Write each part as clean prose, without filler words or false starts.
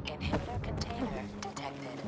Inhibitor container detected.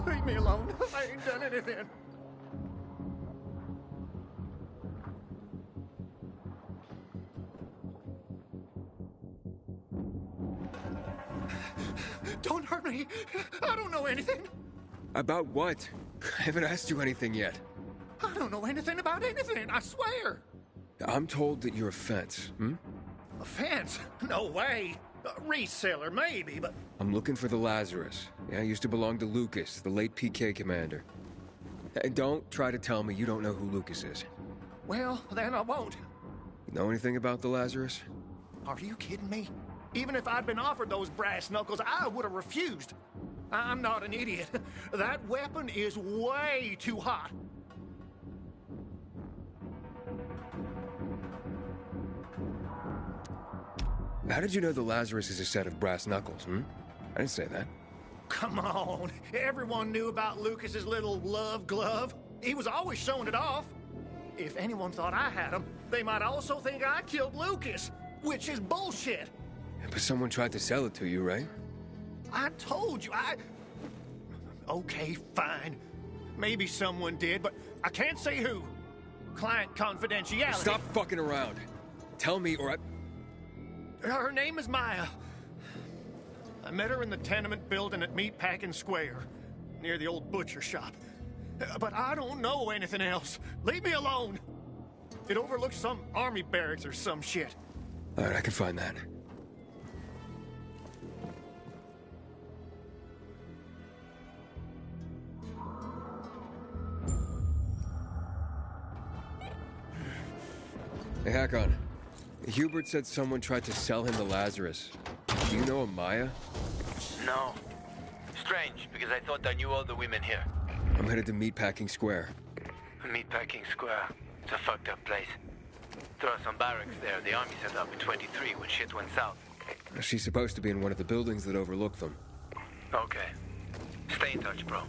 Leave me alone. I ain't done anything. Don't hurt me. I don't know anything. About what? I haven't asked you anything yet. I don't know anything about anything, I swear. I'm told that you're a fence, A fence? No way. A reseller, maybe, but... I'm looking for the Lazarus. Yeah, I used to belong to Lucas, the late PK commander. And don't try to tell me you don't know who Lucas is. Well, then I won't. You know anything about the Lazarus? Are you kidding me? Even if I'd been offered those brass knuckles, I would have refused. I'm not an idiot. That weapon is way too hot. How did you know the Lazarus is a set of brass knuckles, I didn't say that. Come on. Everyone knew about Lucas's little love glove. He was always showing it off. If anyone thought I had him, they might also think I killed Lucas, which is bullshit. But someone tried to sell it to you, right? I told you, Okay, fine. Maybe someone did, but I can't say who. Client confidentiality. Stop fucking around. Tell me or I... Her name is Maya. I met her in the tenement building at Meatpacking Square, near the old butcher shop. But I don't know anything else. Leave me alone. It overlooks some army barracks or some shit. All right, I can find that. Hey, Hakon. Hubert said someone tried to sell him the Lazarus. Do you know a Maya? No. Strange, because I thought I knew all the women here. I'm headed to Meatpacking Square. Meatpacking Square. It's a fucked up place. There are some barracks there the army set up in 23 when shit went south. She's supposed to be in one of the buildings that overlook them. Okay. Stay in touch, bro.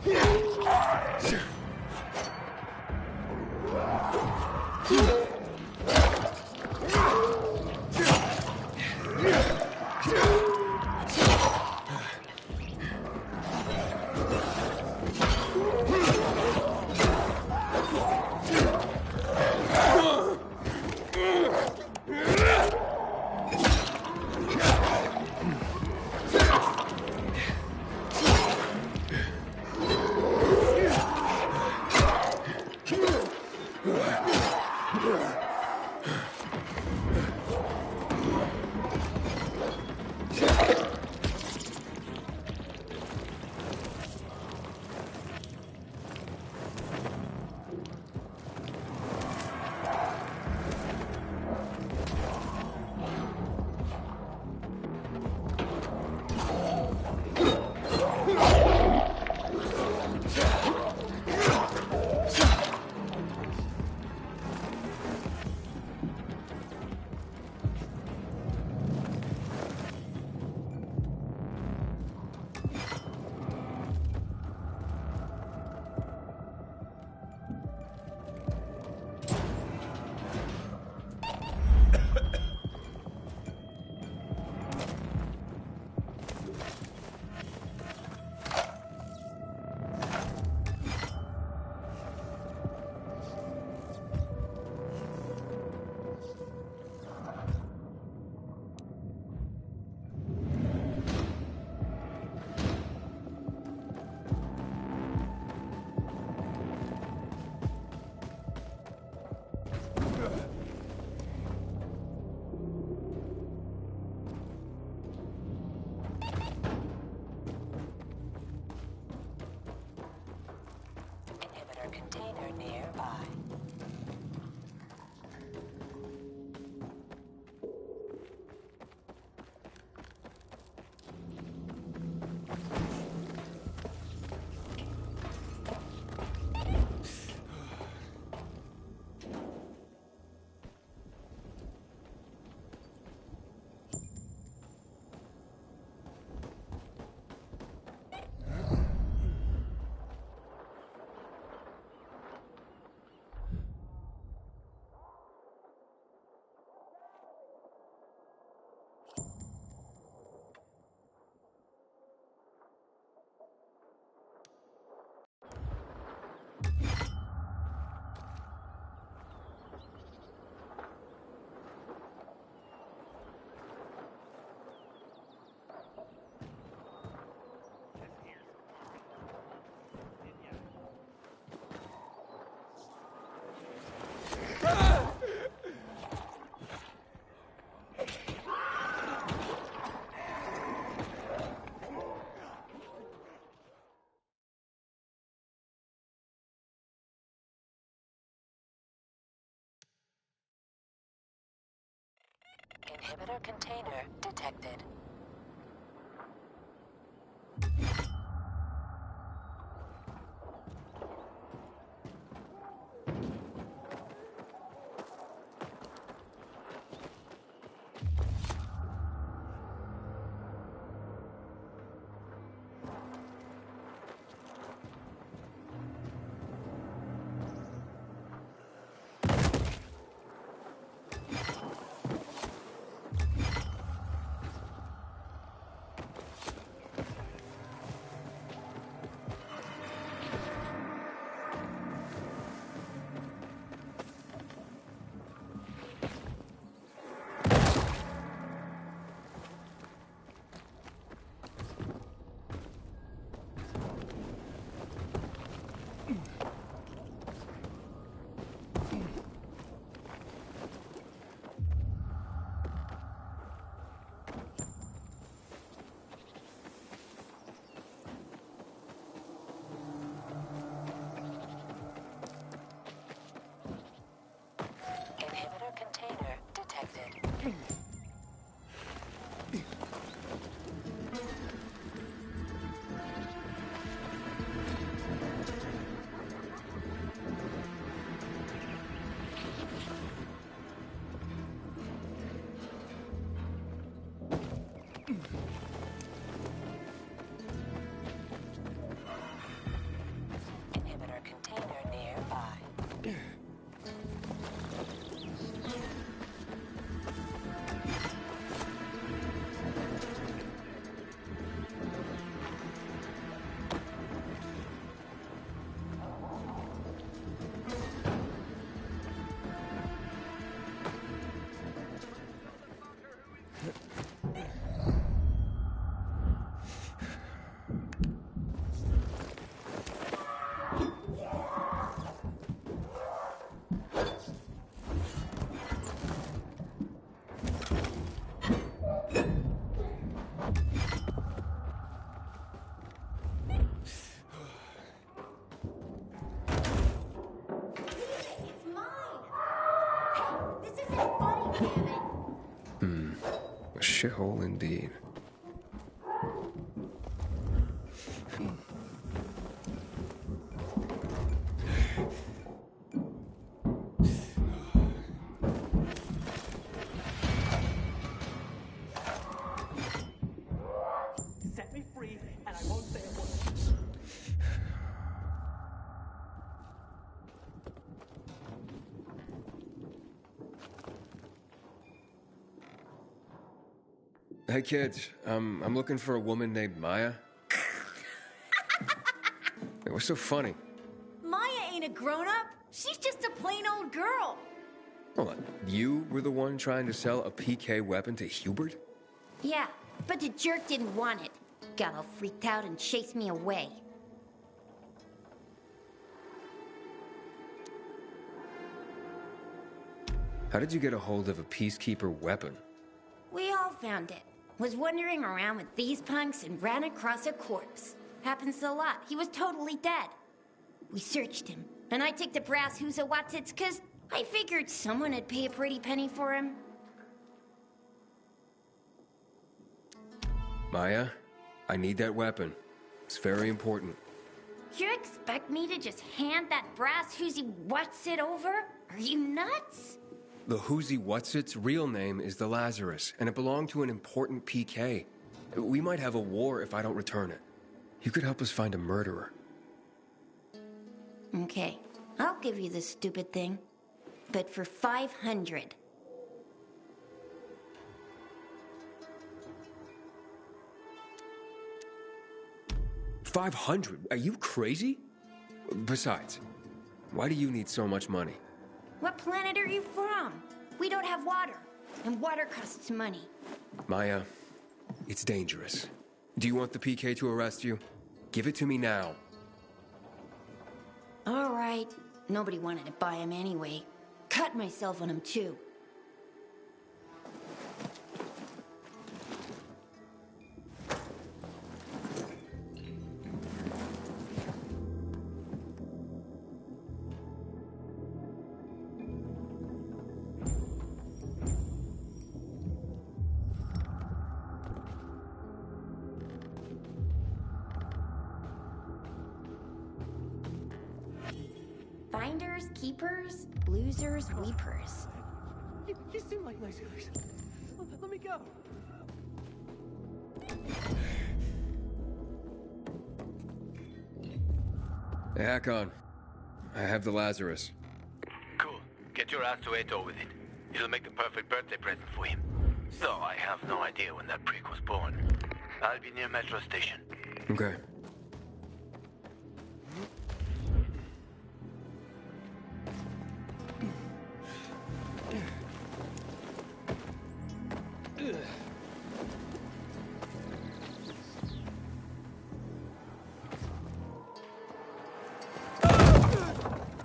Inhibitor container nearby. Inhibitor container detected. Inhibitor container detected. A shithole indeed. Set me free, and I won't say a word. Hey kids, I'm looking for a woman named Maya. It was so funny. Maya ain't a grown-up. She's just a plain old girl. Hold on, you were the one trying to sell a PK weapon to Hubert? Yeah, but the jerk didn't want it. Got all freaked out and chased me away. How did you get a hold of a Peacekeeper weapon? We all found it. Was wandering around with these punks and ran across a corpse. Happens a lot. He was totally dead. We searched him, and I took the brass who's a Watsits, cause I figured someone would pay a pretty penny for him. Maya, I need that weapon. It's very important. You expect me to just hand that brass whoozy Watsit over? Are you nuts? The Whoozy Whatsit's real name is the Lazarus, and it belonged to an important PK. We might have a war if I don't return it. You could help us find a murderer. Okay, I'll give you this stupid thing. But for 500. $500? Are you crazy? Besides, why do you need so much money? What planet are you from? We don't have water, and water costs money. Maya, it's dangerous. Do you want the PK to arrest you? Give it to me now. All right. Nobody wanted to buy him anyway. Cut myself on him, too. Finders, keepers, losers, weepers. You seem like nice guys. Let me go. Hey, Hakon. I have the Lazarus. Cool. Get your ass to Ato with it. It'll make the perfect birthday present for him. Though I have no idea when that prick was born. I'll be near Metro Station. Okay.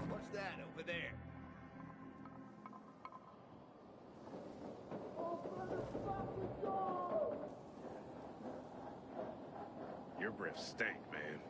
What's that over there? Your breath stank, man.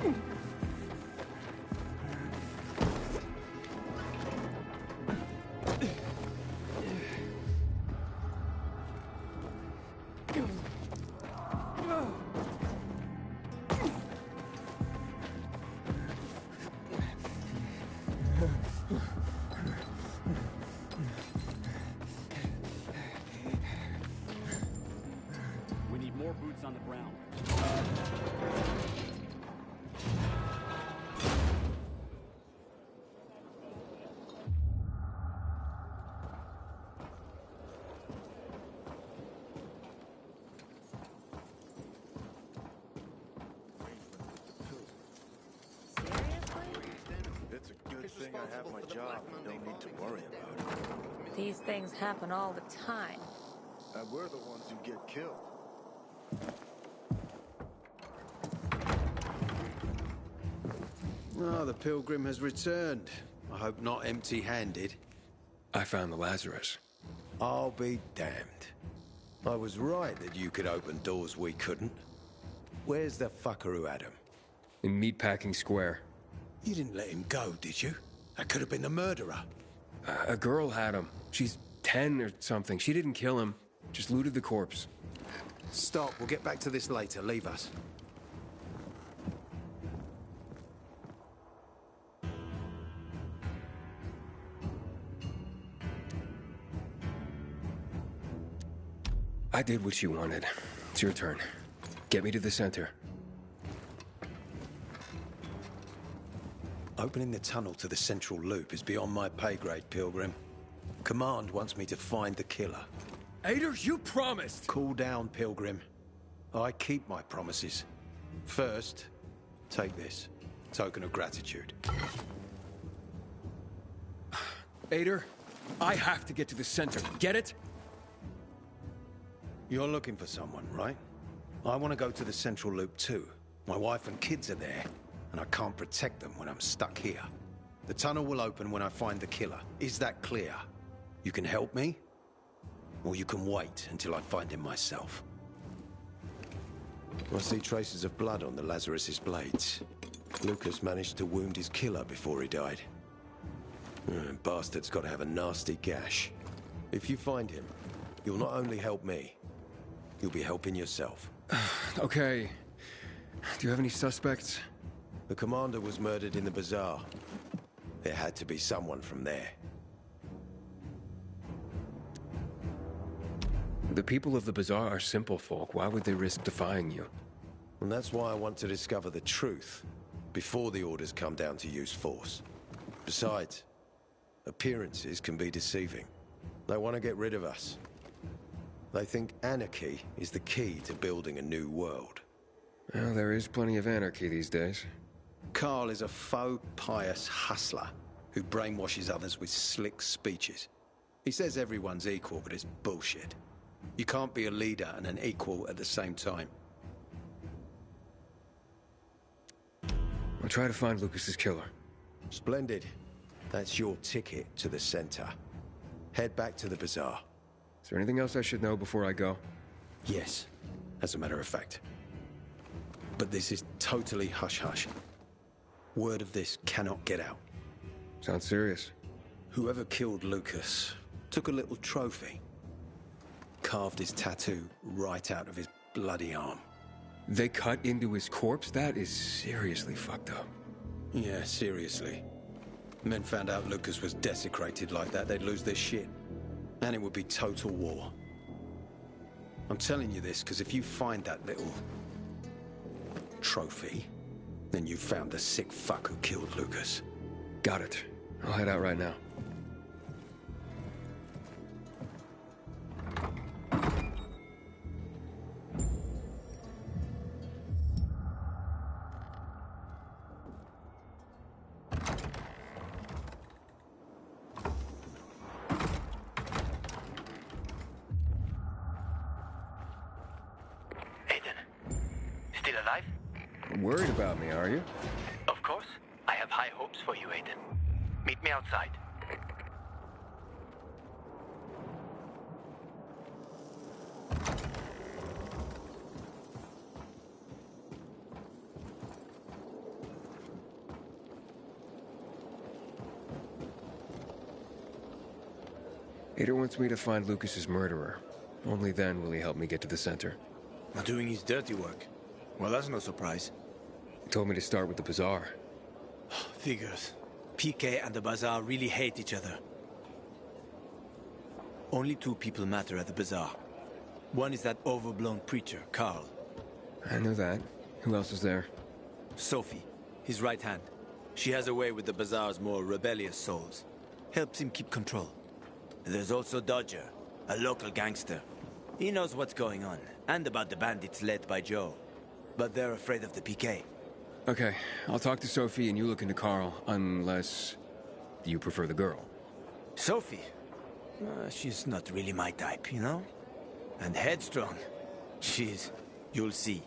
We need more boots on the ground. It's a good thing I have my job and don't need to worry about it. These things happen all the time. And we're the ones who get killed. Oh, the pilgrim has returned. I hope not empty-handed. I found the Lazarus. I'll be damned. I was right that you could open doors we couldn't. Where's the fucker who had him? In Meatpacking Square. You didn't let him go, did you? That could have been the murderer. A girl had him. She's 10 or something. She didn't kill him. Just looted the corpse. Stop, we'll get back to this later. Leave us. I did what you wanted. It's your turn. Get me to the center. Opening the tunnel to the central loop is beyond my pay grade, Pilgrim. Command wants me to find the killer. Ader, you promised! Cool down, Pilgrim. I keep my promises. First, take this. Token of gratitude. Ader, I have to get to the center. Get it? You're looking for someone, right? I want to go to the central loop too. My wife and kids are there, and I can't protect them when I'm stuck here. The tunnel will open when I find the killer. Is that clear? You can help me, or you can wait until I find him myself. I see traces of blood on the Lazarus's blades. Lucas managed to wound his killer before he died. Bastard's got to have a nasty gash. If you find him, you'll not only help me, you'll be helping yourself. Okay. Do you have any suspects? The commander was murdered in the bazaar. There had to be someone from there. The people of the bazaar are simple folk. Why would they risk defying you? And that's why I want to discover the truth before the orders come down to use force. Besides, appearances can be deceiving. They want to get rid of us. They think anarchy is the key to building a new world. Well, there is plenty of anarchy these days. Carl is a faux pious hustler who brainwashes others with slick speeches. He says everyone's equal, but it's bullshit. You can't be a leader and an equal at the same time. I'll try to find Lucas's killer. Splendid. That's your ticket to the center. Head back to the bazaar. Is there anything else I should know before I go? Yes, as a matter of fact. But this is totally hush-hush. Word of this cannot get out. Sounds serious. Whoever killed Lucas took a little trophy. Carved his tattoo right out of his bloody arm. They cut into his corpse? That is seriously fucked up. Yeah, seriously. Men found out Lucas was desecrated like that, they'd lose their shit. And it would be total war. I'm telling you this because if you find that little trophy, then you found the sick fuck who killed Lucas. Got it. I'll head out right now. Worried about me, are you? Of course. I have high hopes for you, Aiden. Meet me outside. Ader wants me to find Lucas's murderer. Only then will he help me get to the center. Not doing his dirty work. Well, that's no surprise. He told me to start with the bazaar. Figures. PK and the bazaar really hate each other. Only two people matter at the bazaar. One is that overblown preacher, Carl. I know that. Who else is there? Sophie, his right hand. She has a way with the bazaar's more rebellious souls. Helps him keep control. There's also Dodger, a local gangster. He knows what's going on, and about the bandits led by Joe. But they're afraid of the PK. Okay, I'll talk to Sophie and you look into Carl, unless you prefer the girl. Sophie? She's not really my type, you know? And headstrong. She's... you'll see.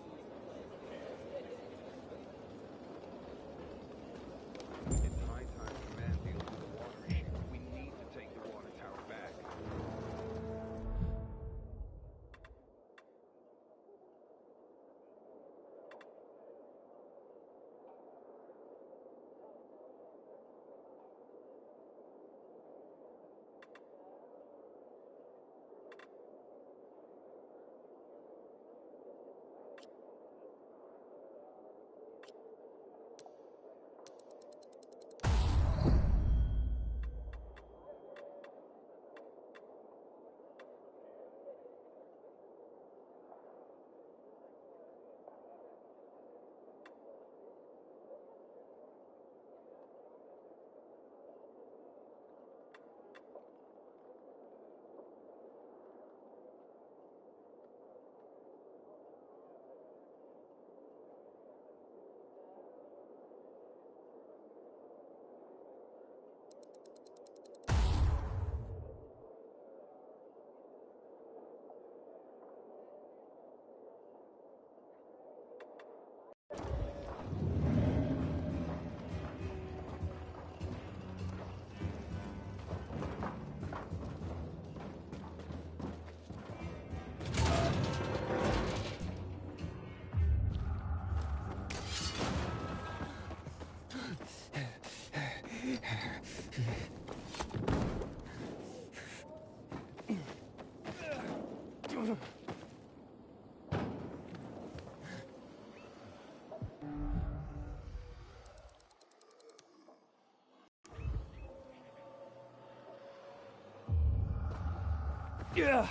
Yeah.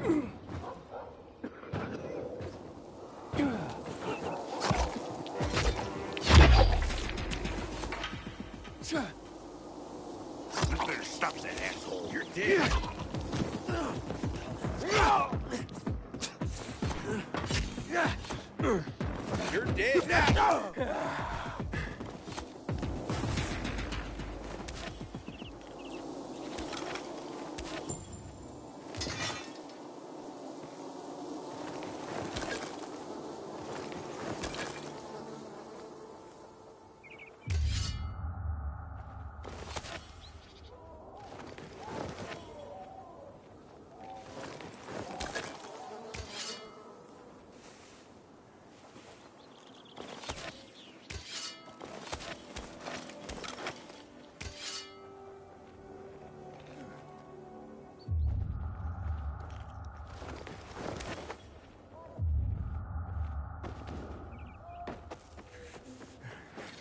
You better stop that asshole. You're dead. You're dead now.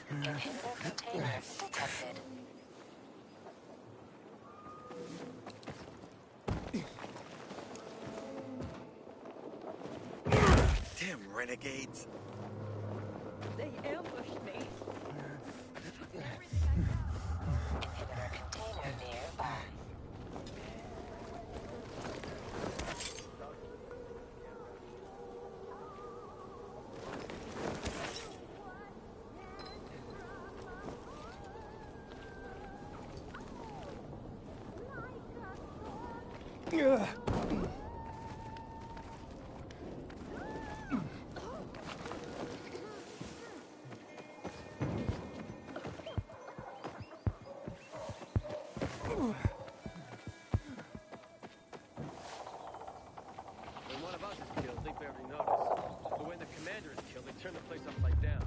Inhibitor container detected. Damn renegades. They ambushed me. Inhibitor container nearby. When one of us is killed, they barely notice. But when the commander is killed, they turn the place upside down.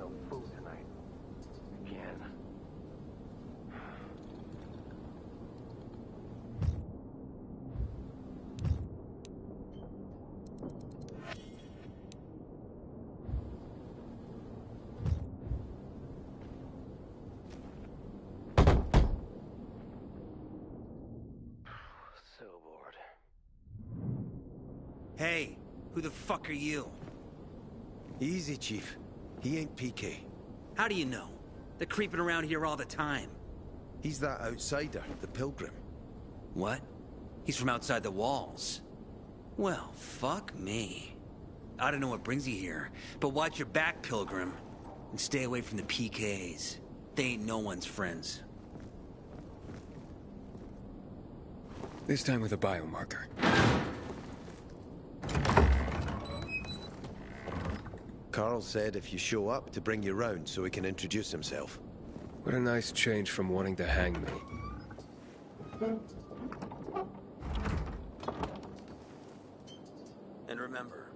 no food tonight. Again. So bored. Hey, who the fuck are you? Easy, Chief. He ain't PK. How do you know? They're creeping around here all the time. He's that outsider, the Pilgrim. What? He's from outside the walls. Well, fuck me. I don't know what brings you here, but watch your back, Pilgrim. And stay away from the PKs. They ain't no one's friends. This time with a biomarker. Carl said if you show up to bring you round so he can introduce himself. What a nice change from wanting to hang me. And remember,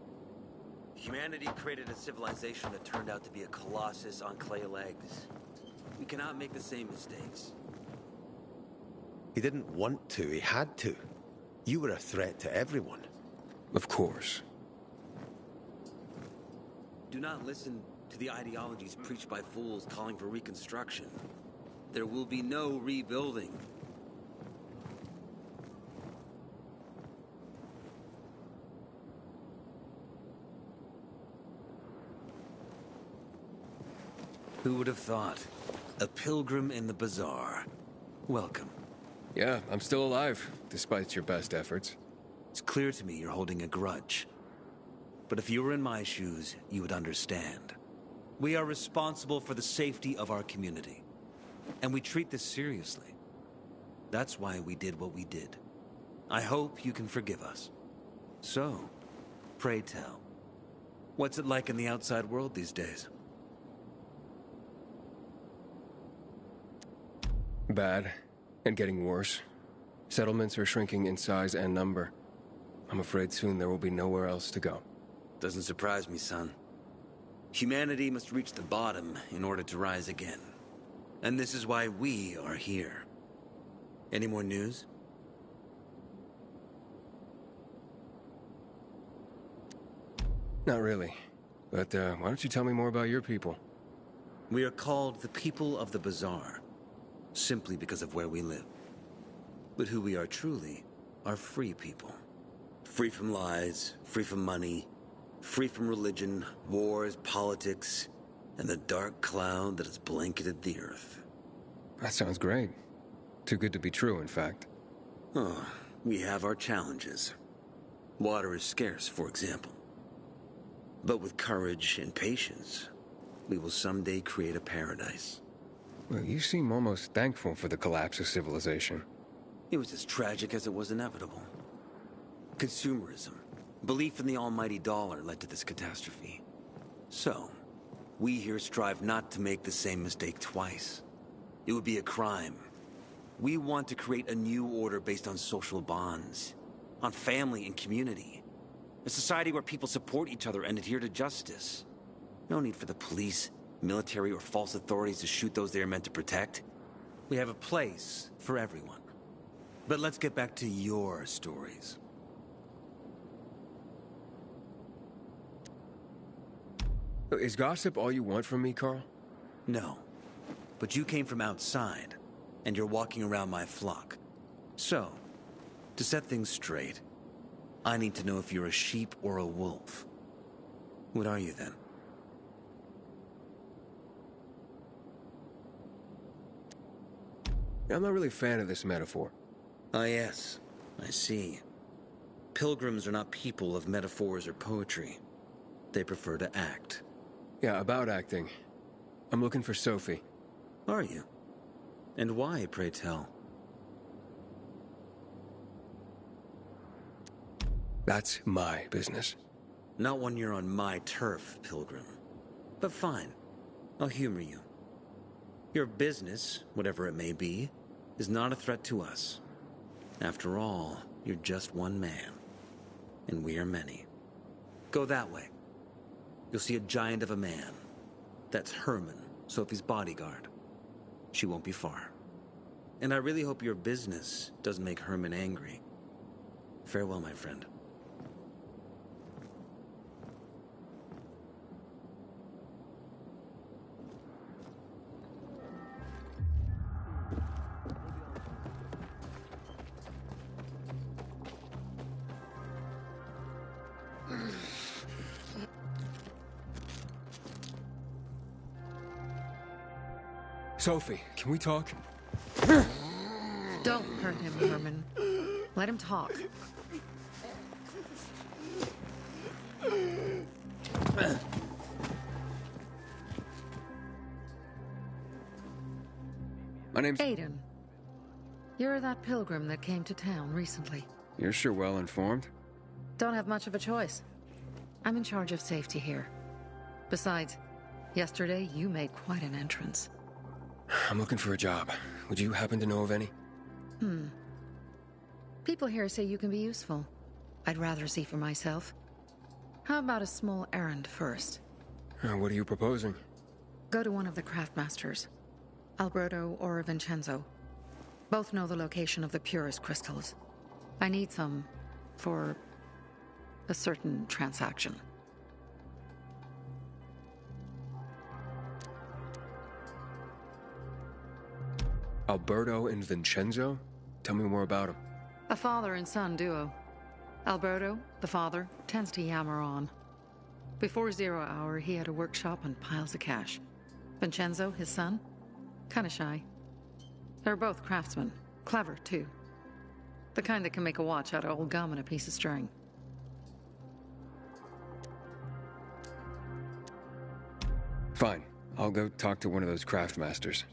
humanity created a civilization that turned out to be a colossus on clay legs. We cannot make the same mistakes. He didn't want to, he had to. You were a threat to everyone. Of course. Do not listen to the ideologies preached by fools calling for reconstruction. There will be no rebuilding. Who would have thought? A pilgrim in the bazaar. Welcome. Yeah, I'm still alive, despite your best efforts. It's clear to me you're holding a grudge. But if you were in my shoes, you would understand. We are responsible for the safety of our community. And we treat this seriously. That's why we did what we did. I hope you can forgive us. So, pray tell, what's it like in the outside world these days? Bad, and getting worse. Settlements are shrinking in size and number. I'm afraid soon there will be nowhere else to go. Doesn't surprise me, son. Humanity must reach the bottom in order to rise again. And this is why we are here. Any more news? Not really. But why don't you tell me more about your people? We are called the People of the Bazaar, simply because of where we live. But who we are truly are free people. Free from lies, free from money, free from religion, wars, politics, and the dark cloud that has blanketed the earth. That sounds great. Too good to be true, in fact. Oh, we have our challenges. Water is scarce, for example. But with courage and patience, we will someday create a paradise. Well, you seem almost thankful for the collapse of civilization. It was as tragic as it was inevitable. Consumerism, belief in the almighty dollar led to this catastrophe. So, we here strive not to make the same mistake twice. It would be a crime. We want to create a new order based on social bonds, on family and community. A society where people support each other and adhere to justice. No need for the police, military, or false authorities to shoot those they are meant to protect. We have a place for everyone. But let's get back to your stories. Is gossip all you want from me, Carl? No. But you came from outside, and you're walking around my flock. So, to set things straight, I need to know if you're a sheep or a wolf. What are you then? I'm not really a fan of this metaphor. Ah, yes. I see. Pilgrims are not people of metaphors or poetry. They prefer to act. Yeah, about acting. I'm looking for Sophie. Are you? And why, pray tell? That's my business. Not when you're on my turf, Pilgrim. But fine. I'll humor you. Your business, whatever it may be, is not a threat to us. After all, you're just one man. And we are many. Go that way. You'll see a giant of a man. That's Herman, Sophie's bodyguard. She won't be far. And I really hope your business doesn't make Herman angry. Farewell, my friend. Sophie, can we talk? Don't hurt him, Herman. Let him talk. My name's... Aiden. You're that pilgrim that came to town recently. You're sure well informed. Don't have much of a choice. I'm in charge of safety here. Besides, yesterday you made quite an entrance. I'm looking for a job. Would you happen to know of any? People here say you can be useful. I'd rather see for myself. How about a small errand first? What are you proposing? Go to one of the craftmasters. Alberto or Vincenzo. Both know the location of the purest crystals. I need some for a certain transaction. Alberto and Vincenzo? Tell me more about them. A father and son duo. Alberto, the father, tends to yammer on. Before 0 hour, he had a workshop and piles of cash. Vincenzo, his son, kinda shy. They're both craftsmen. Clever, too. The kind that can make a watch out of old gum and a piece of string. Fine. I'll go talk to one of those craftmasters.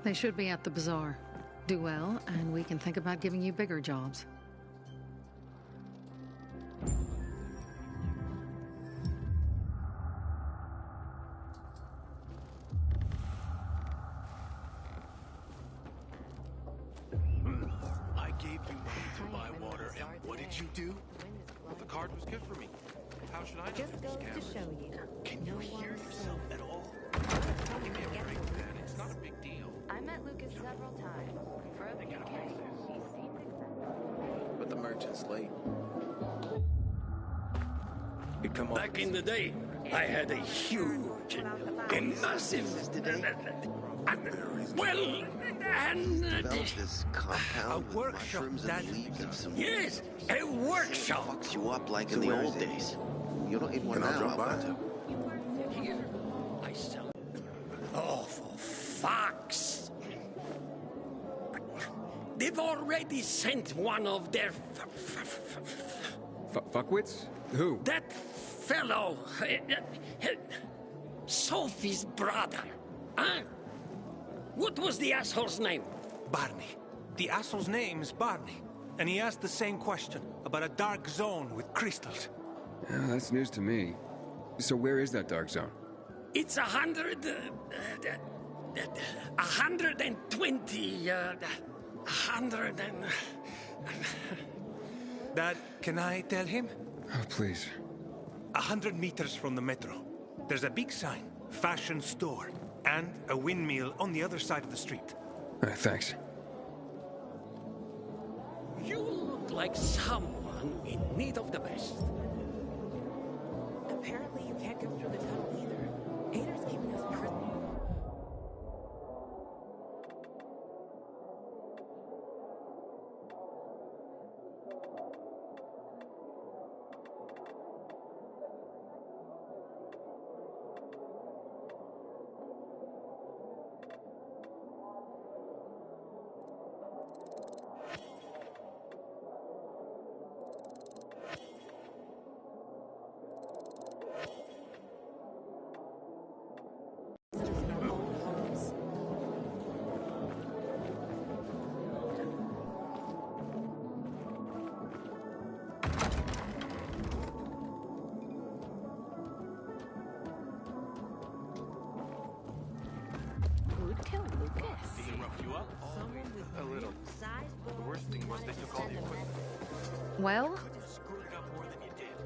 They should be at the bazaar. Do well, and we can think about giving you bigger jobs. I gave you money to buy water, and what did you do? The card was good for me. How should I know? Just goes to show you. Can you hear yourself at all? Give me a break, man. It's not a big deal. I met Lucas several times. For a PK, he seemed acceptable. But the merchant's late. Back in the day, I had a huge, a massive, This compound with workshop mushrooms that... and leaves of some... Yes, a workshop. Fucks you up like in the old days. You don't need one now, Alberto. Here, I sell... Oh, for fuck's... They've already sent one of their... Fuckwits? Who? That fellow... Sophie's brother. Huh? What was the asshole's name? Barney. The asshole's name is Barney. And he asked the same question about a dark zone with crystals. Yeah, that's news to me. So where is that dark zone? It's 120... 100 and... Dad, can I tell him? Oh, please. 100 meters from the metro. There's a big sign, fashion store, and a windmill on the other side of the street. Thanks. You look like someone in need of the best. Apparently you can't go through the tunnel either. Ader's keeping us prisoners. Who'd kill Lucas? Did he rough you up? Someone with A little. size The worst thing was they took all the equipment. Well? Couldn't have screwed it up more than you did.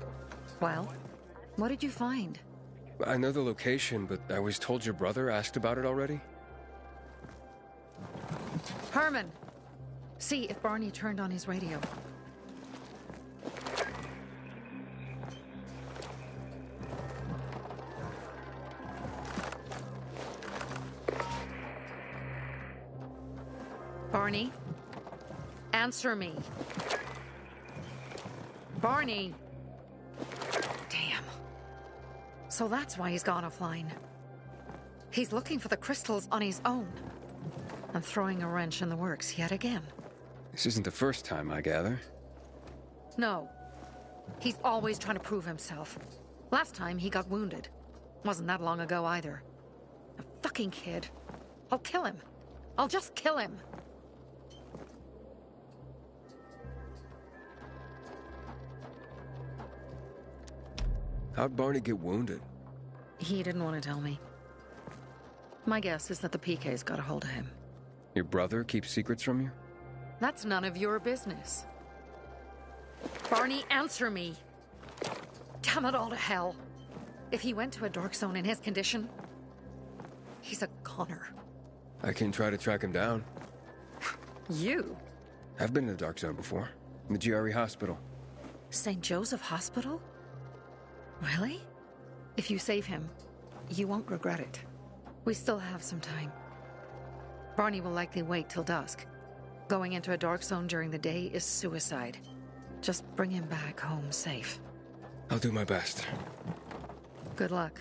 Well? What did you find? I know the location, but I was told your brother asked about it already? Herman! See if Barney turned on his radio. Barney? Answer me. Barney! Damn. So that's why he's gone offline. He's looking for the crystals on his own. And throwing a wrench in the works yet again. This isn't the first time, I gather. No. He's always trying to prove himself. Last time he got wounded. Wasn't that long ago either. A fucking kid. I'll kill him. I'll just kill him. How'd Barney get wounded? He didn't want to tell me. My guess is that the PK's got a hold of him. Your brother keeps secrets from you? That's none of your business. Barney, answer me! Damn it all to hell! If he went to a dark zone in his condition, he's a goner. I can try to track him down. You? I've been in the dark zone before. In the GRE hospital. St. Joseph Hospital? Really? If you save him, you won't regret it. We still have some time. Barney will likely wait till dusk. Going into a dark zone during the day is suicide. Just bring him back home safe. I'll do my best. Good luck.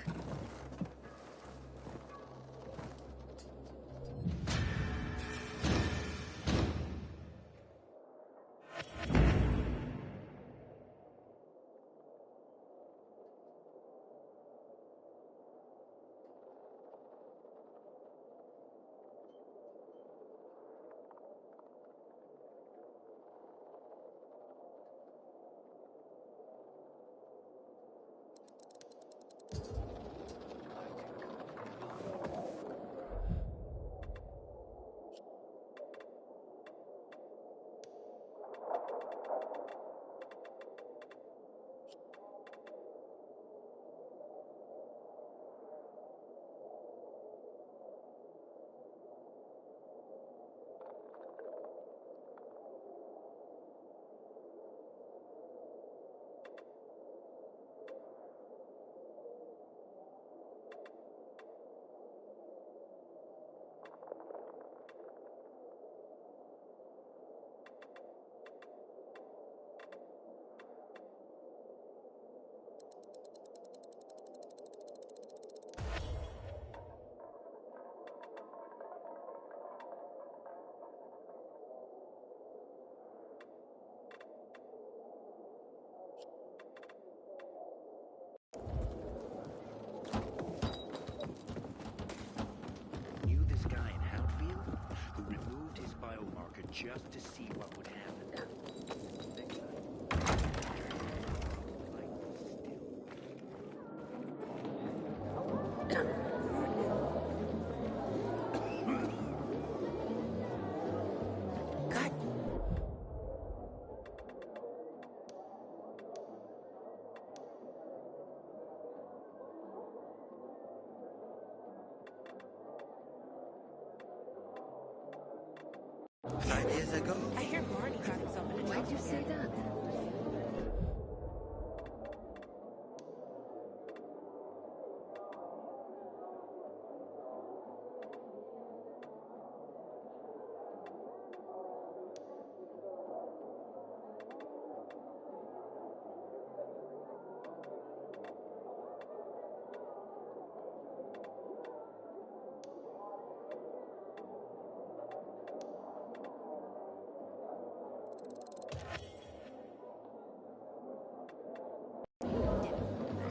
just to see what would happen. Years ago. I hear Barney got himself in a trouble. Why'd you say that?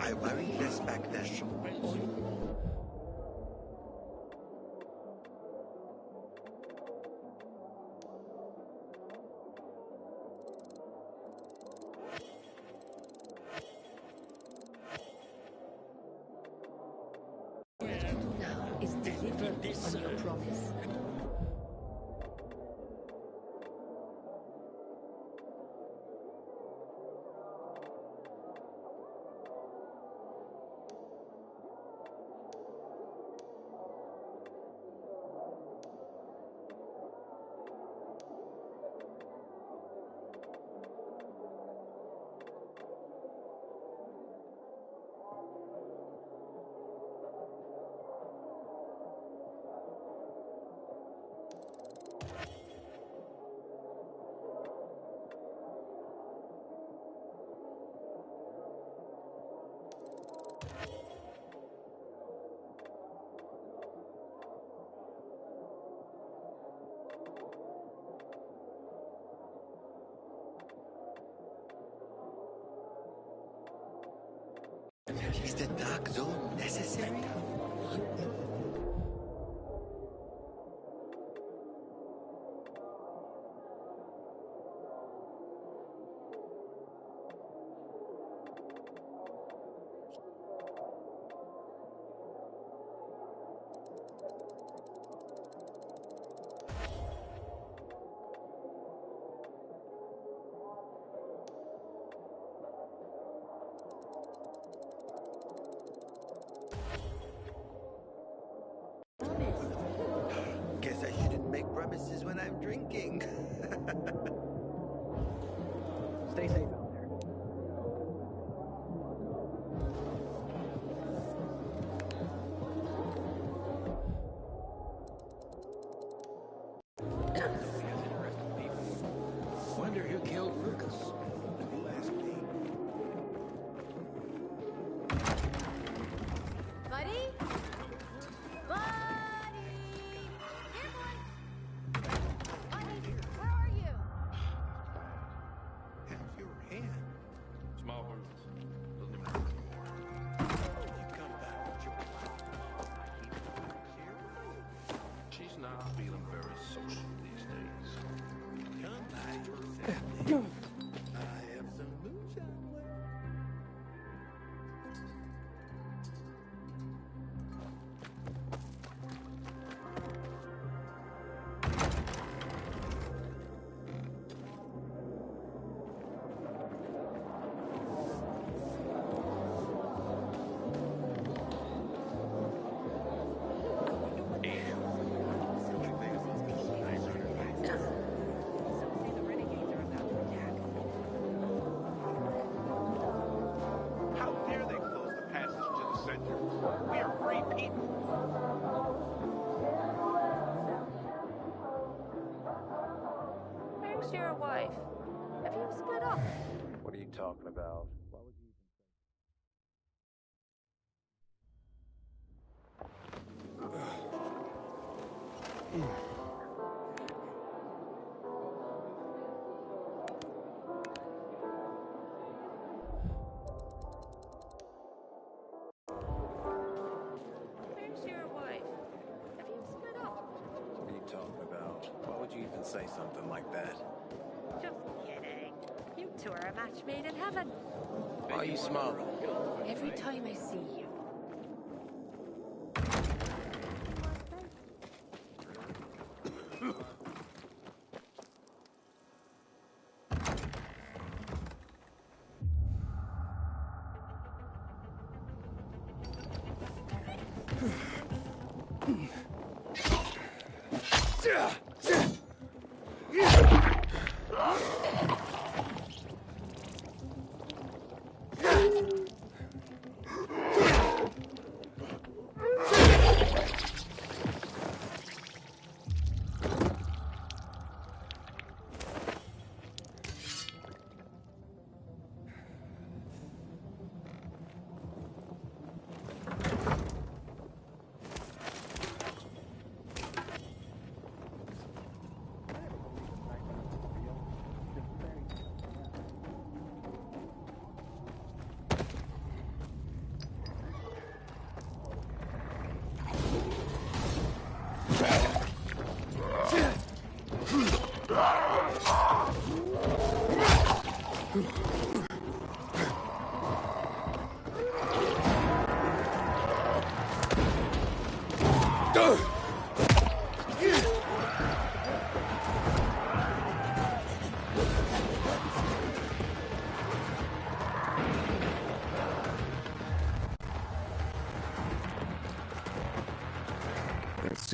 I worry less back then. Now is deliver this on your promise. Is the dark zone necessary? Guess I shouldn't make promises when I'm drinking. Stay safe out there. Wonder who killed Lucas. Who asked me? Buddy? Buddy! Here, boy! Buddy, where are you? How's your hand? Small bruises. Doesn't even hurt anymore. You come back with your wife. I keep it here. She's not feeling very social these days. Come by yourself. I have some moonshine left. How dare they close the passage to the center? We are free people. Where's your wife? Have you split up? What are you talking about? Why would you Where's your wife? Have you split up? What are you talking about? Why would you even say something like that? Just kidding. You two are a match made in heaven. Why are you smiling? Every time I see you.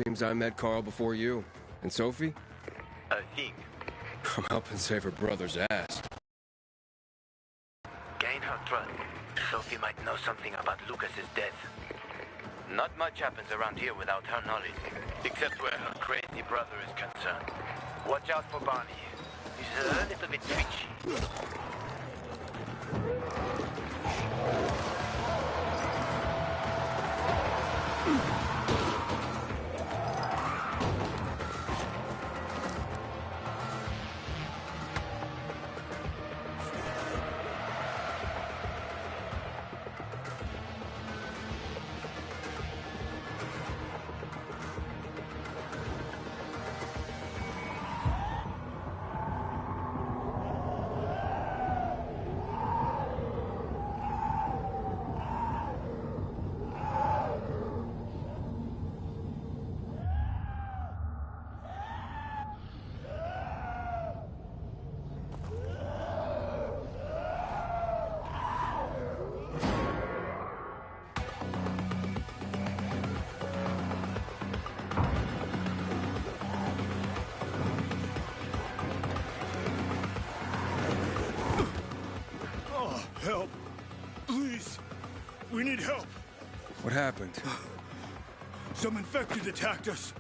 Seems I met Carl before you. And Sophie? I think. I'm helping save her brother's ass. Gain her trust. Sophie might know something about Lucas's death. Not much happens around here without her knowledge, except where her crazy brother is concerned. Watch out for Barney. He's a little bit twitchy. What happened? Some infected attacked us.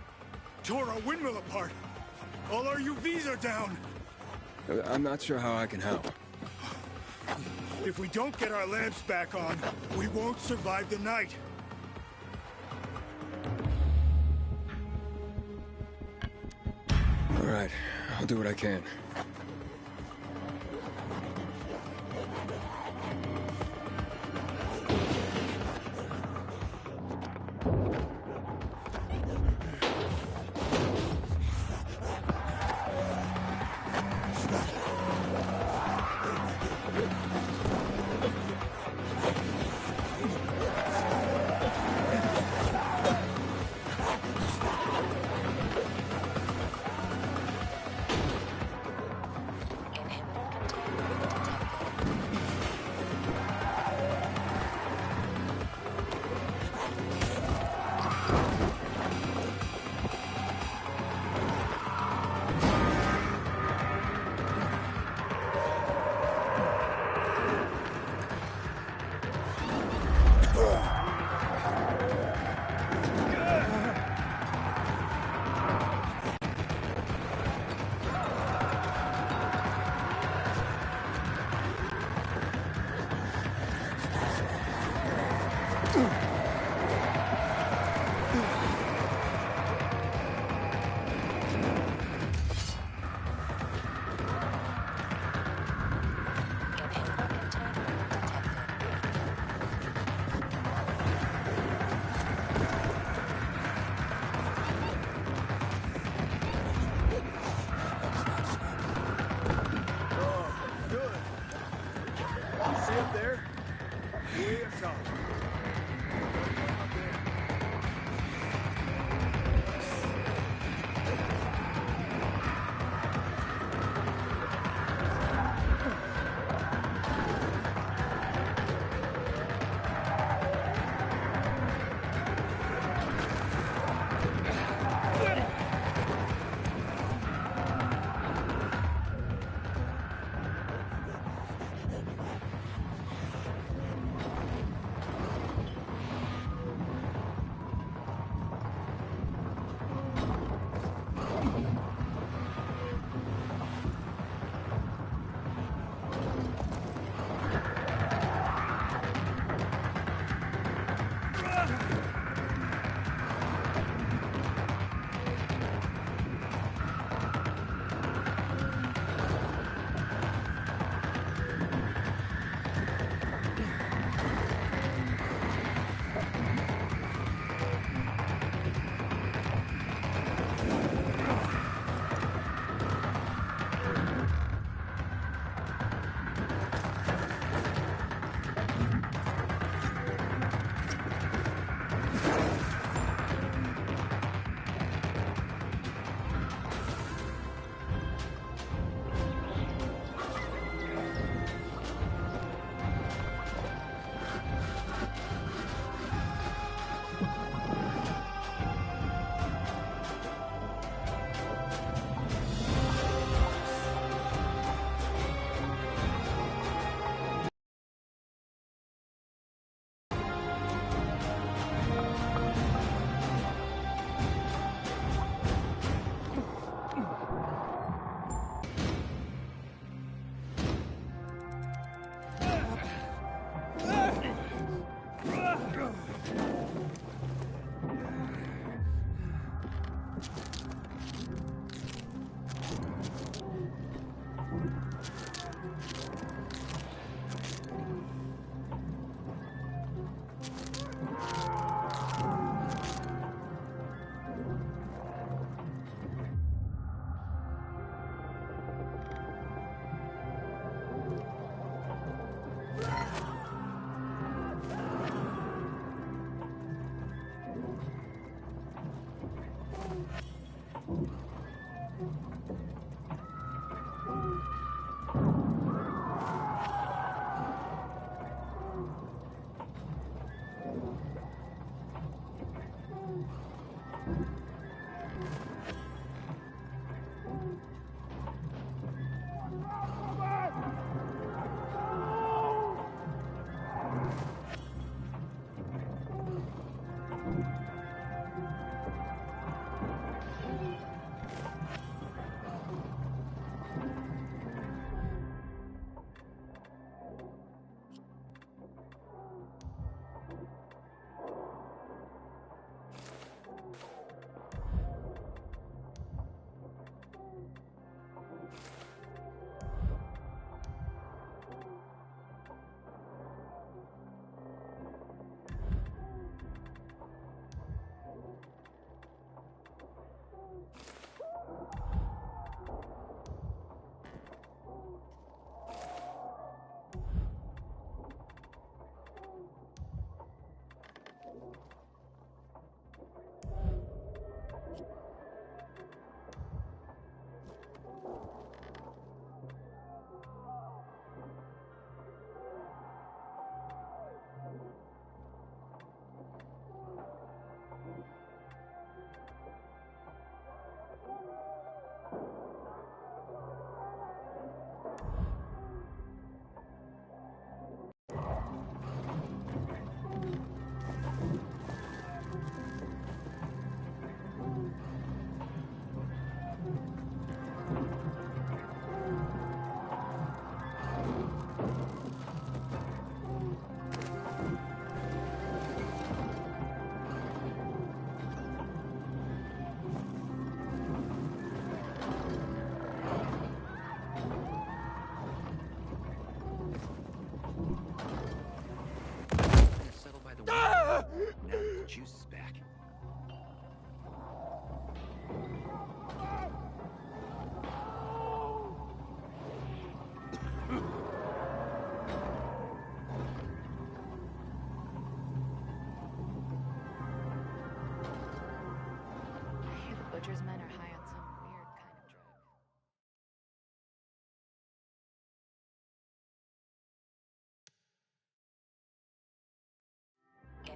Tore our windmill apart. All our UVs are down. I'm not sure how I can help. If we don't get our lamps back on, we won't survive the night. All right, I'll do what I can.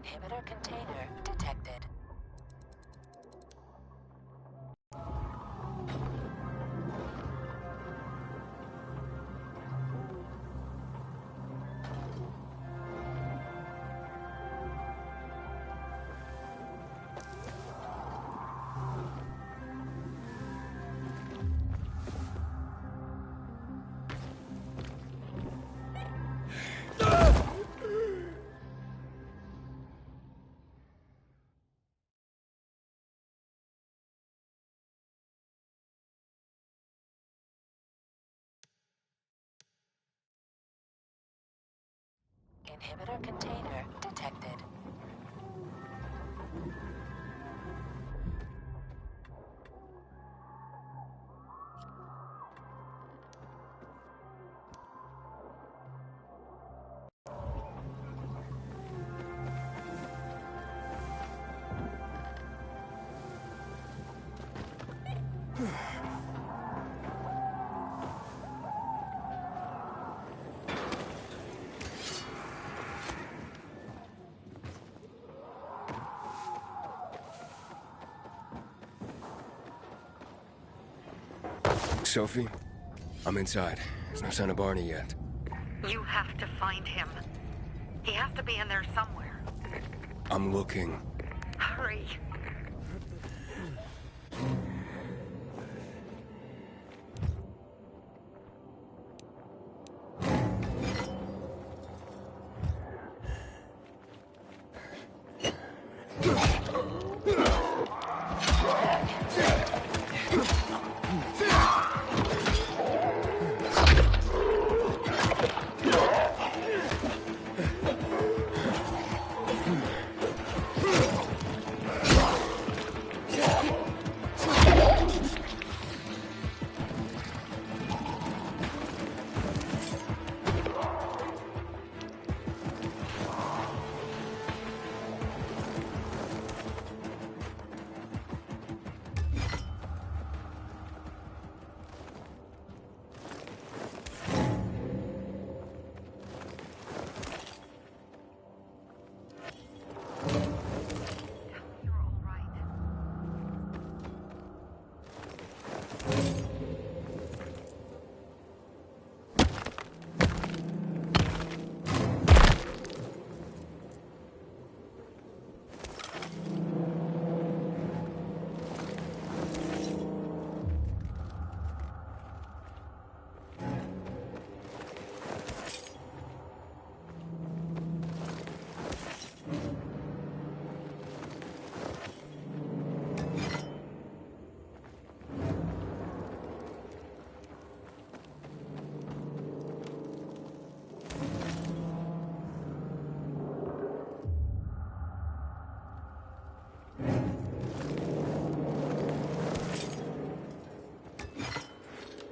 Inhibitor container detected. Inhibitor container detected. Sophie, I'm inside. There's no sign of Barney yet. You have to find him. He has to be in there somewhere. I'm looking. Hurry.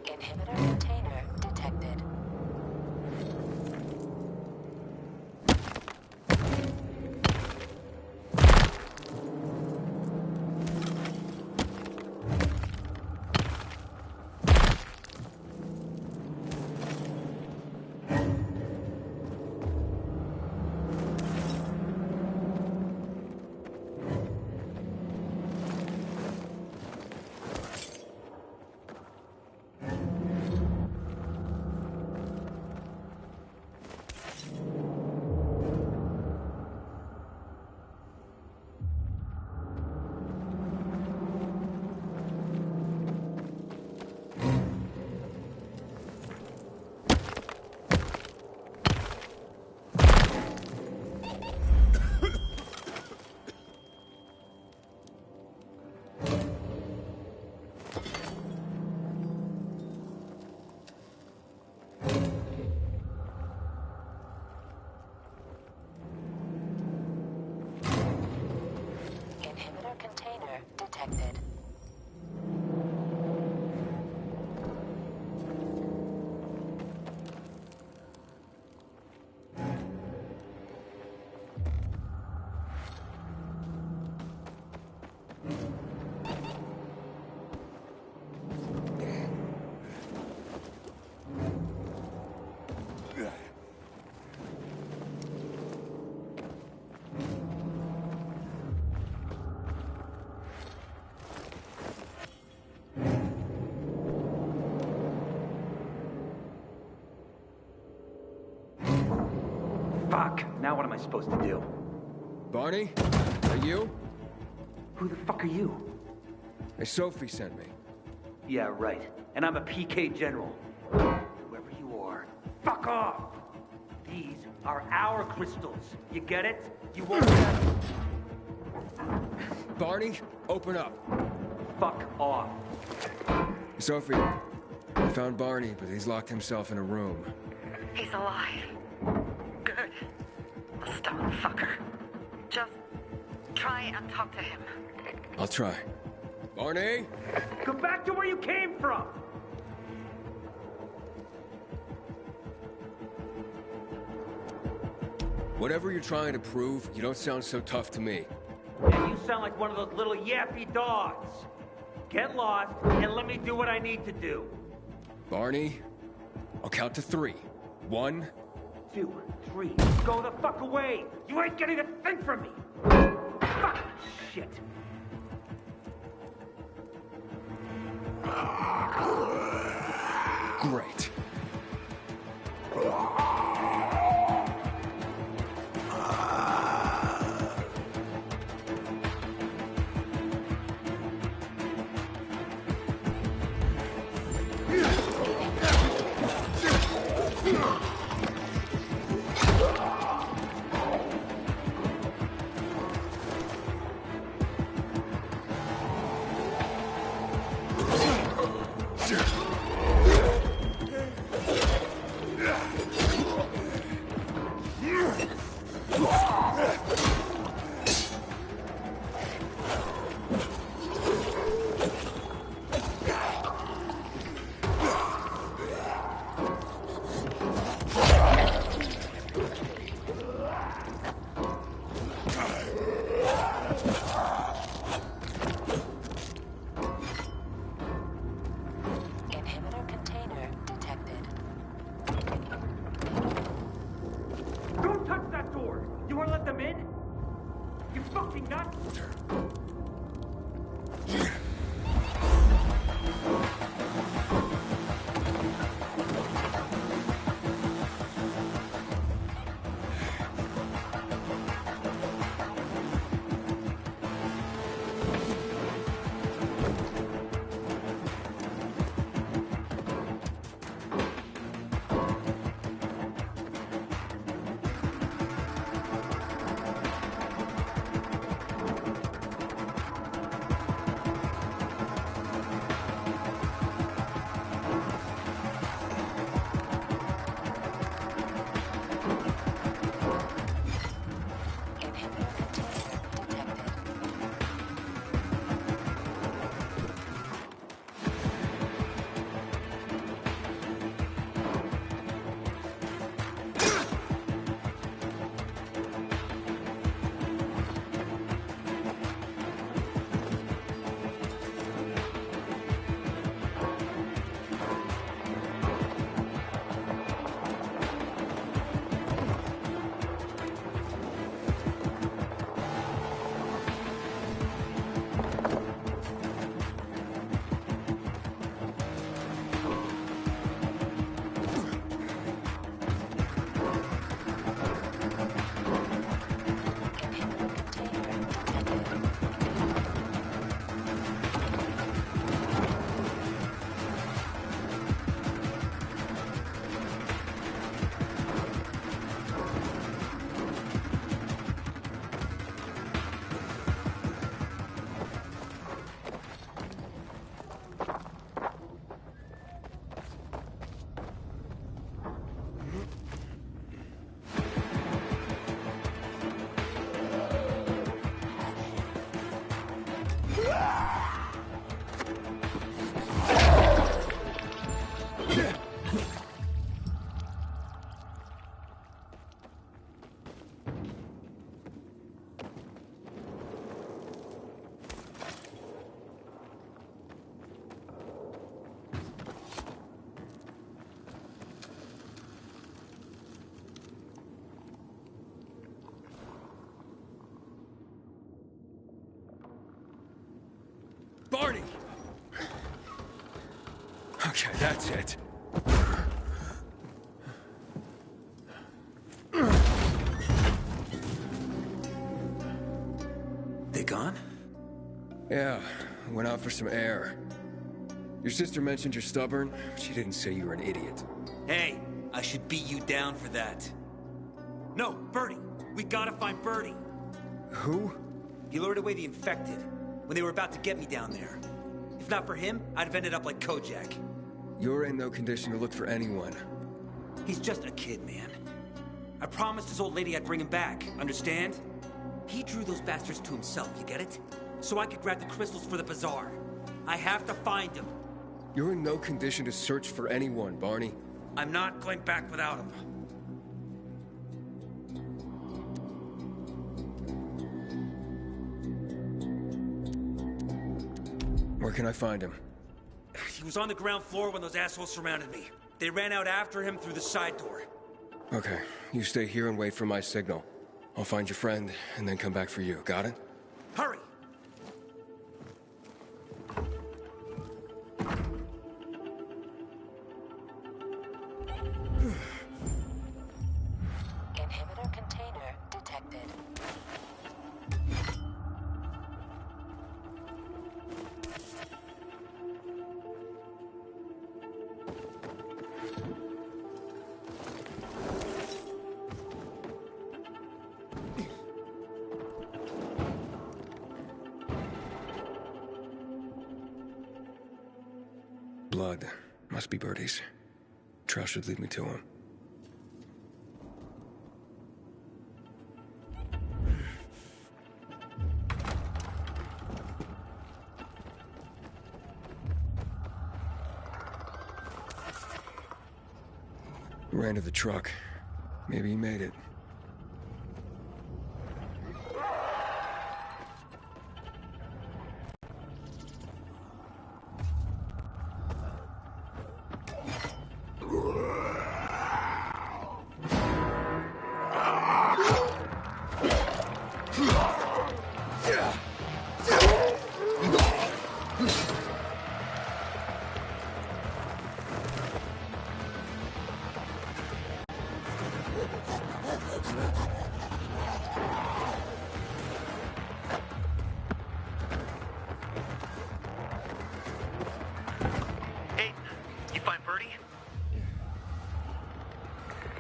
Inhibitor container detected. Inhibitor container detected. I supposed to do? Barney? Are you? Who the fuck are you? Hey, Sophie sent me. Yeah, right. And I'm a PK general. Whoever you are, fuck off! These are our crystals. You get it? You won't get them. Barney, open up. Fuck off. Sophie, I found Barney, but he's locked himself in a room. He's alive. Good. The stone fucker. Just try and talk to him. I'll try. Barney? Go back to where you came from! Whatever you're trying to prove, you don't sound so tough to me. And you sound like one of those little yappy dogs. Get lost, and let me do what I need to do. Barney, I'll count to 3. 1, 2, 3. Go the fuck away! You ain't getting a thing from me! Fuck! Shit! Great. Inhibitor container detected. Don't touch that door! You wanna let them in? You fucking nuts! Barney! Okay, that's it. Yeah, I went out for some air. Your sister mentioned you're stubborn. She didn't say you were an idiot. Hey, I should beat you down for that. No, Bernie! We gotta find Bernie! Who? He lured away the infected when they were about to get me down there. If not for him, I'd have ended up like Kojak. You're in no condition to look for anyone. He's just a kid, man. I promised his old lady I'd bring him back, understand? He drew those bastards to himself, you get it? So I could grab the crystals for the bazaar. I have to find him. You're in no condition to search for anyone, Barney. I'm not going back without him. Where can I find him? He was on the ground floor when those assholes surrounded me. They ran out after him through the side door. Okay, you stay here and wait for my signal. I'll find your friend, and then come back for you. Got it? Hurry! Inhibitor container detected. Blood. Must be Birdie's. Trail should lead me to him. Ran to the truck. Maybe he made it.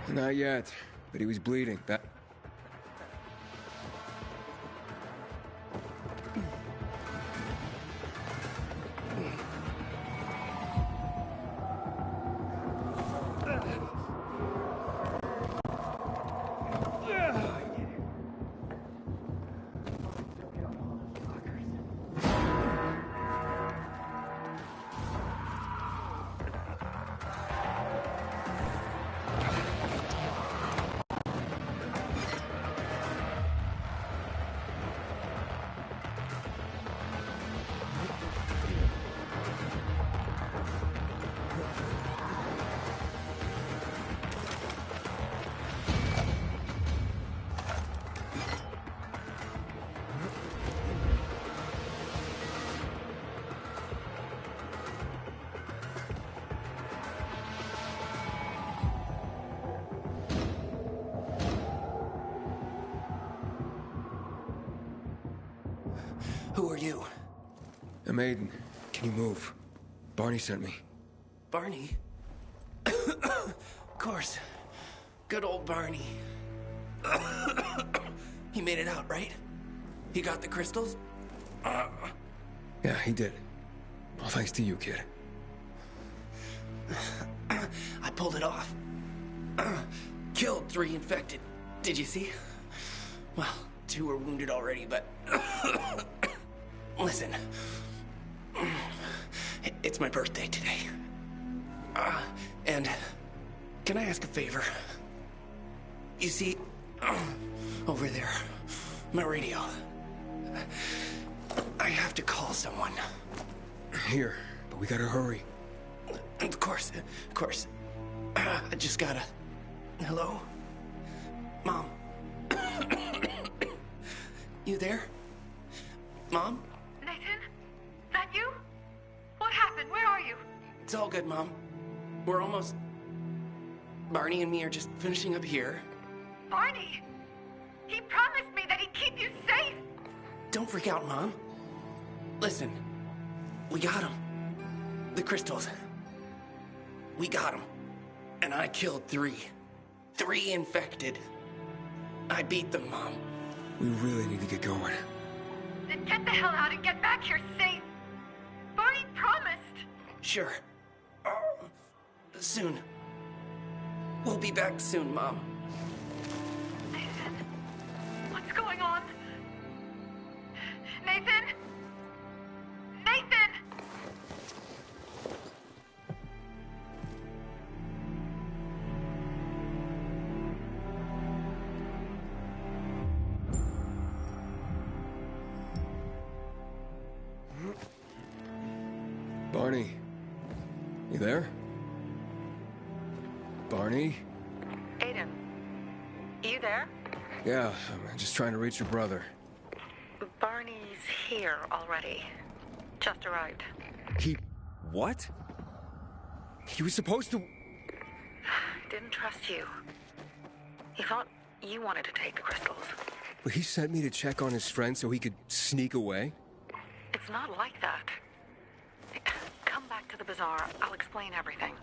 Not yet, but he was bleeding. That... Who are you? I'm Aiden. Can you move? Barney sent me. Barney? Of course. Good old Barney. He made it out, right? He got the crystals? Yeah, he did. All thanks to you, kid. I pulled it off. Killed 3 infected. Did you see? Well, 2 were wounded already, but... Listen. It's my birthday today. And can I ask a favor? You see, over there, my radio. I have to call someone. Here, but we gotta hurry. Of course, of course. I just gotta... Hello? Mom? You there? Mom? Nathan? That you? What happened? Where are you? It's all good, Mom. We're almost... Barney and me are just finishing up here. Barney? He promised me that he'd keep you safe. Don't freak out, Mom. Listen, we got them. The crystals. We got them. And I killed 3. 3 infected. I beat them, Mom. We really need to get going. Then get the hell out and get back here safe. Barney promised. Sure. Soon. We'll be back soon, Mom. Nathan, what's going on? Nathan? Nathan! Barney, you there? Barney? Aiden, you there? Yeah, I'm just trying to reach your brother. Barney's here already. Just arrived. What? He was supposed to... Didn't trust you. He thought you wanted to take the crystals. But he sent me to check on his friend so he could sneak away? It's not like that. Come back to the bazaar. I'll explain everything.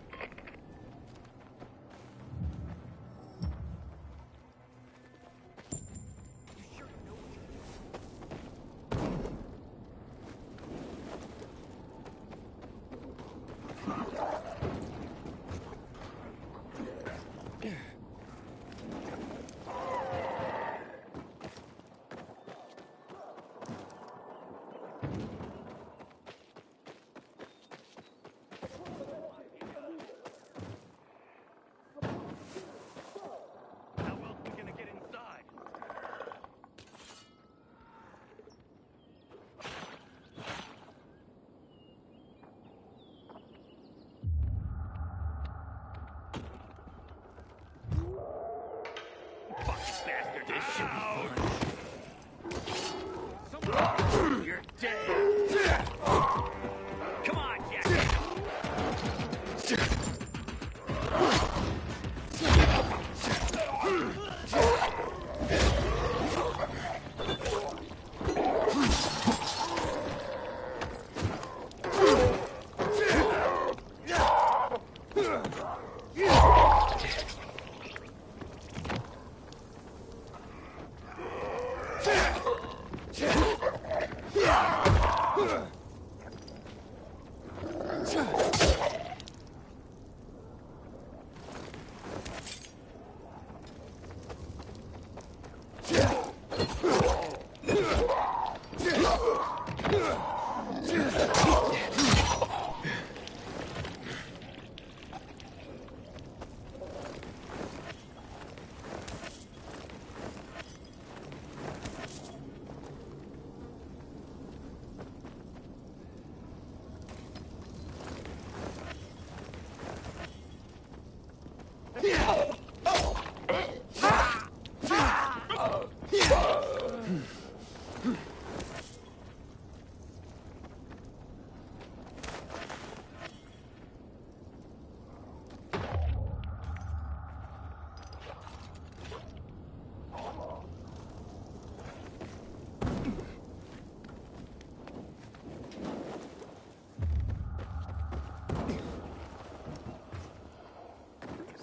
You're dead. Come on, Jack.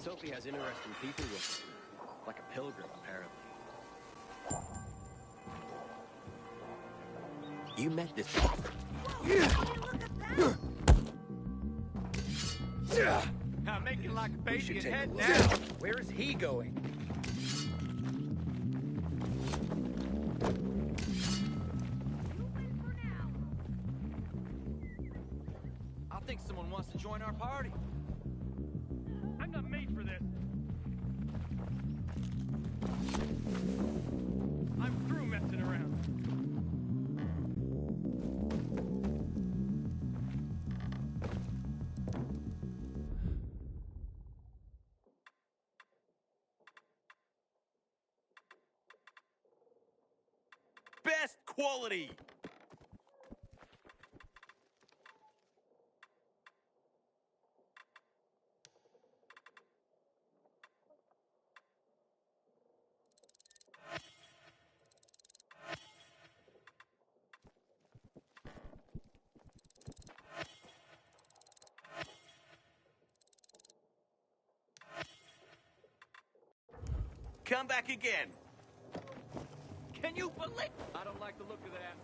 Sophie has interesting people with her. Like a pilgrim, apparently. You met this... I'm making like a baby and head look. now. Where is he going? I think someone wants to join our party. I'm not made for this. I'm through messing around. Best quality. come back again. Can you believe? I don't like the look of that.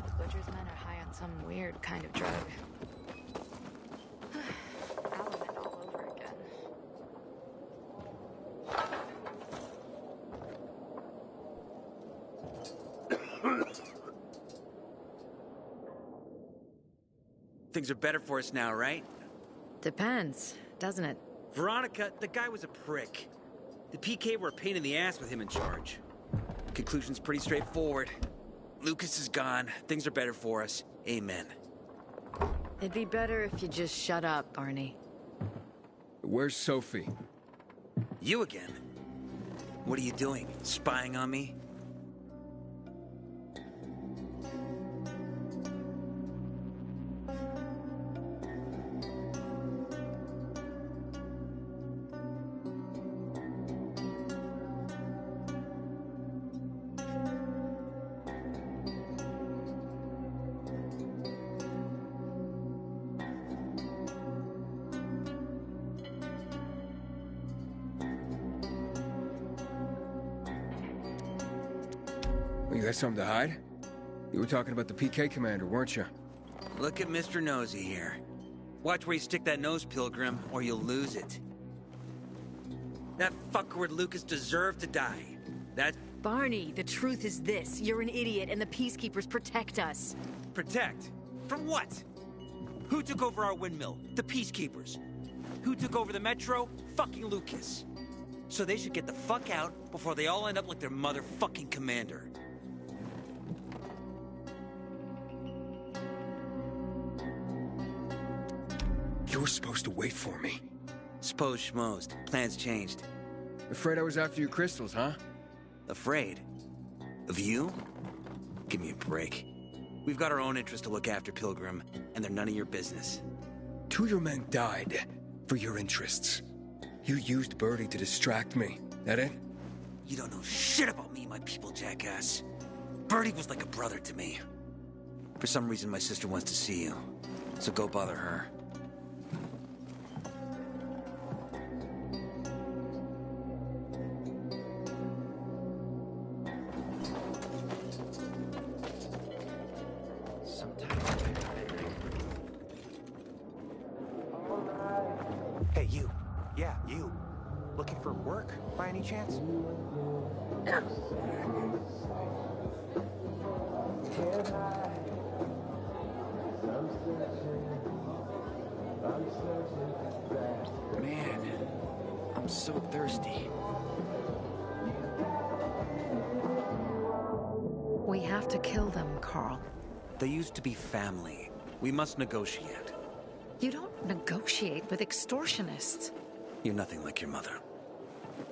The butcher's men are high on some weird kind of drug. Element all over again. Things are better for us now, right? Depends, doesn't it? Veronica, the guy was a prick. The PK were a pain in the ass with him in charge. Conclusion's pretty straightforward. Lucas is gone. Things are better for us. Amen. It'd be better if you just shut up, Barney. Where's Sophie? You again? What are you doing? Spying on me? You got something to hide? You were talking about the PK commander, weren't you? Look at Mr. Nosy here. Watch where you stick that nose, Pilgrim, or you'll lose it. That fuckward Lucas deserved to die. That... Barney, the truth is this. You're an idiot, and the Peacekeepers protect us. Protect? From what? Who took over our windmill? The Peacekeepers. Who took over the Metro? Fucking Lucas. So they should get the fuck out before they all end up like their motherfucking commander. You were supposed to wait for me. S'posed schmozed. Plans changed. Afraid I was after your crystals, huh? Afraid? Of you? Give me a break. We've got our own interests to look after, Pilgrim, and they're none of your business. 2 of your men died for your interests. You used Birdie to distract me. That it? You don't know shit about me, my people, jackass. Birdie was like a brother to me. For some reason, my sister wants to see you. So go bother her. Hey, you. Yeah, you. Looking for work, by any chance? Man, I'm so thirsty. We have to kill them, Carl. They used to be family. We must negotiate. You don't negotiate with extortionists. You're nothing like your mother.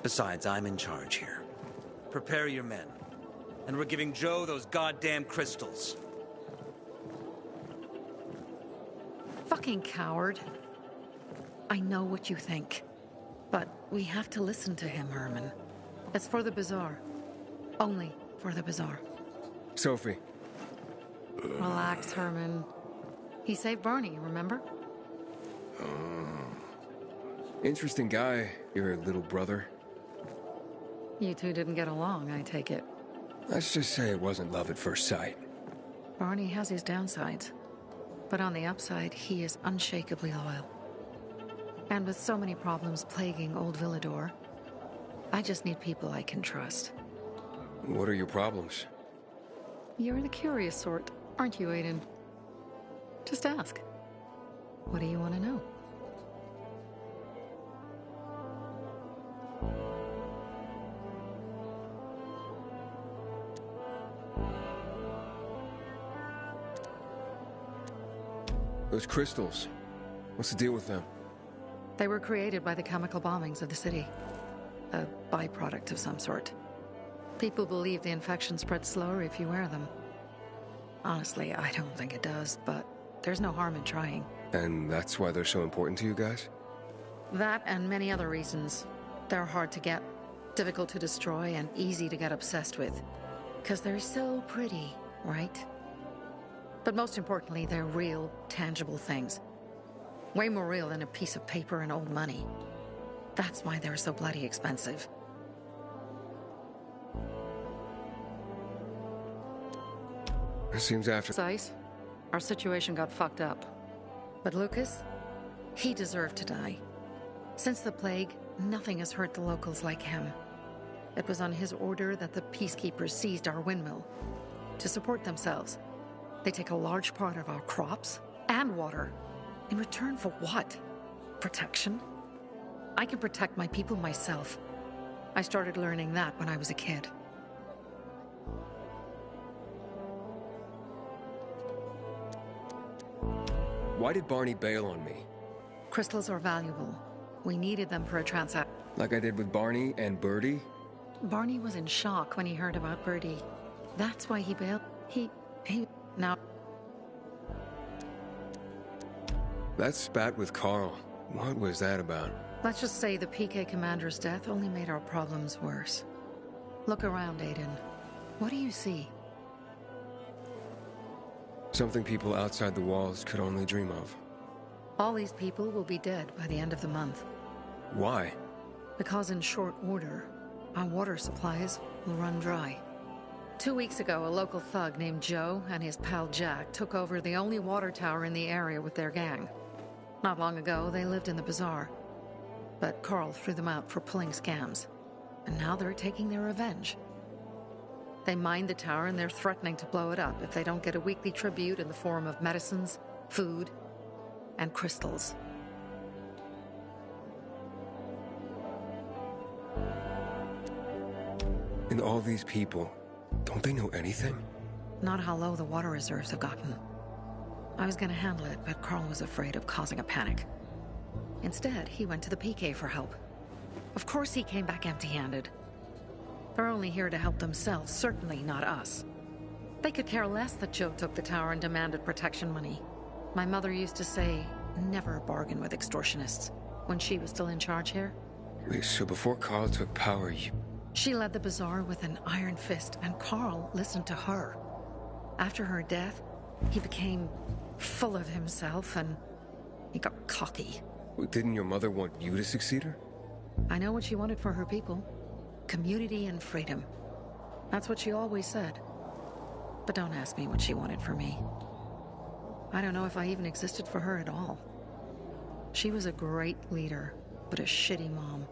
Besides, I'm in charge here. Prepare your men. And we're giving Joe those goddamn crystals. Fucking coward. I know what you think. But we have to listen to him, Herman. It's for the Bazaar. Only for the Bazaar. Sophie. Relax, Herman. He saved Barney, remember? Interesting guy, your little brother. You two didn't get along, I take it. Let's just say it wasn't love at first sight. Barney has his downsides. But on the upside, he is unshakably loyal. And with so many problems plaguing old Villador, I just need people I can trust. What are your problems? You're the curious sort, aren't you, Aiden? Just ask. What do you want to know? Those crystals. What's the deal with them? They were created by the chemical bombings of the city. A byproduct of some sort. People believe the infection spreads slower if you wear them. Honestly, I don't think it does, but there's no harm in trying. And that's why they're so important to you guys? That and many other reasons. They're hard to get, difficult to destroy, and easy to get obsessed with. Because they're so pretty, right? But most importantly, they're real, tangible things. Way more real than a piece of paper and old money. That's why they're so bloody expensive. It seems after... Precise. Our situation got fucked up. But Lucas, he deserved to die. Since the plague, nothing has hurt the locals like him. It was on his order that the peacekeepers seized our windmill. To support themselves, they take a large part of our crops and water. In return for what? Protection? I can protect my people myself. I started learning that when I was a kid. Why did Barney bail on me? Crystals are valuable. We needed them for a transaction. Like I did with Barney and Birdie? Barney was in shock when he heard about Birdie. That's why he bailed. Now... That spat with Carl. What was that about? Let's just say the PK commander's death only made our problems worse. Look around, Aiden. What do you see? Something people outside the walls could only dream of. All these people will be dead by the end of the month. Why? Because in short order, our water supplies will run dry. 2 weeks ago, a local thug named Joe and his pal Jack took over the only water tower in the area with their gang. Not long ago, they lived in the bazaar. But Carl threw them out for pulling scams. And now they're taking their revenge. They mined the tower and they're threatening to blow it up if they don't get a weekly tribute in the form of medicines, food, and crystals. And all these people, don't they know anything? Not how low the water reserves have gotten. I was gonna handle it, but Carl was afraid of causing a panic. Instead, he went to the PK for help. Of course he came back empty-handed. They're only here to help themselves, certainly not us. They could care less that Joe took the tower and demanded protection money. My mother used to say, never bargain with extortionists, when she was still in charge here. Wait, so before Carl took power, you... She led the bazaar with an iron fist, and Carl listened to her. After her death, he became full of himself, and he got cocky. Didn't your mother want you to succeed her? I know what she wanted for her people. Community and freedom. That's what she always said. But don't ask me what she wanted for me. I don't know if I even existed for her at all. She was a great leader, but a shitty mom.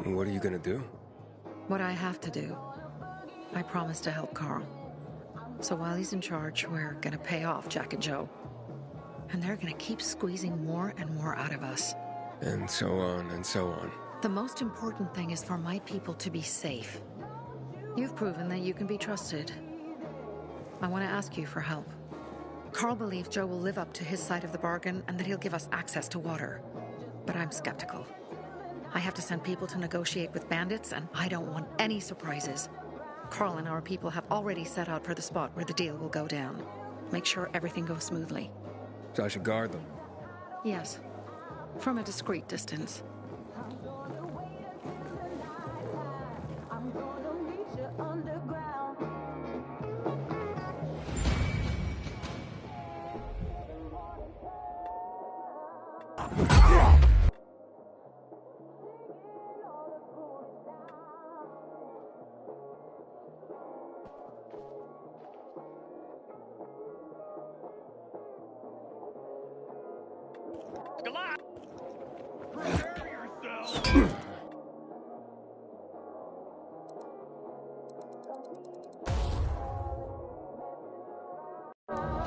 What are you gonna do? What I have to do. I promised to help Carl. So while he's in charge, we're gonna pay off Jack and Joe. And they're gonna keep squeezing more and more out of us. And so on and so on. The most important thing is for my people to be safe. You've proven that you can be trusted. I want to ask you for help. Carl believes Joe will live up to his side of the bargain and that he'll give us access to water. But I'm skeptical. I have to send people to negotiate with bandits, and I don't want any surprises. Carl and our people have already set out for the spot where the deal will go down. Make sure everything goes smoothly. So I should guard them? Yes. From a discreet distance.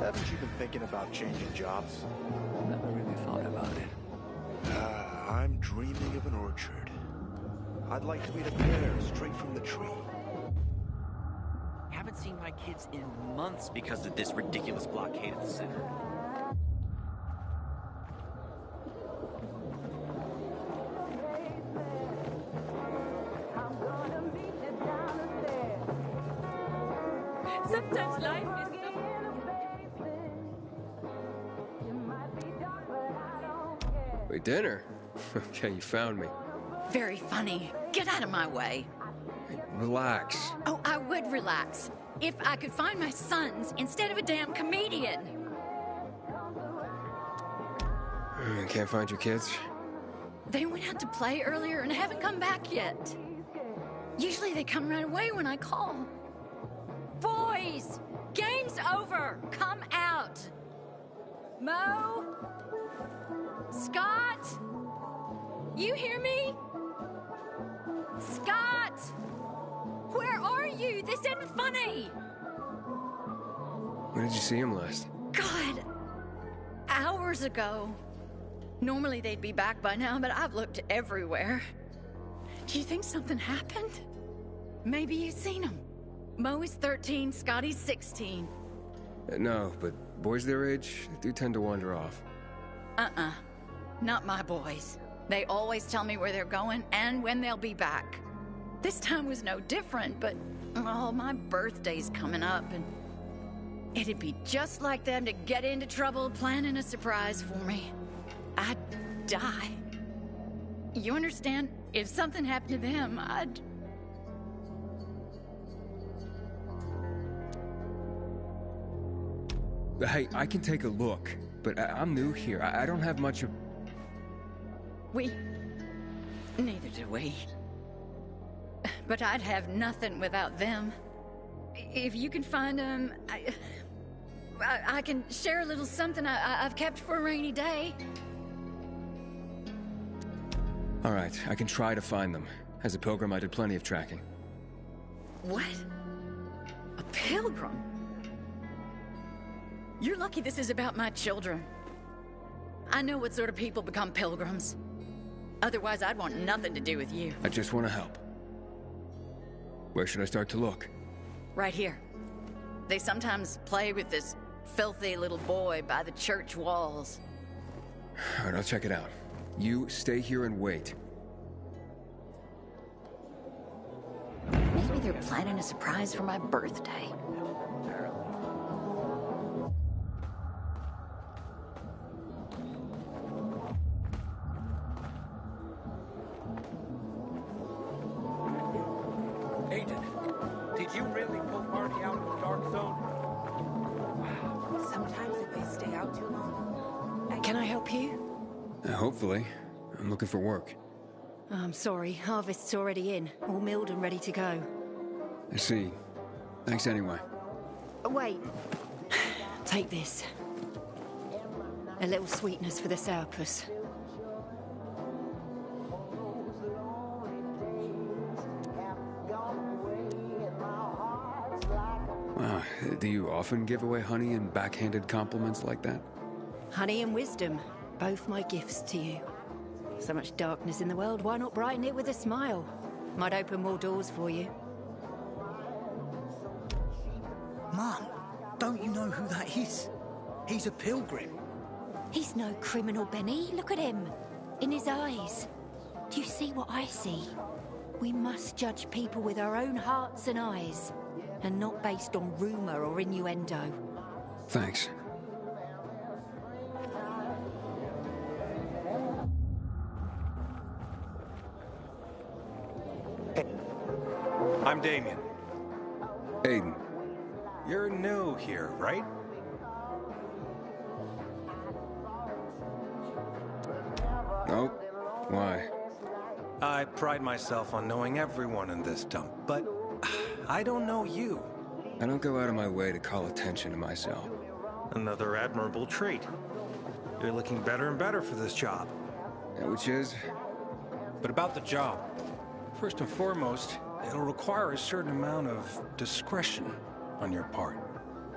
Haven't you been thinking about changing jobs? Never really thought about it. I'm dreaming of an orchard. I'd like to eat a pear straight from the tree. Haven't seen my kids in months because of this ridiculous blockade at the center. Sometimes life is so dinner? Okay, you found me. Very funny. Get out of my way. Hey, relax. Oh, I would relax if I could find my sons instead of a damn comedian. Can't find your kids? They went out to play earlier and haven't come back yet. Usually they come right away when I call. Boys! Game's over! Come out! Mo? Scott? You hear me? Scott! Where are you? This isn't funny! When did you see him last? God! Hours ago. Normally they'd be back by now, but I've looked everywhere. Do you think something happened? Maybe you've seen him. Mo is 13, Scotty's 16. No, but boys their age do tend to wander off. Not my boys. They always tell me where they're going and when they'll be back. This time was no different, but oh, my birthday's coming up and it'd be just like them to get into trouble planning a surprise for me. I'd die. You understand? If something happened to them, I'd... Hey, I can take a look, but I'm new here. I don't have much of... Neither do we. But I'd have nothing without them. If you can find them, I can share a little something I've kept for a rainy day. All right, I can try to find them. As a pilgrim, I did plenty of tracking. What? A pilgrim? You're lucky this is about my children. I know what sort of people become pilgrims. Otherwise, I'd want nothing to do with you. I just want to help. Where should I start to look? Right here. They sometimes play with this filthy little boy by the church walls. All right, I'll check it out. You stay here and wait. Maybe they're planning a surprise for my birthday. Agent, did you really pull Marty out of the dark zone? Sometimes if they stay out too long... Can I help you? Hopefully. I'm looking for work. I'm sorry, harvest's already in. All milled and ready to go. I see. Thanks anyway. Wait. Take this. A little sweetness for the sourpuss. Wow, do you often give away honey and backhanded compliments like that? Honey and wisdom, both my gifts to you. So much darkness in the world, why not brighten it with a smile? Might open more doors for you. Mom, don't you know who that is? He's a pilgrim. He's no criminal, Benny. Look at him. In his eyes. Do you see what I see? We must judge people with our own hearts and eyes, and not based on rumor or innuendo. Thanks. I'm Damien. Aiden. You're new here, right? Nope. Why? I pride myself on knowing everyone in this dump, but I don't know you. I don't go out of my way to call attention to myself. Another admirable trait. You're looking better and better for this job. Which is? But about the job. First and foremost, it'll require a certain amount of discretion on your part.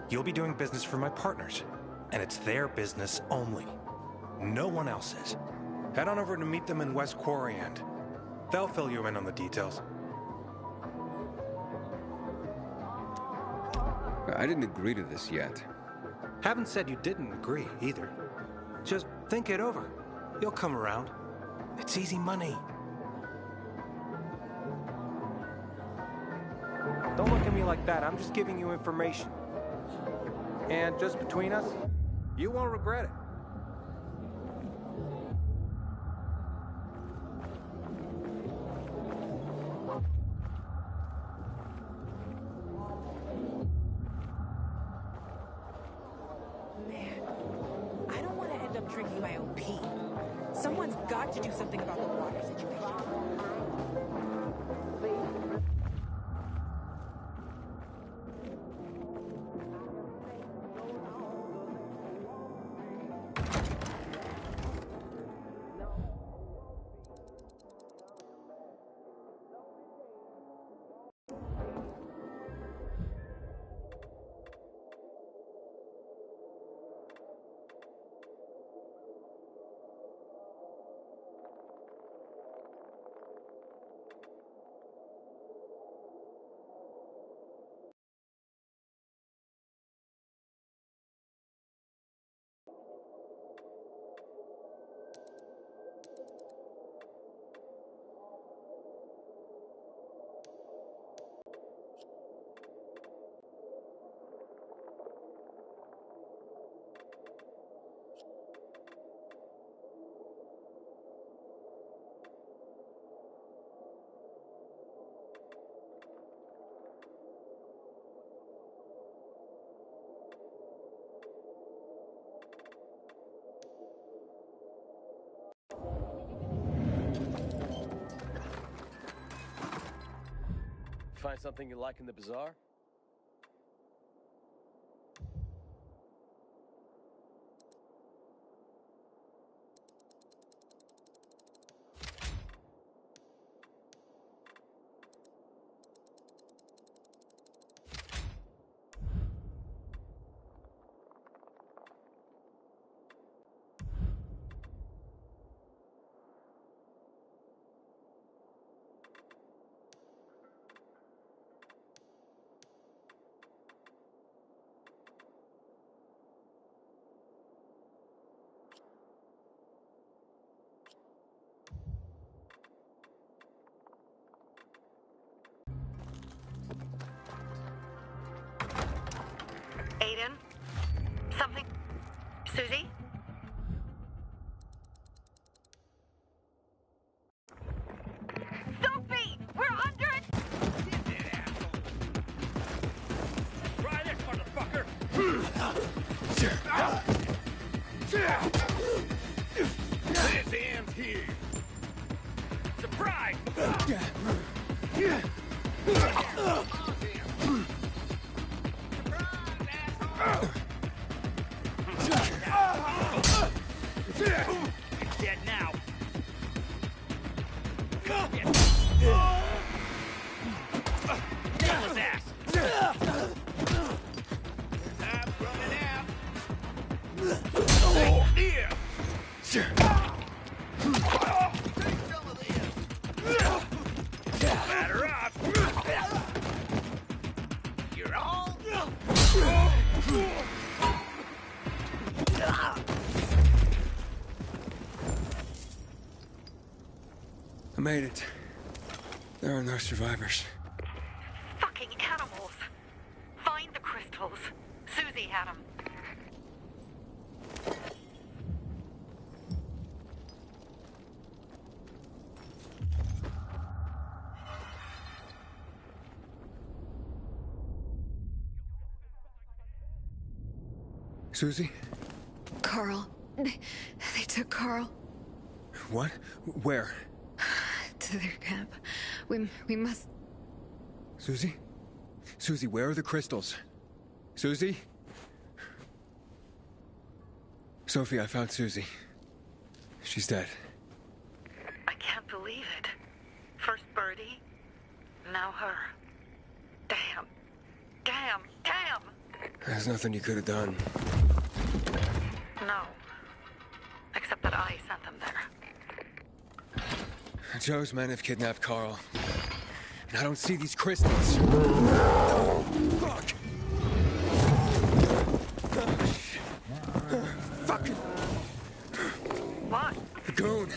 You'll be doing business for my partners, and it's their business only. No one else's. Head on over to meet them in West Quarry End. They'll fill you in on the details. I didn't agree to this yet. Haven't said you didn't agree, either. Just think it over. You'll come around. It's easy money. Don't look at me like that. I'm just giving you information. And just between us, you won't regret it. pee. Someone's got to do something about the water situation. Find something you like in the bazaar? Aiden? Something? Susie? Sophie! We're under it! Try this, motherfucker! This ends here! Surprise! It's dead now. Nail his ass. I'm running out. Stay clear. Take some of this. Batter up. You're all. I made it. There are no survivors. Fucking animals! Find the crystals. Susie had them. Susie? Carl. They took Carl What? Where? to their camp. We must... Susie? Susie, where are the crystals? Susie? Sophie, I found Susie. She's dead. I can't believe it. First Birdie, now her. Damn. Damn. Damn! There's nothing you could have done. No. Except that I sent them there. Joe's men have kidnapped Carl. And I don't see these crystals. Fuck! Fuck! What? The goon.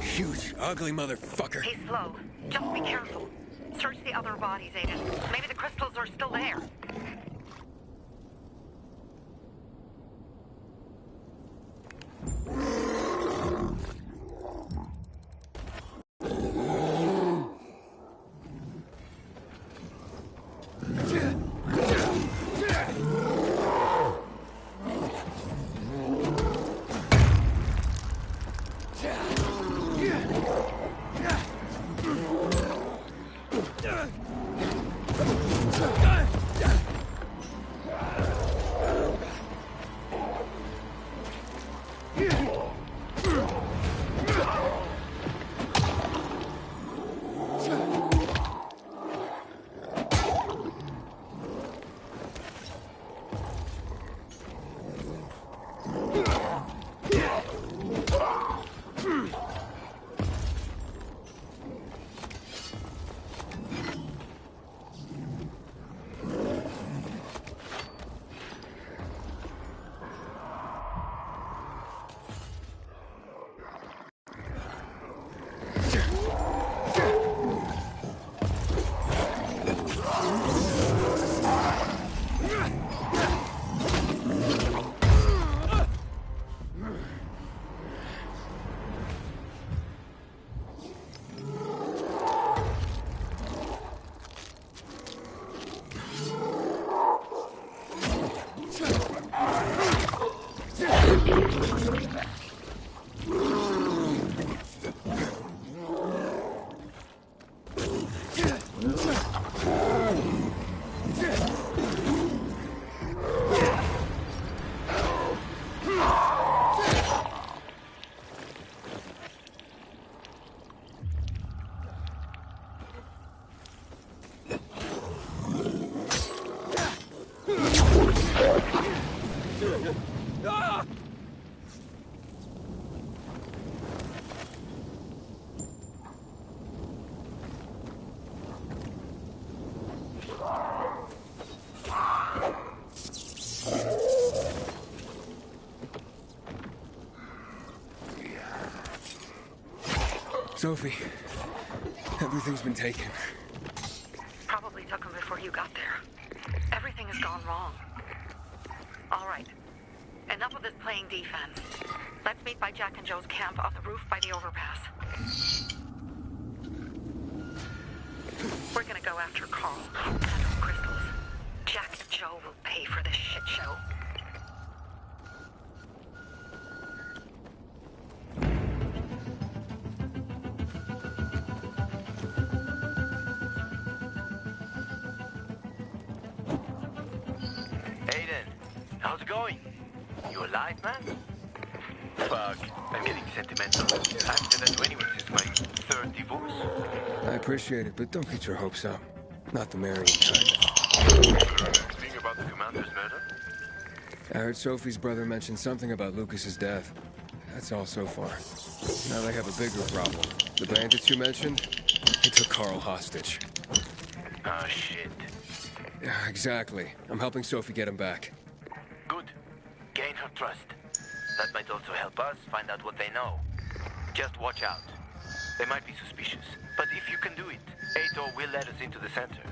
Huge, ugly motherfucker. He's slow. Just be careful. Search the other bodies, Aiden. Maybe the crystals are still there. Ah! Sophie, everything's been taken. Probably took him before you got there. Everything has gone wrong. All right. Enough of this playing defense. Let's meet by Jack and Joe's camp on the roof by the overpass. We're gonna go after Carl and those crystals. Jack and Joe will pay for this shit show. Aiden, how's it going? You alive, man? Fuck, I'm getting sentimental. I haven't said that to anyone since my third divorce. I appreciate it, but don't get your hopes up. Not the marrying kind. Anything about the commander's murder? I heard Sophie's brother mention something about Lucas's death. That's all so far. Now they have a bigger problem. The bandits you mentioned, they took Carl hostage. Ah, shit. Yeah, exactly. I'm helping Sophie get him back. Good. Gain her trust. That might also help us find out what they know. Just watch out. They might be suspicious. But if you can do it, Ato will let us into the center.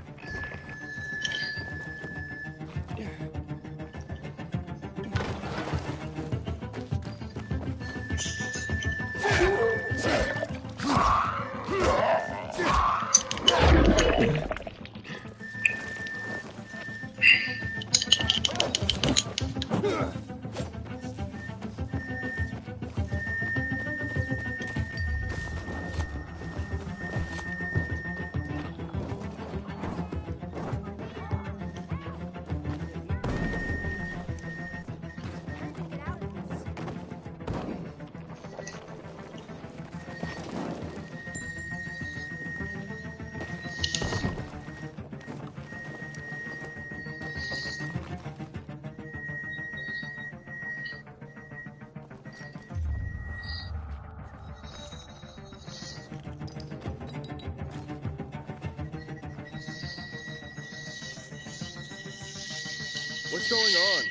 What's going on?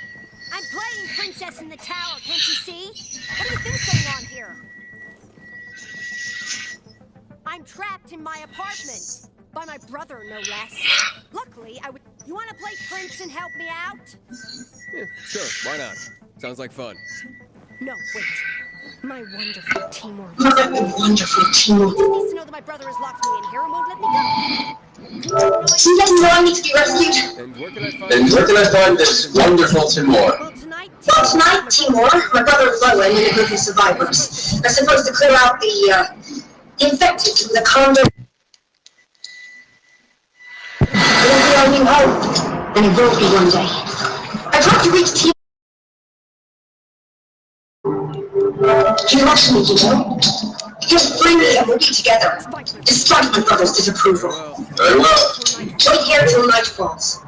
I'm playing Princess in the Tower, can't you see? What do you think's going on here? I'm trapped in my apartment. By my brother, no less. Luckily, You want to play Prince and help me out? Yeah, sure, why not? Sounds like fun. No, wait. My wonderful Timur. Wonderful Timur. He needs to know that my brother has locked me in here and won't let me go. He doesn't know I need to be rescued. And where can I find this wonderful Timur? Well, tonight, Timur, my brother Lowen and a group of survivors are supposed to clear out the infected from the condo. It'll be our new home, and it will be one day. I've tried to reach Timur. He loves me, you know. Just bring me and we'll be together, despite my brother's disapproval. Very well. Wait here till night falls.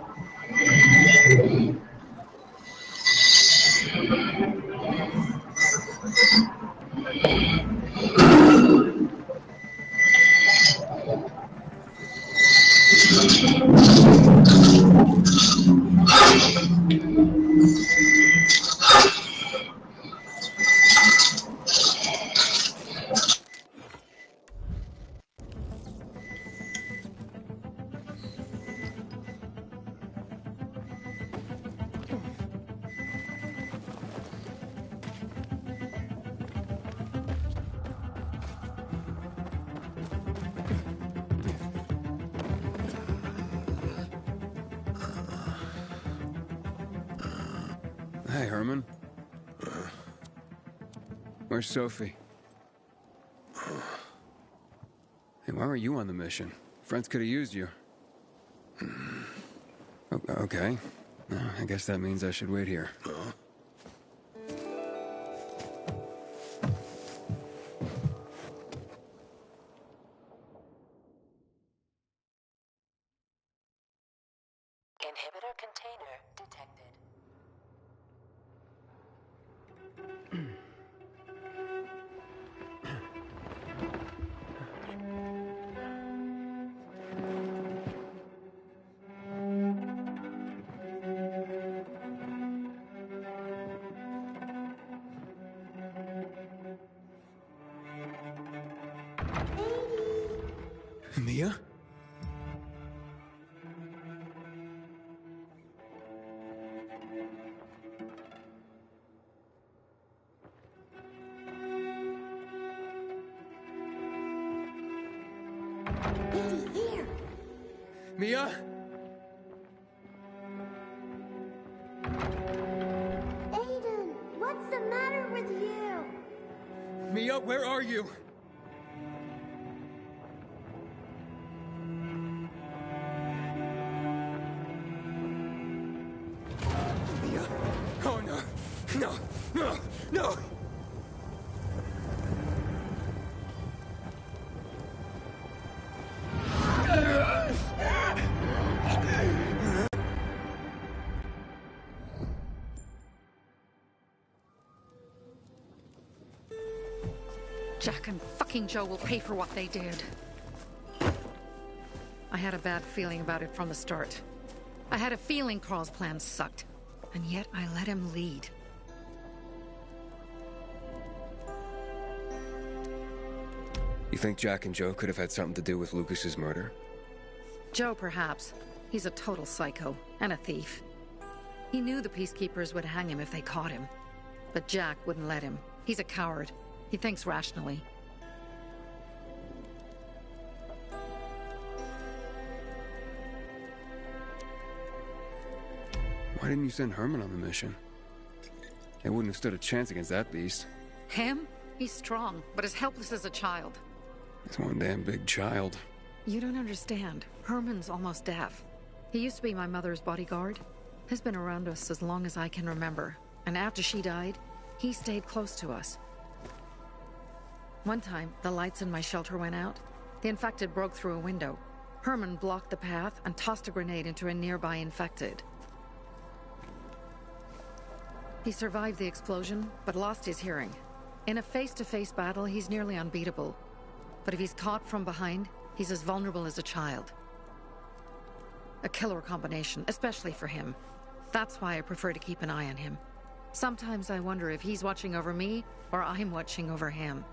Hey, Herman. Where's Sophie? Hey, why weren't you on the mission? Friends could have used you. Okay. I guess that means I should wait here. Inhibitor container detected. Mia? Here. Mia? Aiden, what's the matter with you? Mia, where are you? Mia? Oh no! No! No! No! Jack and fucking Joe will pay for what they did. I had a bad feeling about it from the start. I had a feeling Carl's plan sucked, and yet I let him lead. You think Jack and Joe could have had something to do with Lucas's murder? Joe, perhaps. He's a total psycho, and a thief. He knew the Peacekeepers would hang him if they caught him. But Jack wouldn't let him. He's a coward. He thinks rationally. Why didn't you send Herman on the mission? They wouldn't have stood a chance against that beast. Him? He's strong, but as helpless as a child. He's one damn big child. You don't understand. Herman's almost deaf. He used to be my mother's bodyguard. He's been around us as long as I can remember. And after she died, he stayed close to us. One time, the lights in my shelter went out. The infected broke through a window. Herman blocked the path and tossed a grenade into a nearby infected. He survived the explosion, but lost his hearing. In a face-to-face battle, he's nearly unbeatable. But if he's caught from behind, he's as vulnerable as a child. A killer combination, especially for him. That's why I prefer to keep an eye on him. Sometimes I wonder if he's watching over me, or I'm watching over him.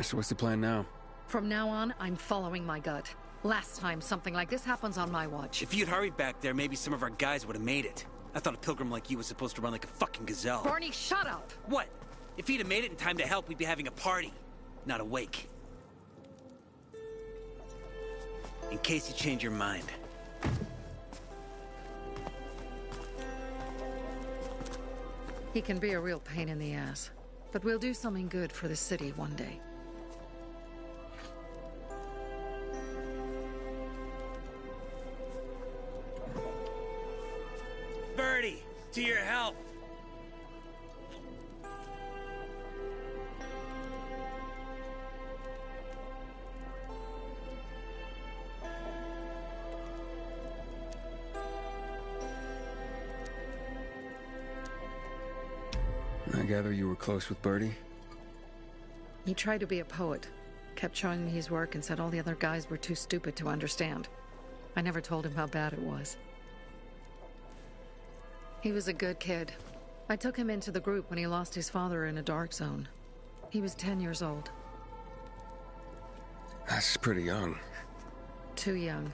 So what's the plan now? From now on, I'm following my gut. Last time something like this happens on my watch. If you'd hurried back there, maybe some of our guys would have made it. I thought a pilgrim like you was supposed to run like a fucking gazelle. Barney, shut up! What? If he'd have made it in time to help, we'd be having a party, not a wake. In case you change your mind. He can be a real pain in the ass. But we'll do something good for the city one day. Birdie, to your health. I gather you were close with Birdie? He tried to be a poet, kept showing me his work and said all the other guys were too stupid to understand. I never told him how bad it was. He was a good kid. I took him into the group when he lost his father in a dark zone. He was 10 years old. That's pretty young. Too young.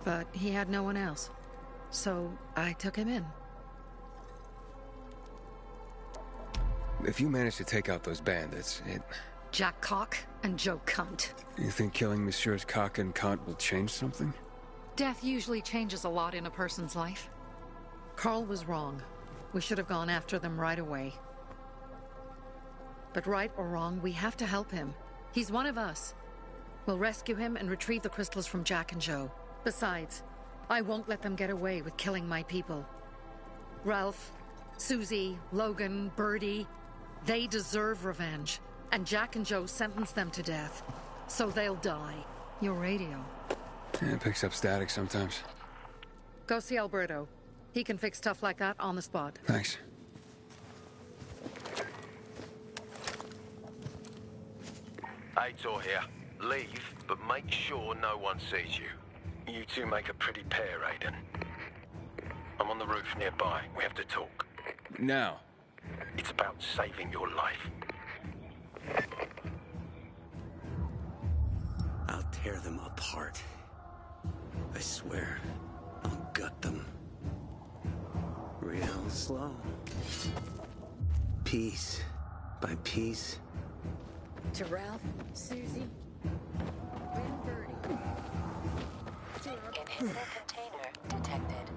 But he had no one else. So I took him in. If you manage to take out those bandits, Jack Cock and Joe Cunt. You think killing Messieurs Cock and Cunt will change something? Death usually changes a lot in a person's life. Carl was wrong. We should have gone after them right away. But right or wrong, we have to help him. He's one of us. We'll rescue him and retrieve the crystals from Jack and Joe. Besides, I won't let them get away with killing my people. Ralph, Susie, Logan, Birdie, they deserve revenge. And Jack and Joe sentenced them to death. So they'll die. Your radio. Yeah, it picks up static sometimes. Go see Alberto. He can fix stuff like that on the spot. Thanks. Aitor here. Leave, but make sure no one sees you. You two make a pretty pair, Aiden. I'm on the roof nearby. We have to talk. Now. It's about saving your life. I'll tear them apart. I swear, I'll gut them. Real slow. Piece by piece. To Ralph, Susie, and Bertie. Inhibitor container detected.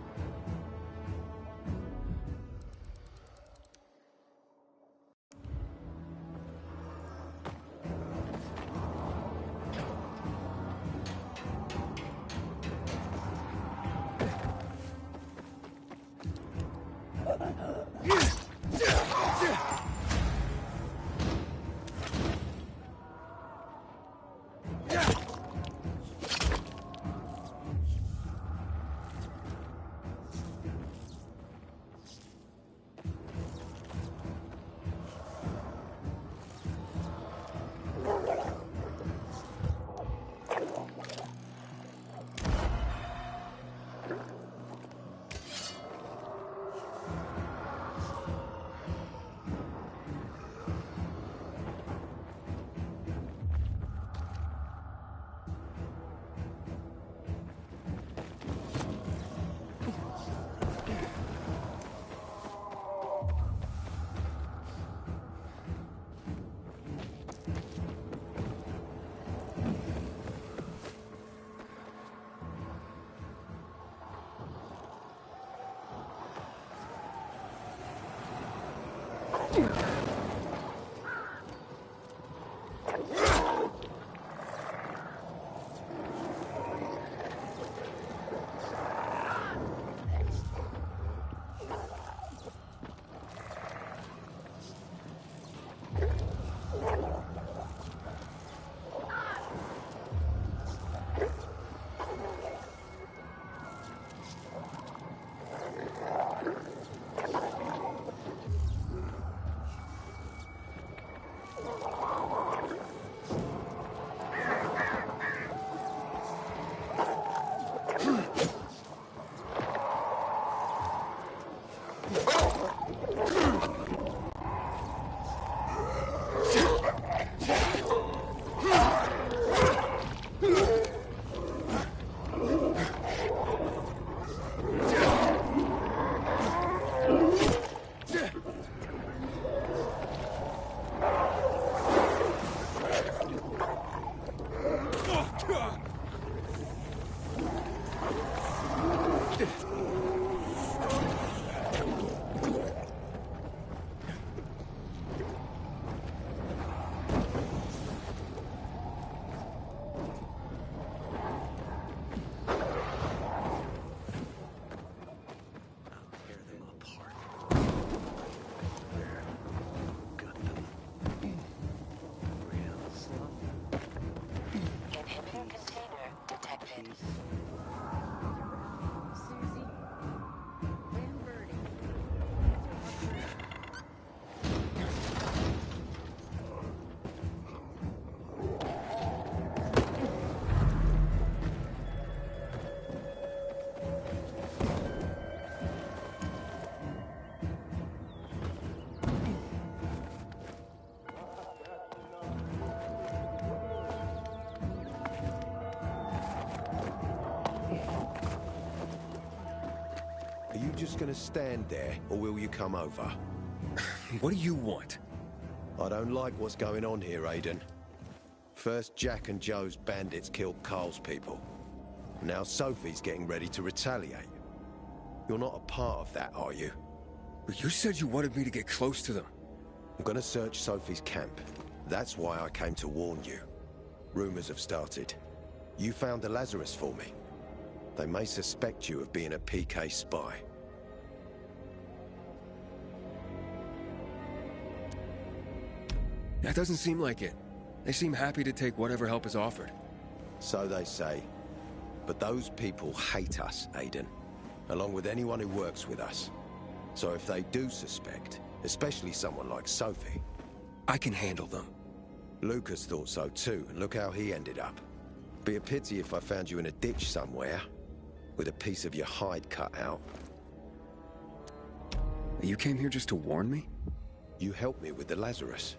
Are you just gonna stand there, or will you come over? What do you want? I don't like what's going on here, Aiden. First, Jack and Joe's bandits killed Carl's people. Now Sophie's getting ready to retaliate. You're not a part of that, are you? But you said you wanted me to get close to them. I'm gonna search Sophie's camp. That's why I came to warn you. Rumors have started. You found the Lazarus for me. They may suspect you of being a PK spy. That doesn't seem like it. They seem happy to take whatever help is offered. So they say. But those people hate us, Aiden. Along with anyone who works with us. So if they do suspect, especially someone like Sophie... I can handle them. Lucas thought so too, and look how he ended up. Be a pity if I found you in a ditch somewhere, with a piece of your hide cut out. You came here just to warn me? You help me with the Lazarus.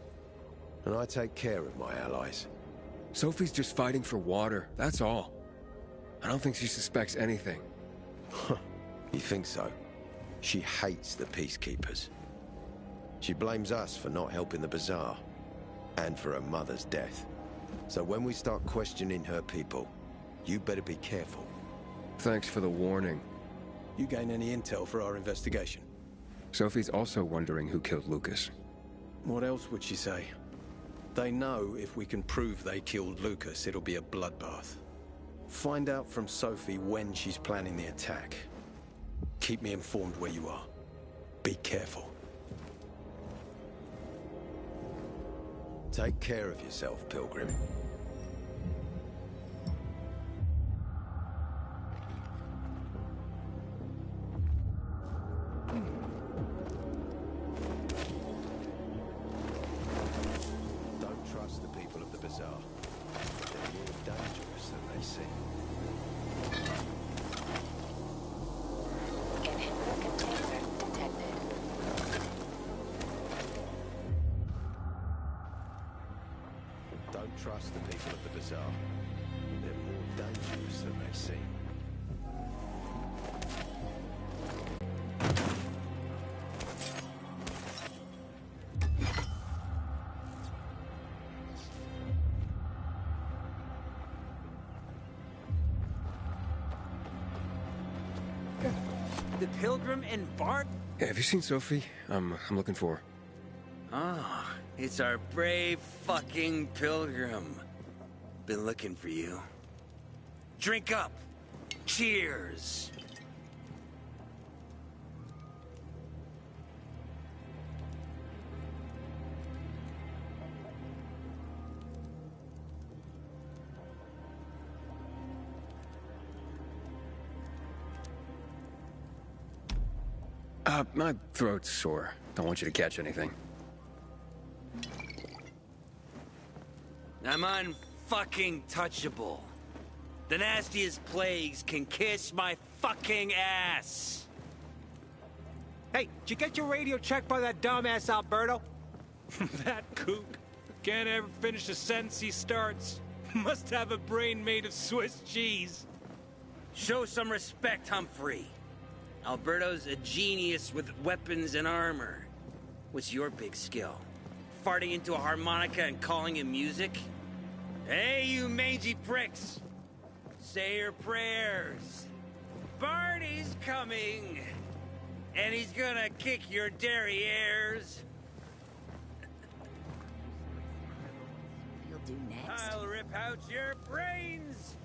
And I take care of my allies. Sophie's just fighting for water, that's all. I don't think she suspects anything. You think so? She hates the Peacekeepers. She blames us for not helping the Bazaar, and for her mother's death. So when we start questioning her people, you better be careful. Thanks for the warning. You gain any intel for our investigation? Sophie's also wondering who killed Lucas. What else would she say? They know if we can prove they killed Lucas, it'll be a bloodbath. Find out from Sophie when she's planning the attack. Keep me informed where you are. Be careful. Take care of yourself, Pilgrim. Don't trust the people of the Bazaar. They're more dangerous than they seem. Inhibitor container detected. Don't trust the people of the Bazaar. They're more dangerous than they seem. The Pilgrim and Bart? Yeah, have you seen Sophie? I'm looking for her. Ah, it's our brave fucking Pilgrim. Been looking for you. Drink up. Cheers. My throat's sore. Don't want you to catch anything. I'm unfucking touchable. The nastiest plagues can kiss my fucking ass. Hey, did you get your radio checked by that dumbass Alberto? That kook. Can't ever finish a sentence he starts. Must have a brain made of Swiss cheese. Show some respect, Humphrey. Alberto's a genius with weapons and armor. What's your big skill? Farting into a harmonica and calling it music? Hey, you mangy pricks! Say your prayers. Barney's coming! And he's gonna kick your derrieres. He'll do next. I'll rip out your brains,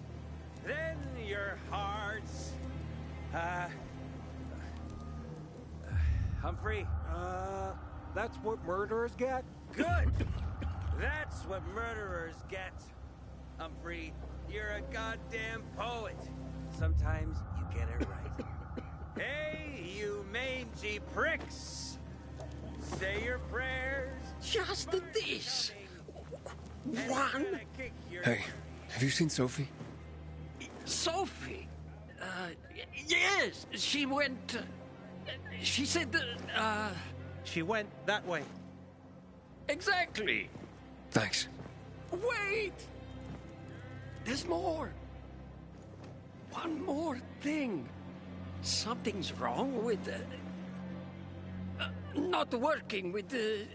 then your hearts. Humphrey? That's what murderers get? Good! That's what murderers get. Humphrey, you're a goddamn poet. Sometimes you get it right. Hey, you mangy pricks! Say your prayers. Just this. One. Hey, have you seen Sophie? Sophie? Yes, she went... she said that, She went that way. Exactly. Thanks. Wait! There's more. One more thing. Something's wrong with not working with the...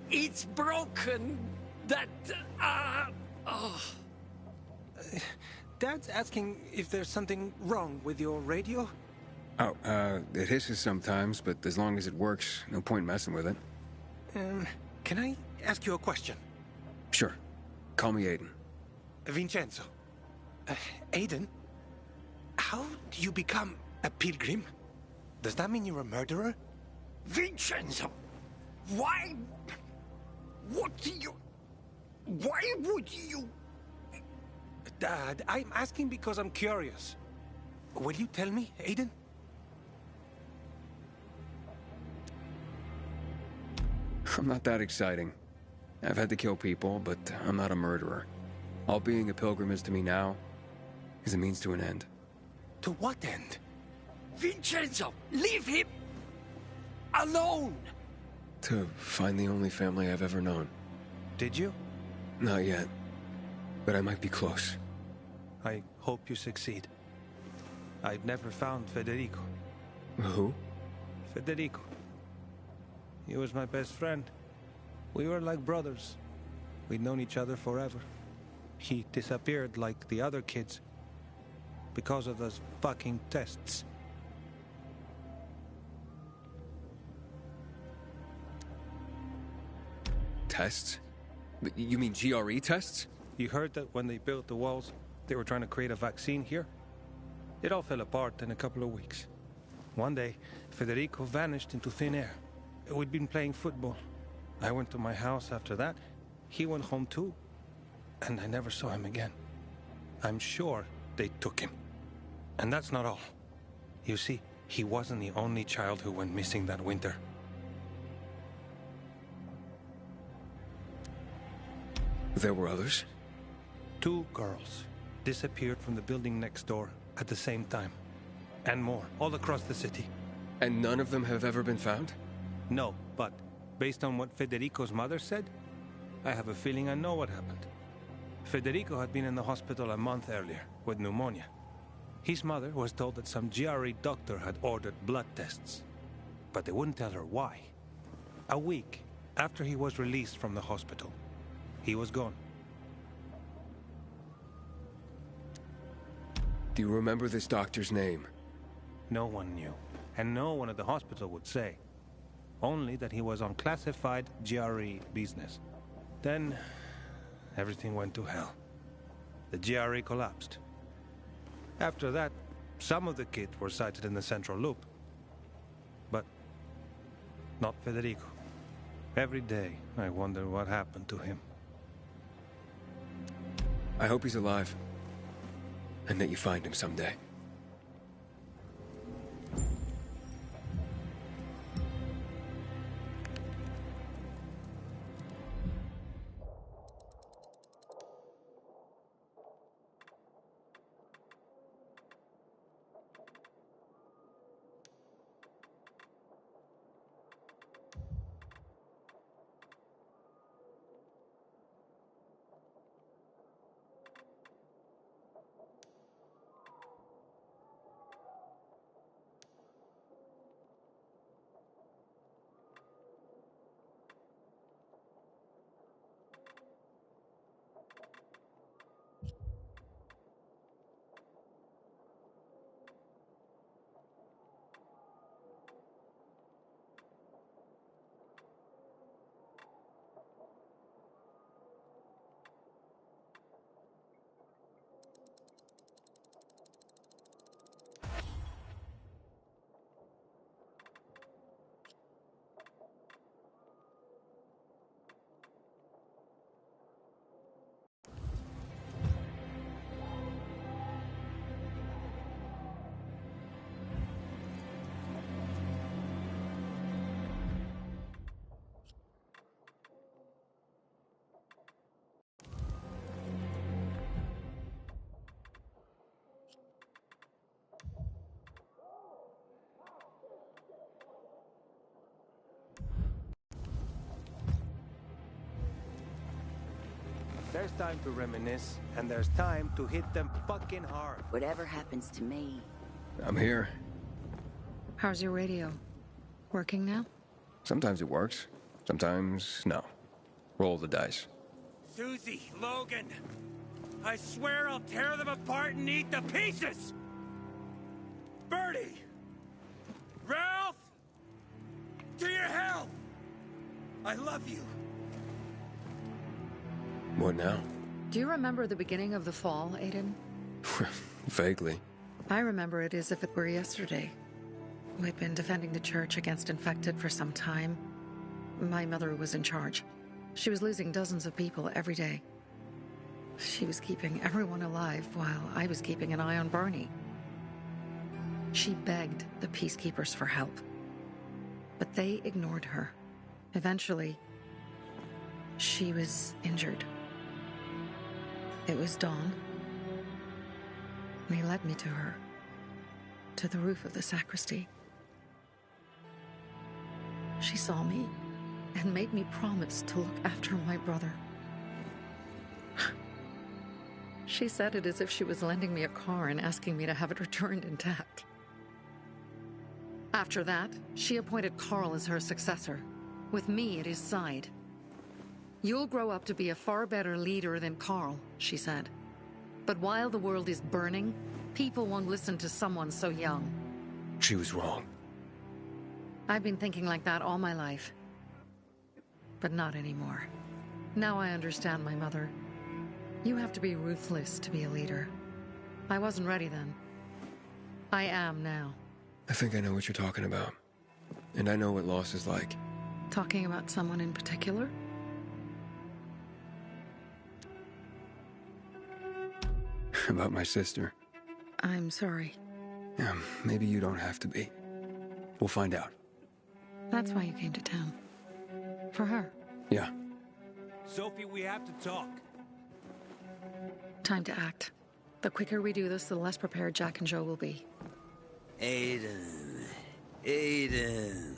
It's broken. That, Dad's asking if there's something wrong with your radio? Oh, it hisses sometimes, but as long as it works, no point messing with it. Can I ask you a question? Sure. Call me Aiden. Vincenzo. Aiden? How do you become a pilgrim? Does that mean you're a murderer? Vincenzo! Why... What do you... Why would you... Dad, I'm asking because I'm curious. Will you tell me, Aiden? I'm not that exciting. I've had to kill people, but I'm not a murderer. All being a pilgrim is to me now is a means to an end. To what end? Vincenzo, leave him alone! To find the only family I've ever known. Did you? Not yet. But I might be close. I hope you succeed. I've never found Federico. Who? Federico. He was my best friend. We were like brothers. We'd known each other forever. He disappeared like the other kids. Because of those fucking tests. Tests? You mean GRE tests? You heard that when they built the walls, they were trying to create a vaccine here? It all fell apart in a couple of weeks. One day, Federico vanished into thin air. We'd been playing football. I went to my house after that. He went home too. And I never saw him again. I'm sure they took him. And that's not all. You see, he wasn't the only child who went missing that winter. There were others? 2 girls disappeared from the building next door at the same time. And more, all across the city. And none of them have ever been found? No, but based on what Federico's mother said, I have a feeling I know what happened. Federico had been in the hospital a month earlier with pneumonia. His mother was told that some GRE doctor had ordered blood tests, but they wouldn't tell her why. A week after he was released from the hospital, he was gone. Do you remember this doctor's name? No one knew, and no one at the hospital would say. Only that he was on classified GRE business. Then, everything went to hell. The GRE collapsed. After that, some of the kids were sighted in the central loop. But not Federico. Every day, I wonder what happened to him. I hope he's alive. And that you find him someday. There's time to reminisce, and there's time to hit them fucking hard. Whatever happens to me. I'm here. How's your radio? Working now? Sometimes it works. Sometimes, no. Roll the dice. Susie, Logan, I swear I'll tear them apart and eat the pieces! Bertie! Ralph! To your health! I love you. What now? Do you remember the beginning of the fall, Aiden? Vaguely. I remember it as if it were yesterday. We'd been defending the church against infected for some time. My mother was in charge. She was losing dozens of people every day. She was keeping everyone alive while I was keeping an eye on Barney. She begged the peacekeepers for help, but they ignored her. Eventually, she was injured. It was dawn. They led me to her, to the roof of the sacristy. She saw me and made me promise to look after my brother. She said it as if she was lending me a car and asking me to have it returned intact. After that, she appointed Carl as her successor, with me at his side. You'll grow up to be a far better leader than Carl, she said. But while the world is burning, people won't listen to someone so young. She was wrong. I've been thinking like that all my life. But not anymore. Now I understand my mother. You have to be ruthless to be a leader. I wasn't ready then. I am now. I think I know what you're talking about. And I know what loss is like. Talking about someone in particular? About my sister. I'm sorry. Yeah, maybe you don't have to be. We'll find out. That's why you came to town. For her. Yeah. Sophie, we have to talk. Time to act. The quicker we do this, the less prepared Jack and Joe will be. Aiden. Aiden.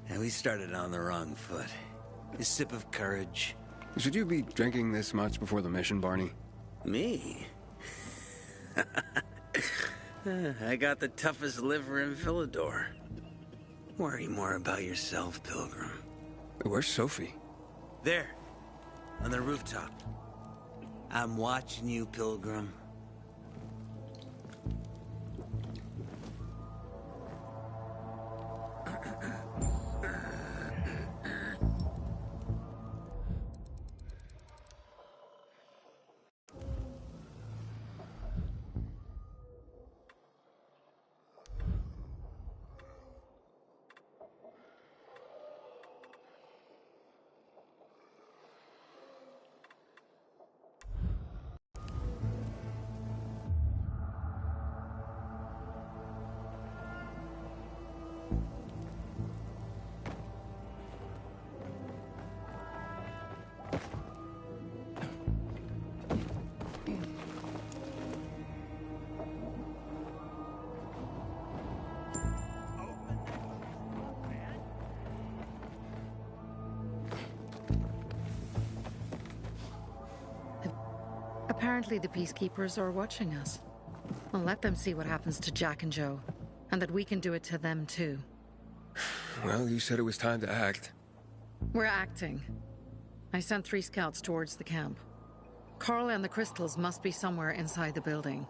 And we started on the wrong foot. A sip of courage. Should you be drinking this much before the mission, Barney? Me? I got the toughest liver in Philidor. Worry more about yourself, Pilgrim. Where's Sophie? There. On the rooftop. I'm watching you, Pilgrim. Apparently the Peacekeepers are watching us. Well, let them see what happens to Jack and Joe, and that we can do it to them too. Well, you said it was time to act. We're acting. I sent 3 scouts towards the camp. Carl and the crystals must be somewhere inside the building.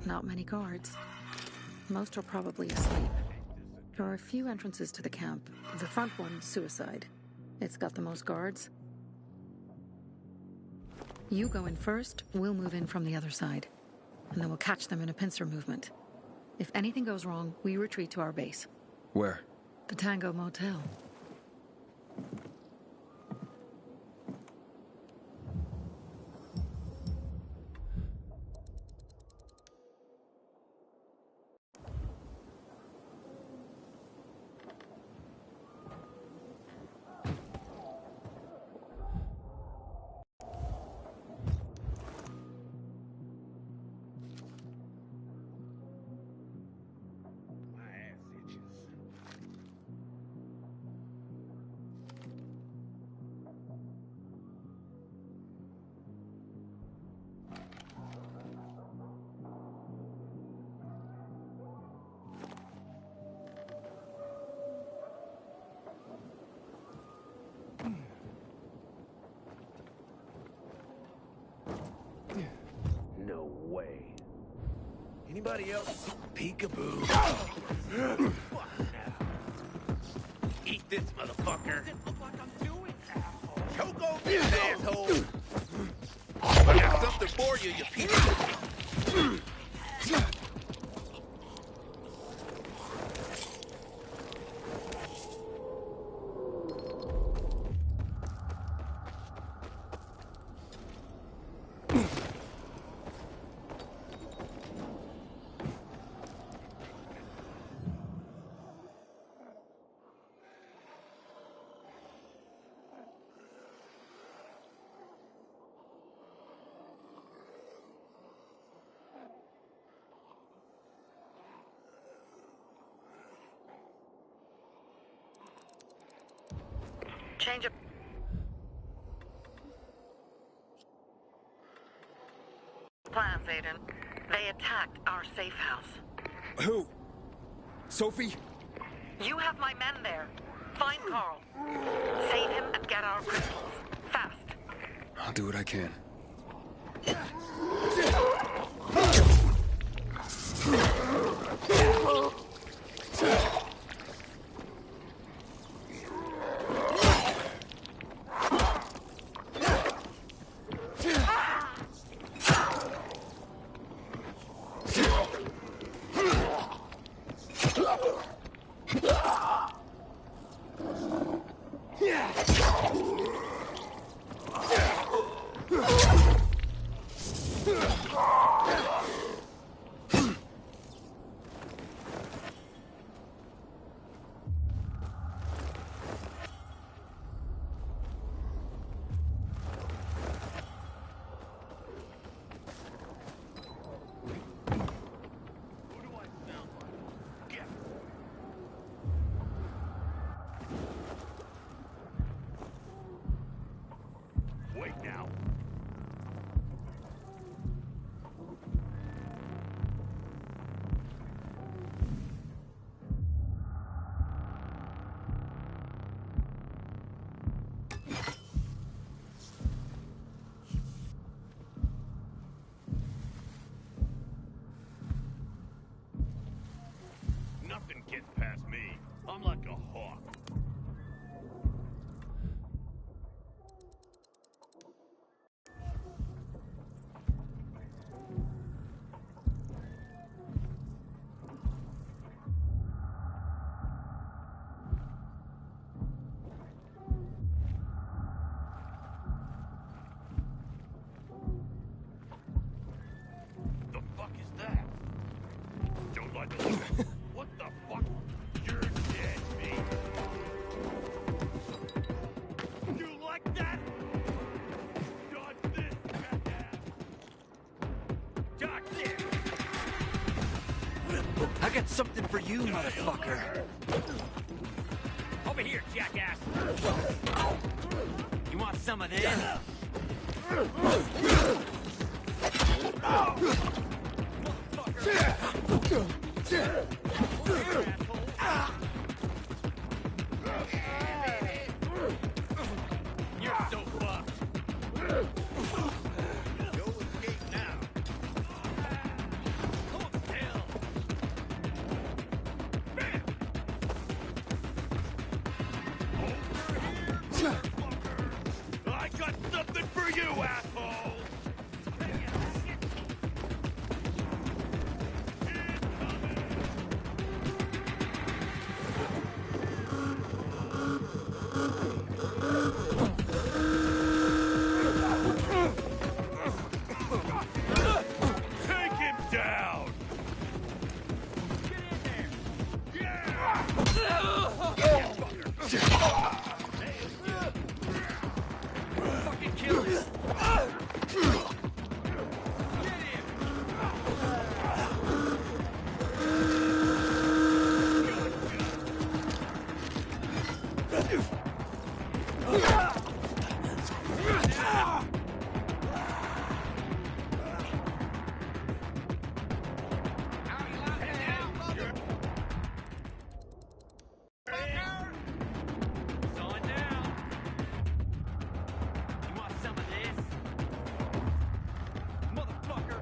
Not many guards. Most are probably asleep. There are a few entrances to the camp. The front one, suicide. It's got the most guards. You go in first, we'll move in from the other side. And then we'll catch them in a pincer movement. If anything goes wrong, we retreat to our base. Where? The Tango Motel. No way. Anybody else? Peekaboo. Eat this, motherfucker. Choke on this, asshole. I got something for you, you piece of... Change of plans, Aiden. They attacked our safe house. Who? Sophie? You have my men there. Find Carl. Save him and get our crystals. Fast. I'll do what I can. Wait now. Nothing gets past me. I'm like a hawk. The fuck is that? Don't like the look. What the fuck? You're dead, mate. You like that? Dodge this, jackass. Dodge this. I got something for you, motherfucker. Over here, jackass. You want some of this? You're so fucked. No escape now. Hold still. Bam! Over here, motherfucker. I got something for you, asshole. Take him down! Fucking kill him. It's on now. You want some of this? Motherfucker.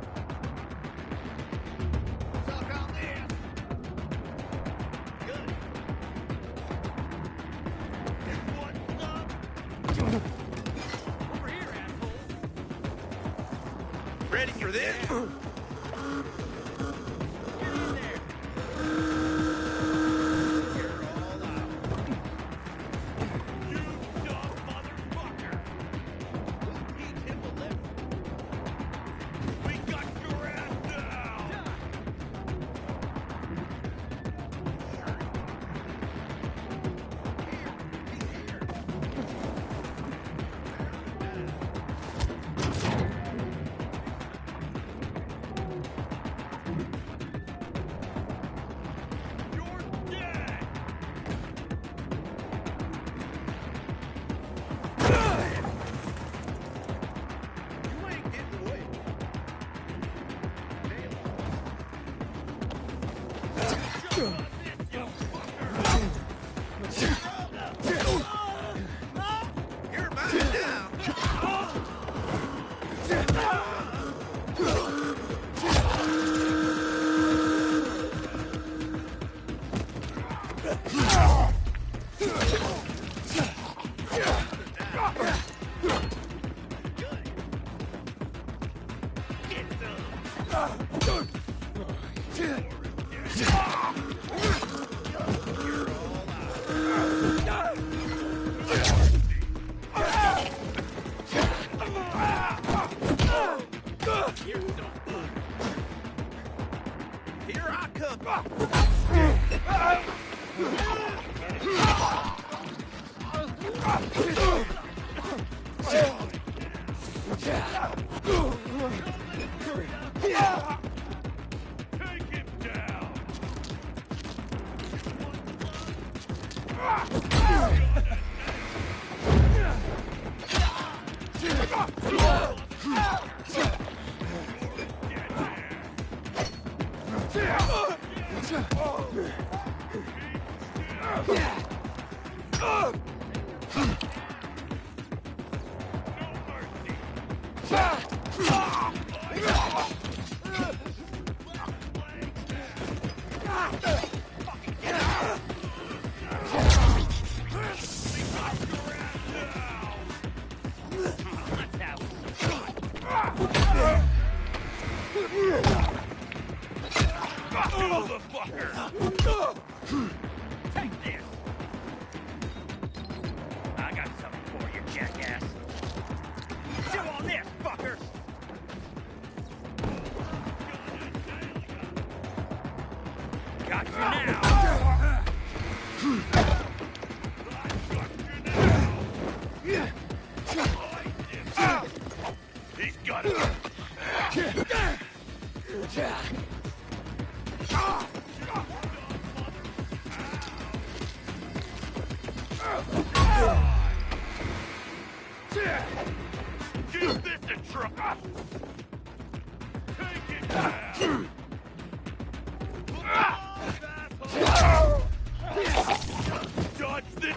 Suck on this! Good. What's up? Over here, asshole. Ready for this? Get in there. You're all out. You dumb motherfucker! Who teach him a lesson? We got your ass down! Here I come. Take him down. Take this. I got something for you, jackass. Chew on this, fucker. Got you now. He's got it. Give this a try. Take it down. Dodge this.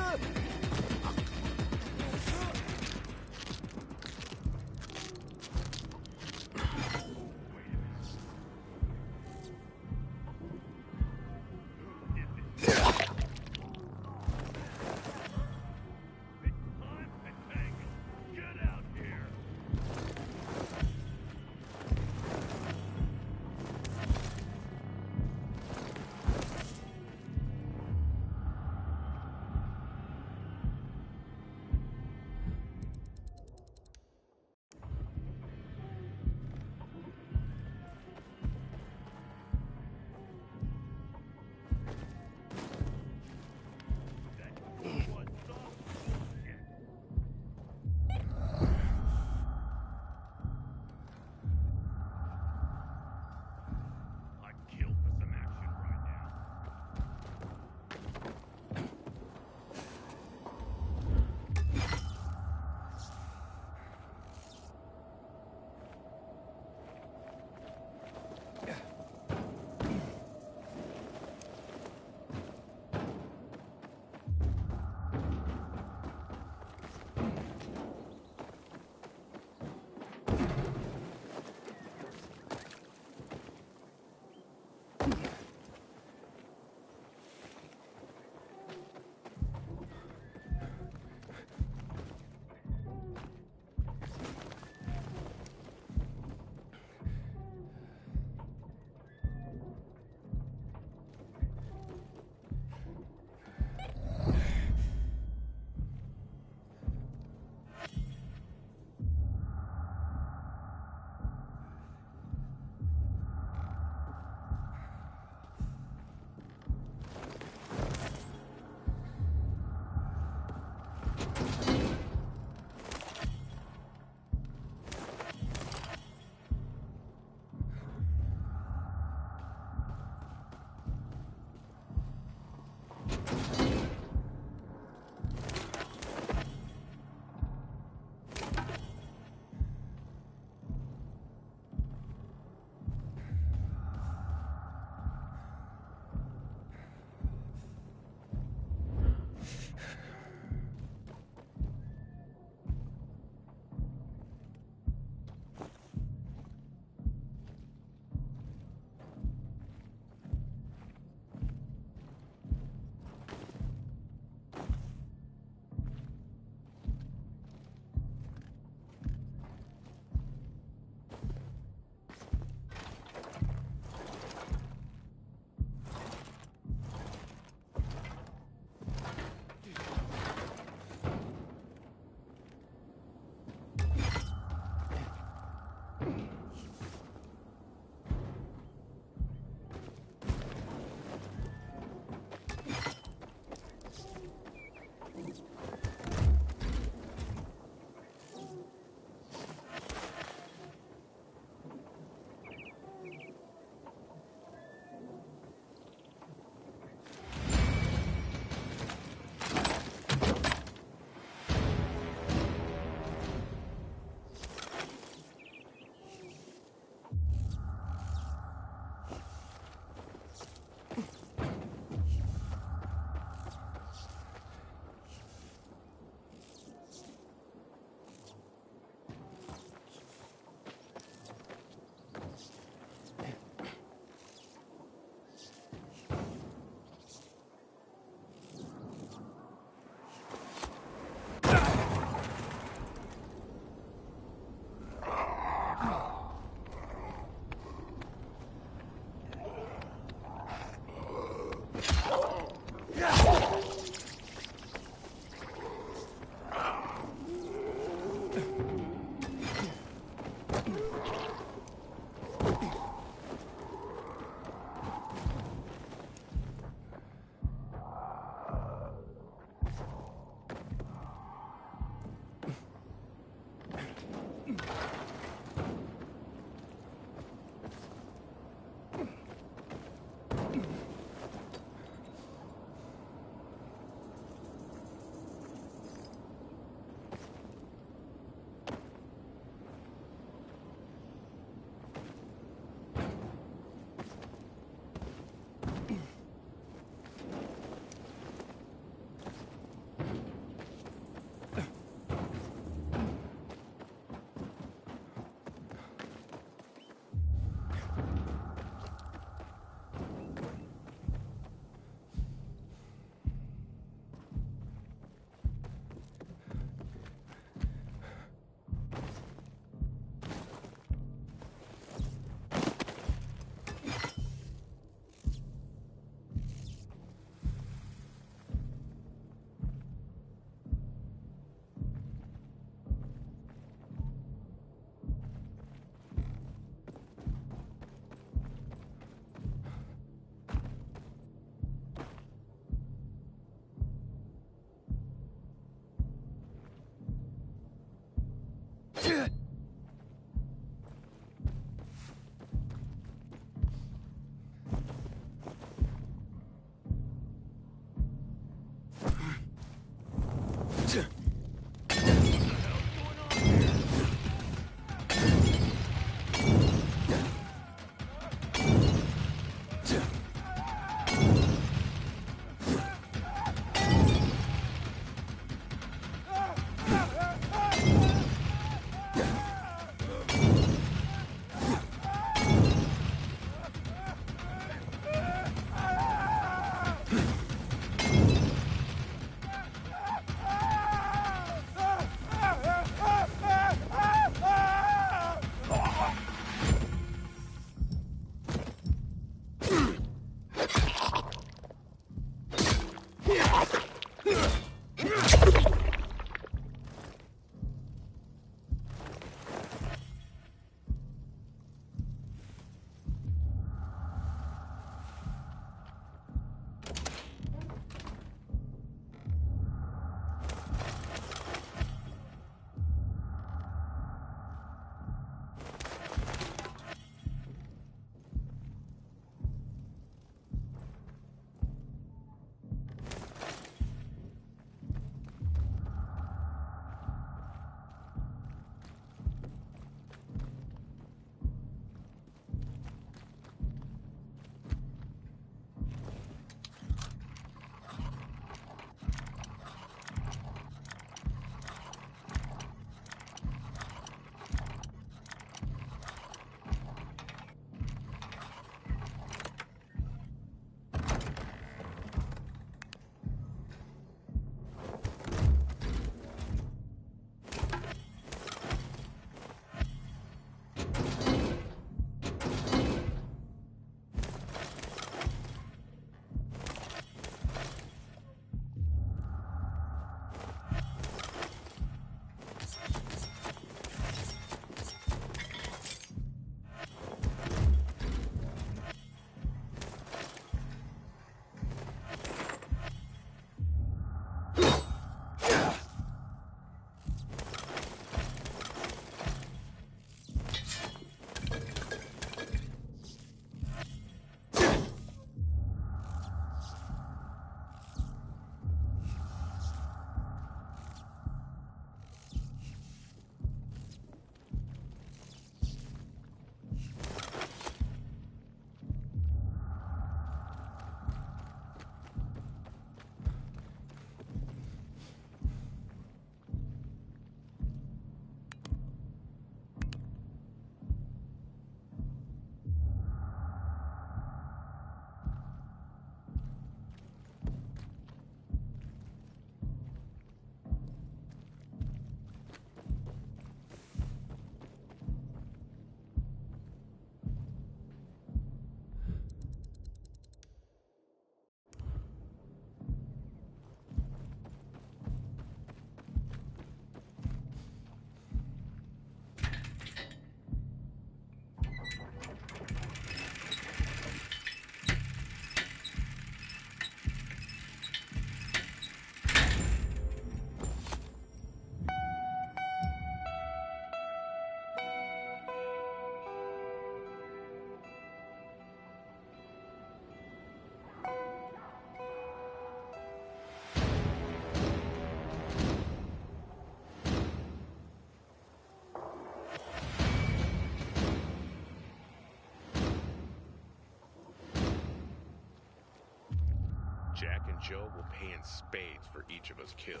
Jack and Joe will pay in spades for each of us killed.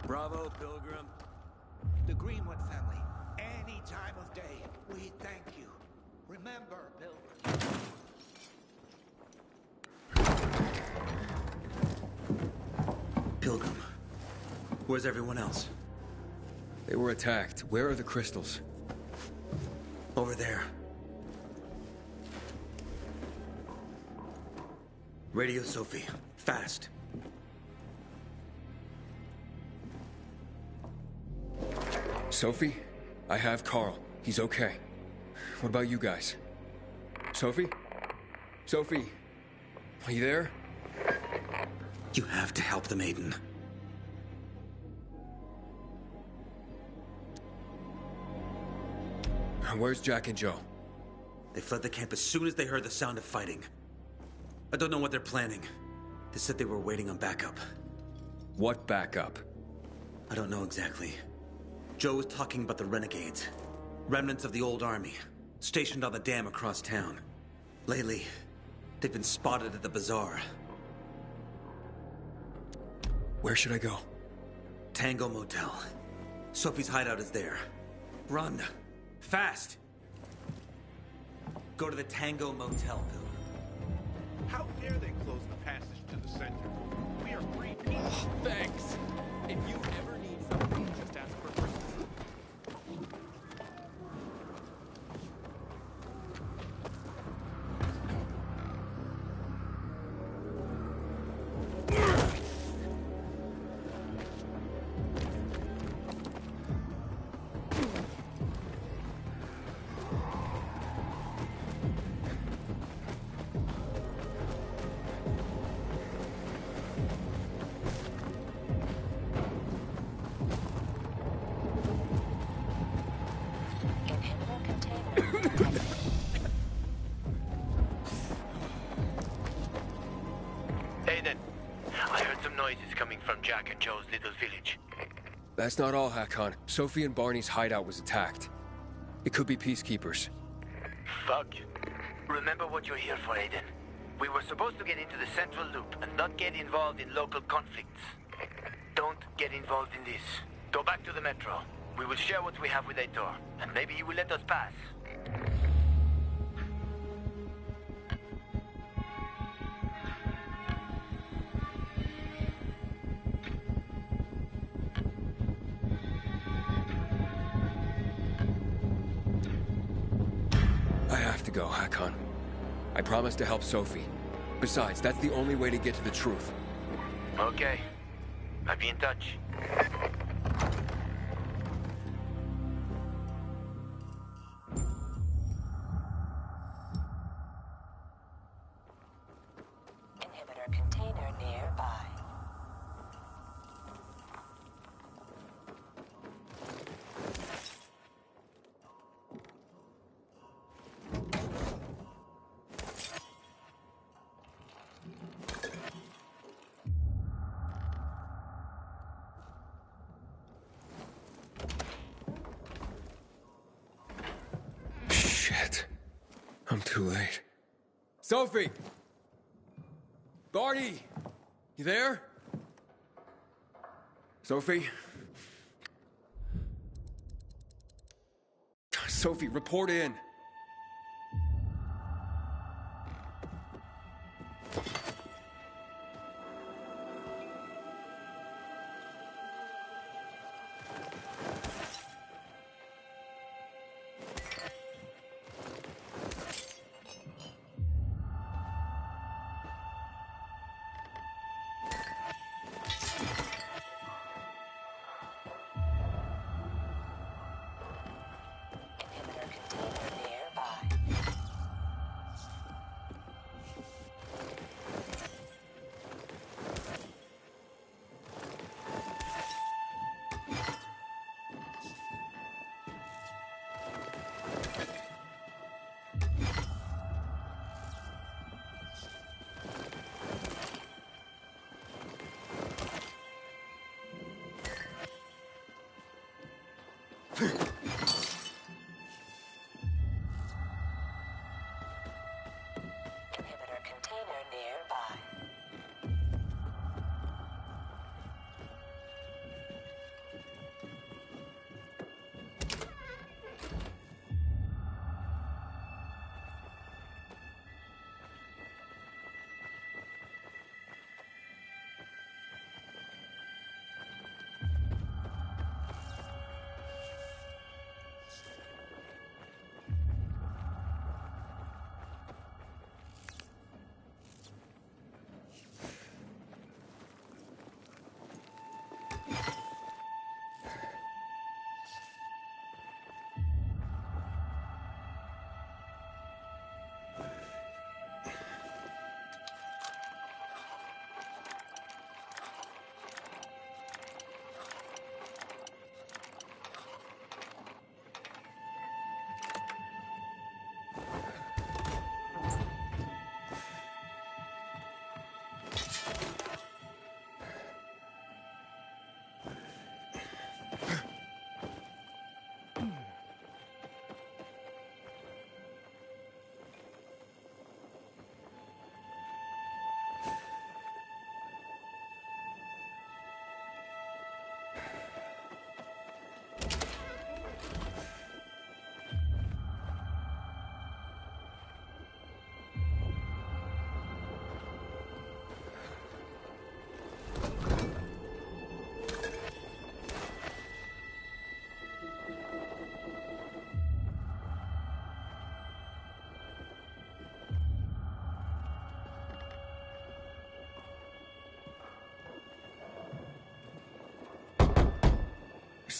Bravo, Pilgrim. The Greenwood family. Any time of day, we thank you. Remember, Pilgrim. Pilgrim. Where's everyone else? They were attacked. Where are the crystals? Over there. Radio Sophie. Fast. Sophie? I have Carl. He's okay. What about you guys? Sophie? Sophie? Are you there? You have to help them, Aiden. Where's Jack and Joe? They fled the camp as soon as they heard the sound of fighting. I don't know what they're planning. They said they were waiting on backup. What backup? I don't know exactly. Joe was talking about the renegades. Remnants of the old army, stationed on the dam across town. Lately, they've been spotted at the bazaar. Where should I go? Tango Motel. Sophie's hideout is there. Run. Fast! Go to the Tango Motel, Pilgrim. How dare they close the passage to the center? We are free people. Thanks. If you ever need something, just ask for Chris. Aiden, I heard some noises coming from Jack and Joe's little village. That's not all, Hakon. Sophie and Barney's hideout was attacked. It could be peacekeepers. Fuck. Remember what you're here for, Aiden. We were supposed to get into the central loop and not get involved in local conflicts. Don't get involved in this. Go back to the metro. We will share what we have with Aitor, and maybe he will let us pass. I have to go, Hakon. I promised to help Sophie. Besides, that's the only way to get to the truth. Okay. I'll be in touch. Inhibitor container nearby. Shit. I'm too late. Sophie! Barney! You there? Sophie? Sophie, report in.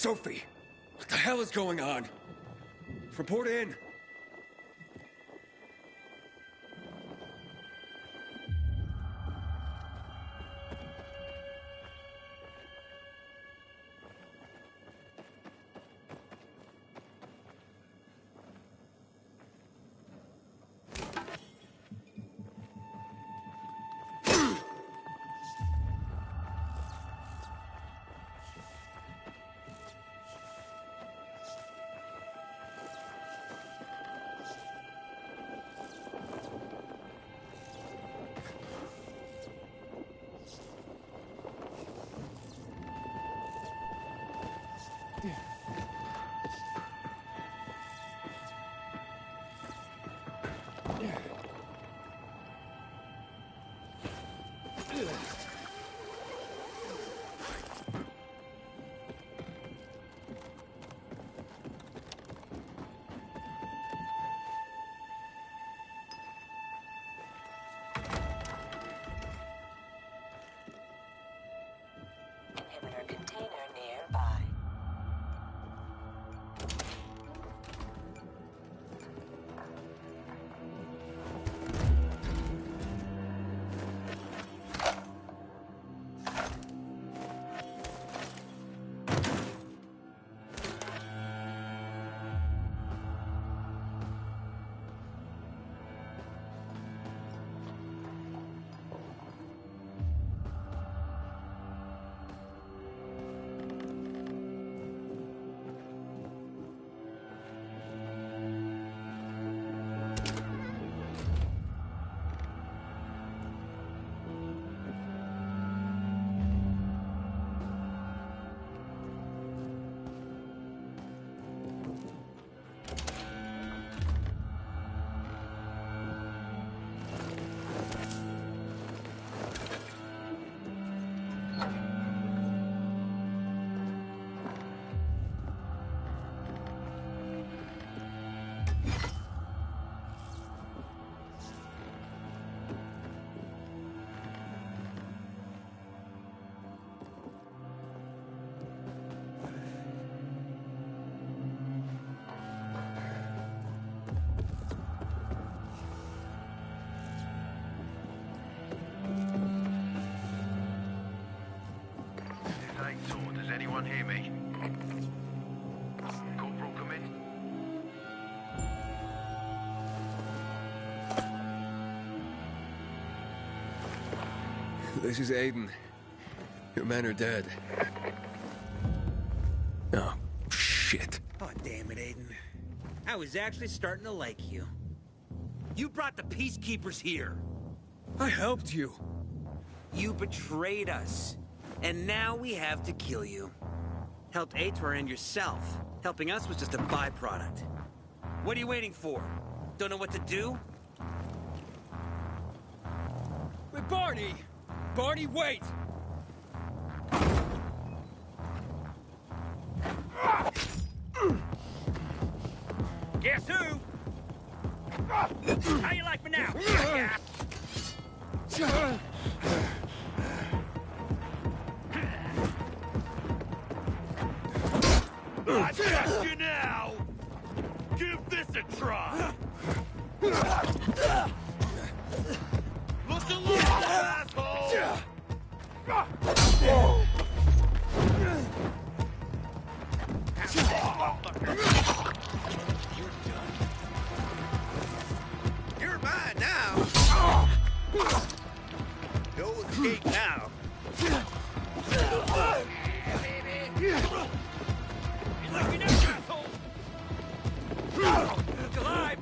Sophie! What the hell is going on? Report in! Inhibitor container nearby. Does anyone hear me? Corporal, come in. This is Aiden. Your men are dead. Oh, shit. Oh, damn it, Aiden. I was actually starting to like you. You brought the Peacekeepers here. I helped you. You betrayed us. And now we have to kill you. Helped Aitor and yourself. Helping us was just a byproduct. What are you waiting for? Don't know what to do? Wait, Barney! Barney, wait! Guess who? How you like me now? I got you now! Give this a try! Look alive, asshole! You're mine now. No escape now. Like an asshole! Look alive!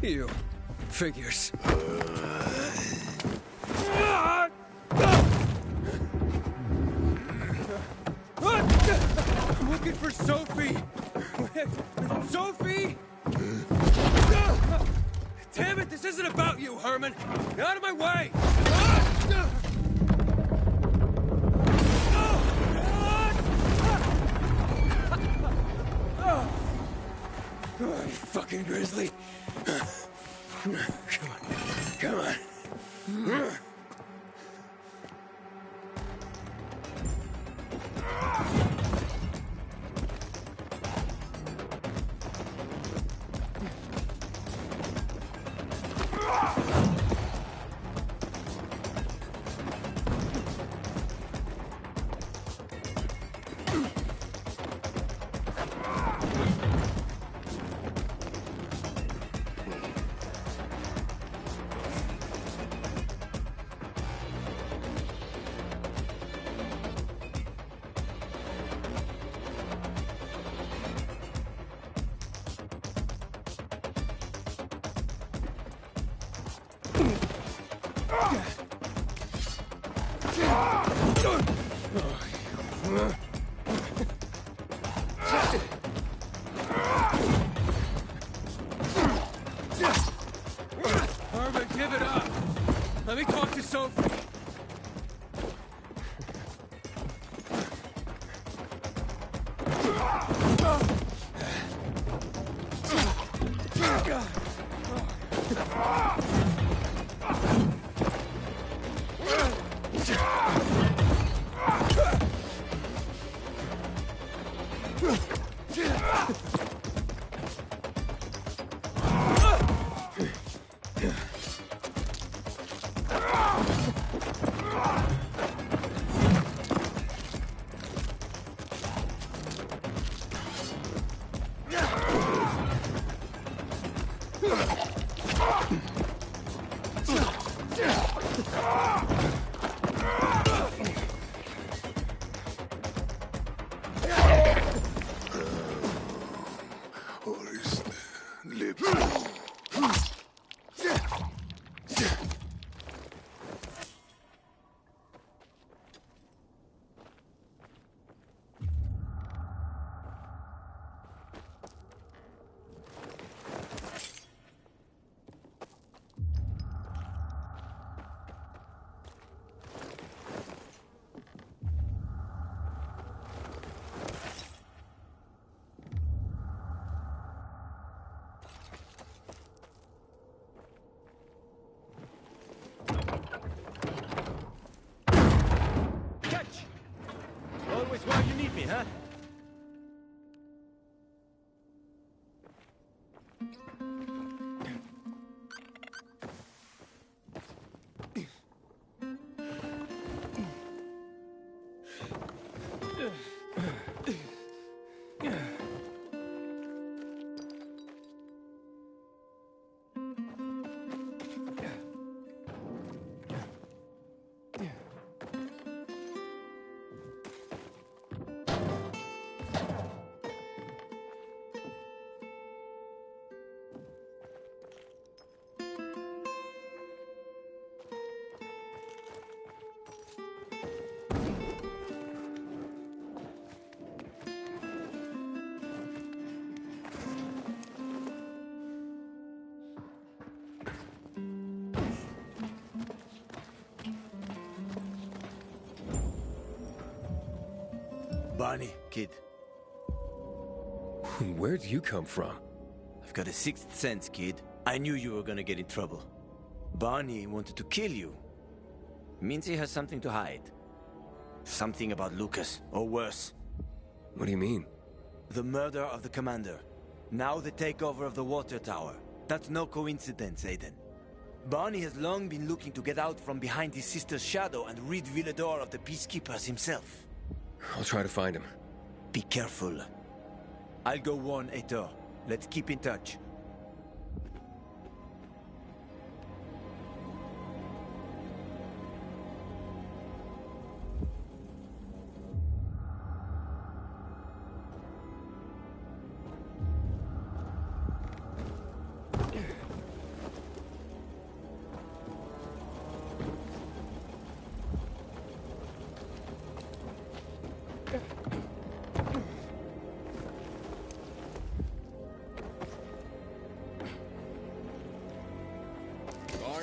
You. Figures. I'm looking for Sophie! Sophie! Damn it, this isn't about you, Herman! Get out of my way! Oh, you fucking grizzly! Come on, come on. Herman, give it up! Let me talk to Sophie! Always where you need me, huh? Barney, kid. Where'd you come from? I've got a sixth sense, kid. I knew you were gonna get in trouble. Barney wanted to kill you. Means he has something to hide. Something about Lucas, or worse. What do you mean? The murder of the commander. Now the takeover of the water tower. That's no coincidence, Aiden. Barney has long been looking to get out from behind his sister's shadow and rid Villedor of the Peacekeepers himself. I'll try to find him. Be careful. I'll go warn Aitor. Let's keep in touch.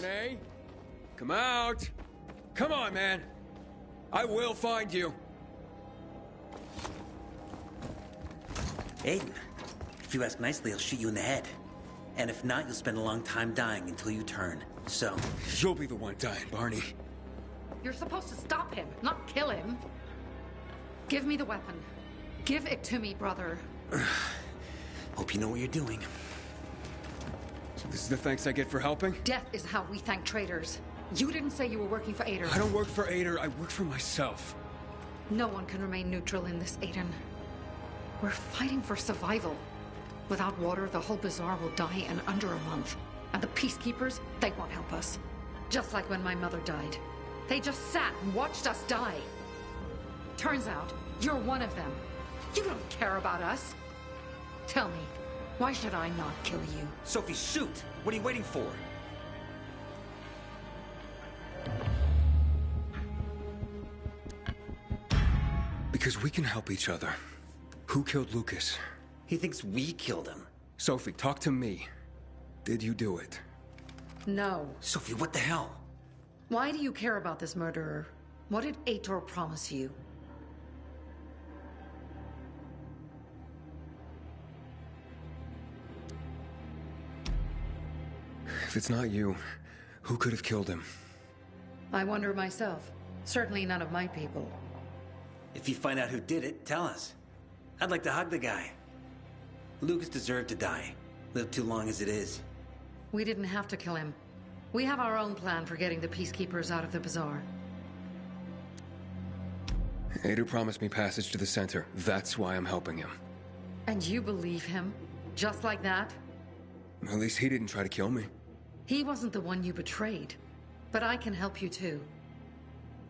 Barney? Come out! Come on, man! I will find you! Aiden, if you ask nicely, I'll shoot you in the head. And if not, you'll spend a long time dying until you turn. So... You'll be the one dying, Barney. You're supposed to stop him, not kill him. Give me the weapon. Give it to me, brother. Hope you know what you're doing. So this is the thanks I get for helping? Death is how we thank traitors. You didn't say you were working for Ader. I don't work for Ader, I work for myself. No one can remain neutral in this, Aiden. We're fighting for survival. Without water, the whole bazaar will die in under a month. And the peacekeepers, they won't help us. Just like when my mother died. They just sat and watched us die. Turns out, you're one of them. You don't care about us. Tell me, why should I not kill you? Sophie, shoot! What are you waiting for? Because we can help each other. Who killed Lucas? He thinks we killed him. Sophie, talk to me. Did you do it? No. Sophie, what the hell? Why do you care about this murderer? What did Aitor promise you? If it's not you, who could have killed him? I wonder myself. Certainly none of my people. If you find out who did it, tell us. I'd like to hug the guy. Lucas deserved to die. Lived too long as it is. We didn't have to kill him. We have our own plan for getting the peacekeepers out of the bazaar. Ader promised me passage to the center. That's why I'm helping him. And you believe him? Just like that? At least he didn't try to kill me. He wasn't the one you betrayed. But I can help you too.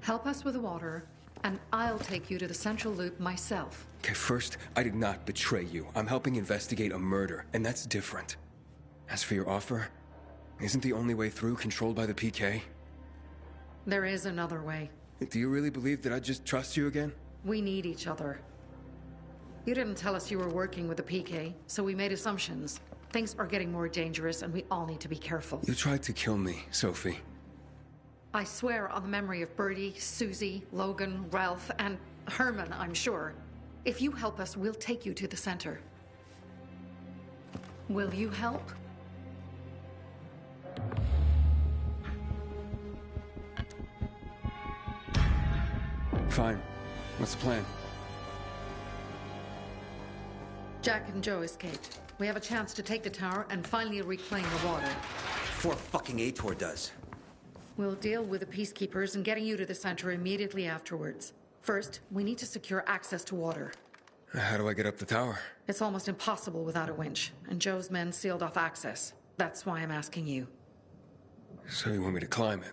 Help us with the water, and I'll take you to the central loop myself. Okay, first, I did not betray you. I'm helping investigate a murder, and that's different. As for your offer, isn't the only way through controlled by the PK? There is another way. Do you really believe that I'd just trust you again? We need each other. You didn't tell us you were working with the PK, so we made assumptions. Things are getting more dangerous, and we all need to be careful. You tried to kill me, Sophie. I swear on the memory of Birdie, Susie, Logan, Ralph, and Herman, I'm sure. If you help us, we'll take you to the center. Will you help? Fine. What's the plan? Jack and Joe escaped. We have a chance to take the tower and finally reclaim the water. Before fucking Aitor does. We'll deal with the peacekeepers and getting you to the center immediately afterwards. First, we need to secure access to water. How do I get up the tower? It's almost impossible without a winch, and Joe's men sealed off access. That's why I'm asking you. So you want me to climb it?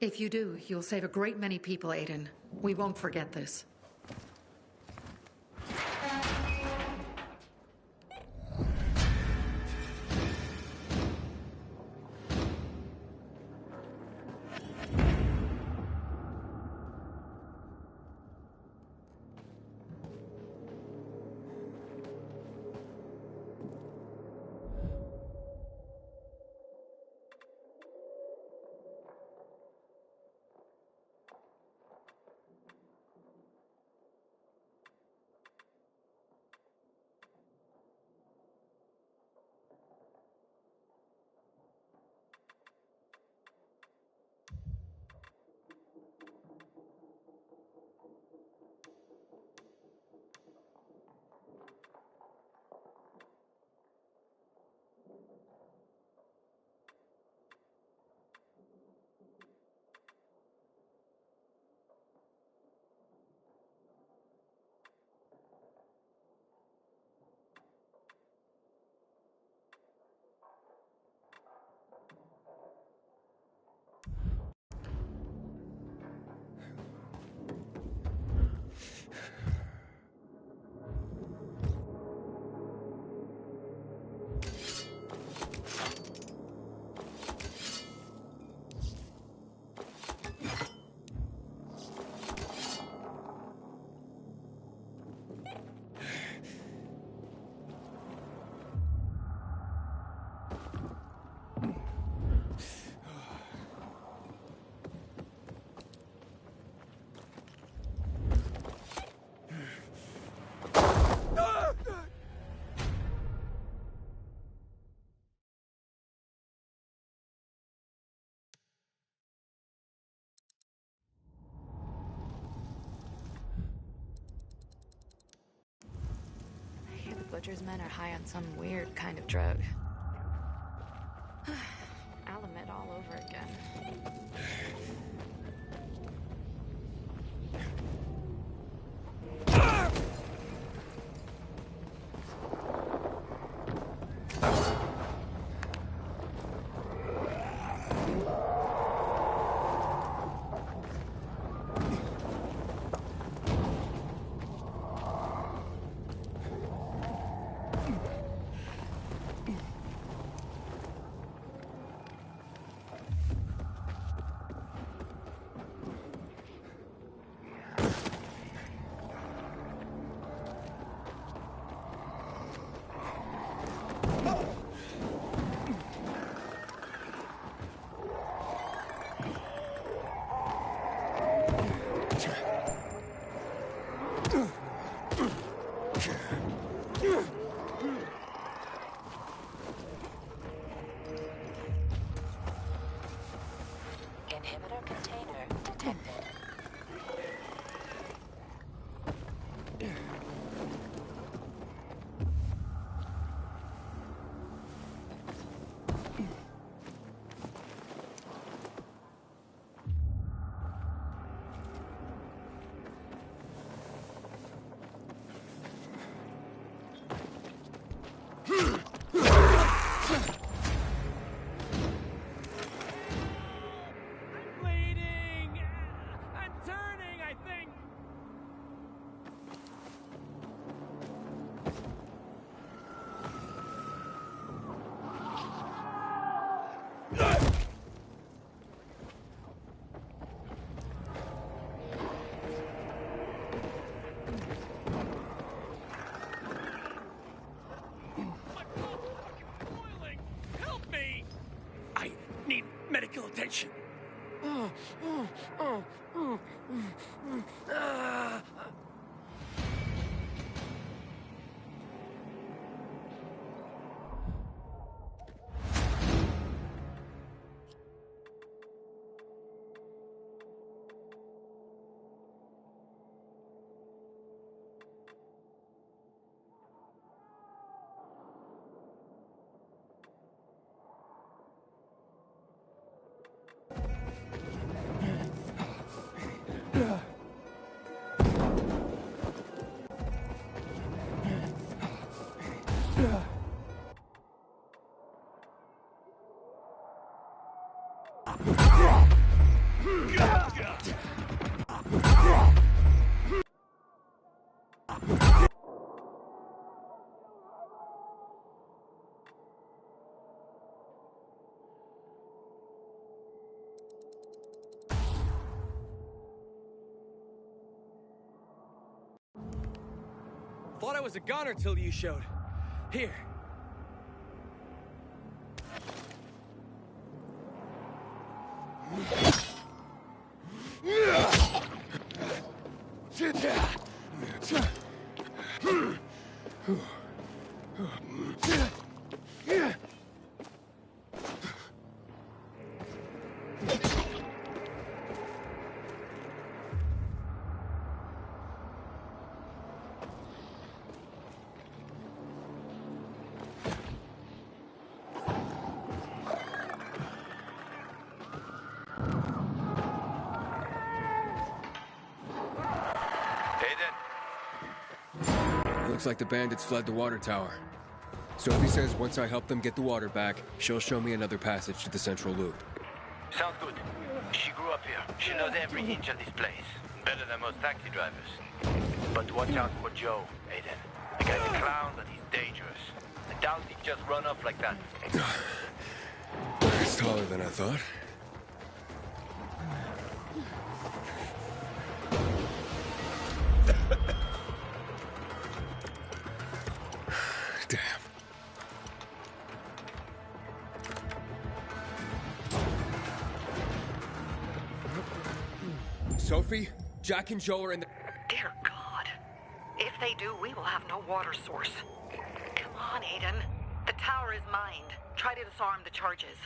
If you do, you'll save a great many people, Aiden. We won't forget this. Butcher's men are high on some weird kind of drug. Alameda all over again. Inhibitor container detected. Medical attention. Thought I was a goner till you showed. Here. Looks like the bandits fled the water tower. Sophie says once I help them get the water back, she'll show me another passage to the central loop. Sounds good. She grew up here. She knows every inch of this place. Better than most taxi drivers. But watch out for Joe, Aiden. The guy's a clown, but he's dangerous. I doubt he'd just run off like that. He's taller than I thought. Damn. Sophie, Jack and Joe are in the... Dear God. If they do, we will have no water source. Come on, Aiden. The tower is mined. Try to disarm the charges.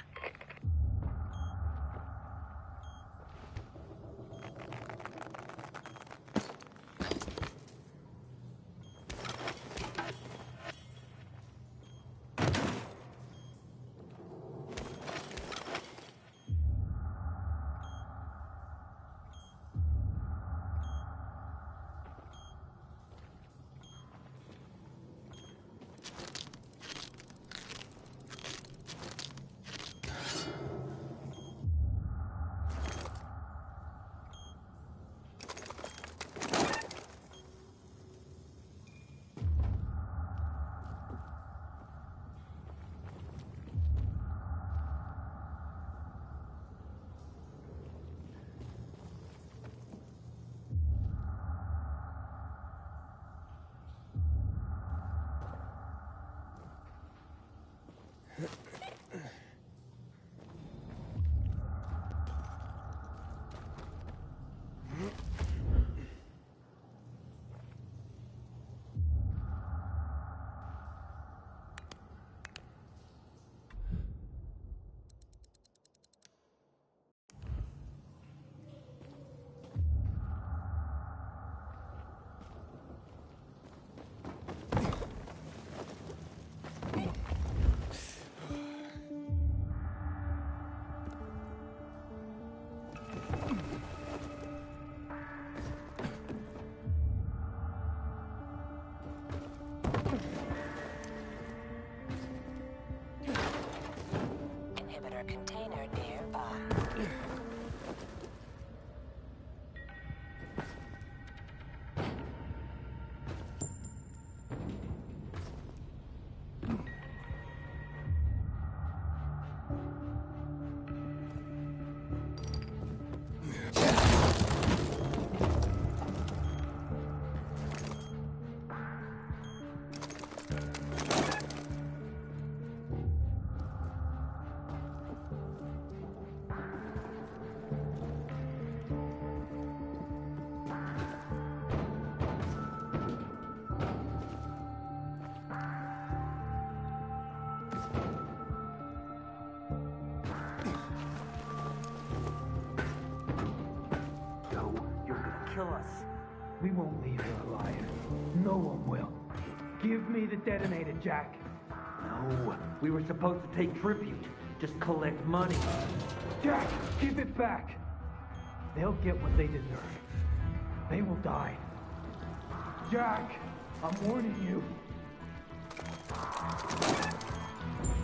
Kill us. We won't leave her alive. No one will. Give me the detonator, Jack. No, we were supposed to take tribute. Just collect money. Jack, give it back. They'll get what they deserve. They will die. Jack, I'm warning you.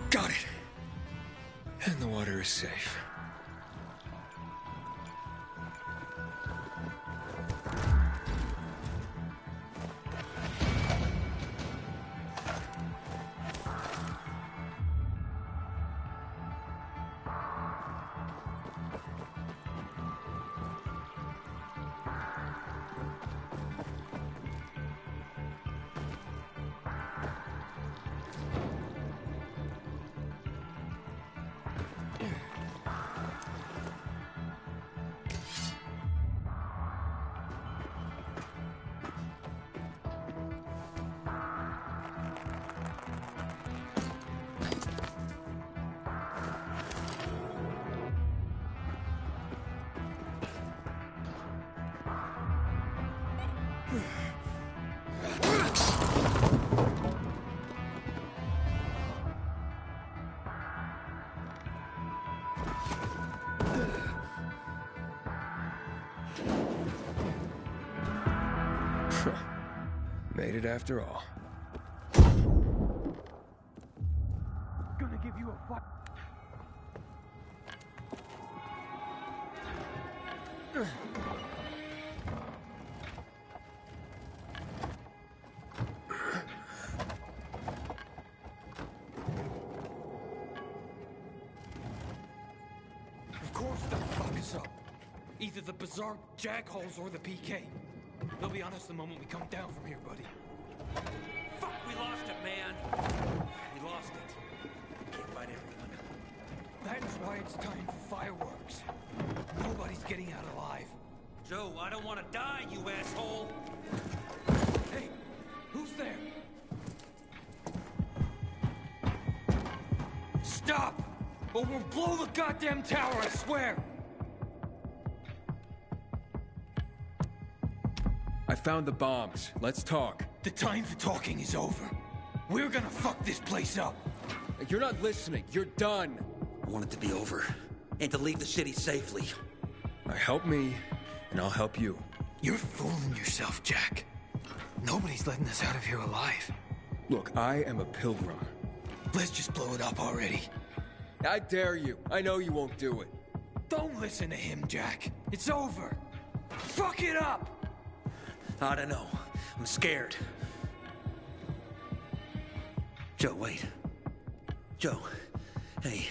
Got it. And the water is safe. Made it after all. Gonna give you a fight. Of course they'll fuck us up. Either the Bazaar jackholes or the PK. They'll be on us the moment we come down from here, buddy. Fuck, we lost it, man. We lost it. Can't fight everyone. That's why it's time for fireworks. Nobody's getting out alive. Joe, I don't want to die, you asshole. Hey, who's there? Stop! Or we'll blow the goddamn tower, I swear! I found the bombs. Let's talk. The time for talking is over. We're gonna fuck this place up. You're not listening. You're done. I want it to be over. And to leave the city safely. Help me, and I'll help you. You're fooling yourself, Jack. Nobody's letting us out of here alive. Look, I am a pilgrim. Let's just blow it up already. I dare you. I know you won't do it. Don't listen to him, Jack. It's over. Fuck it up! I don't know. I'm scared. Joe, wait. Joe, hey,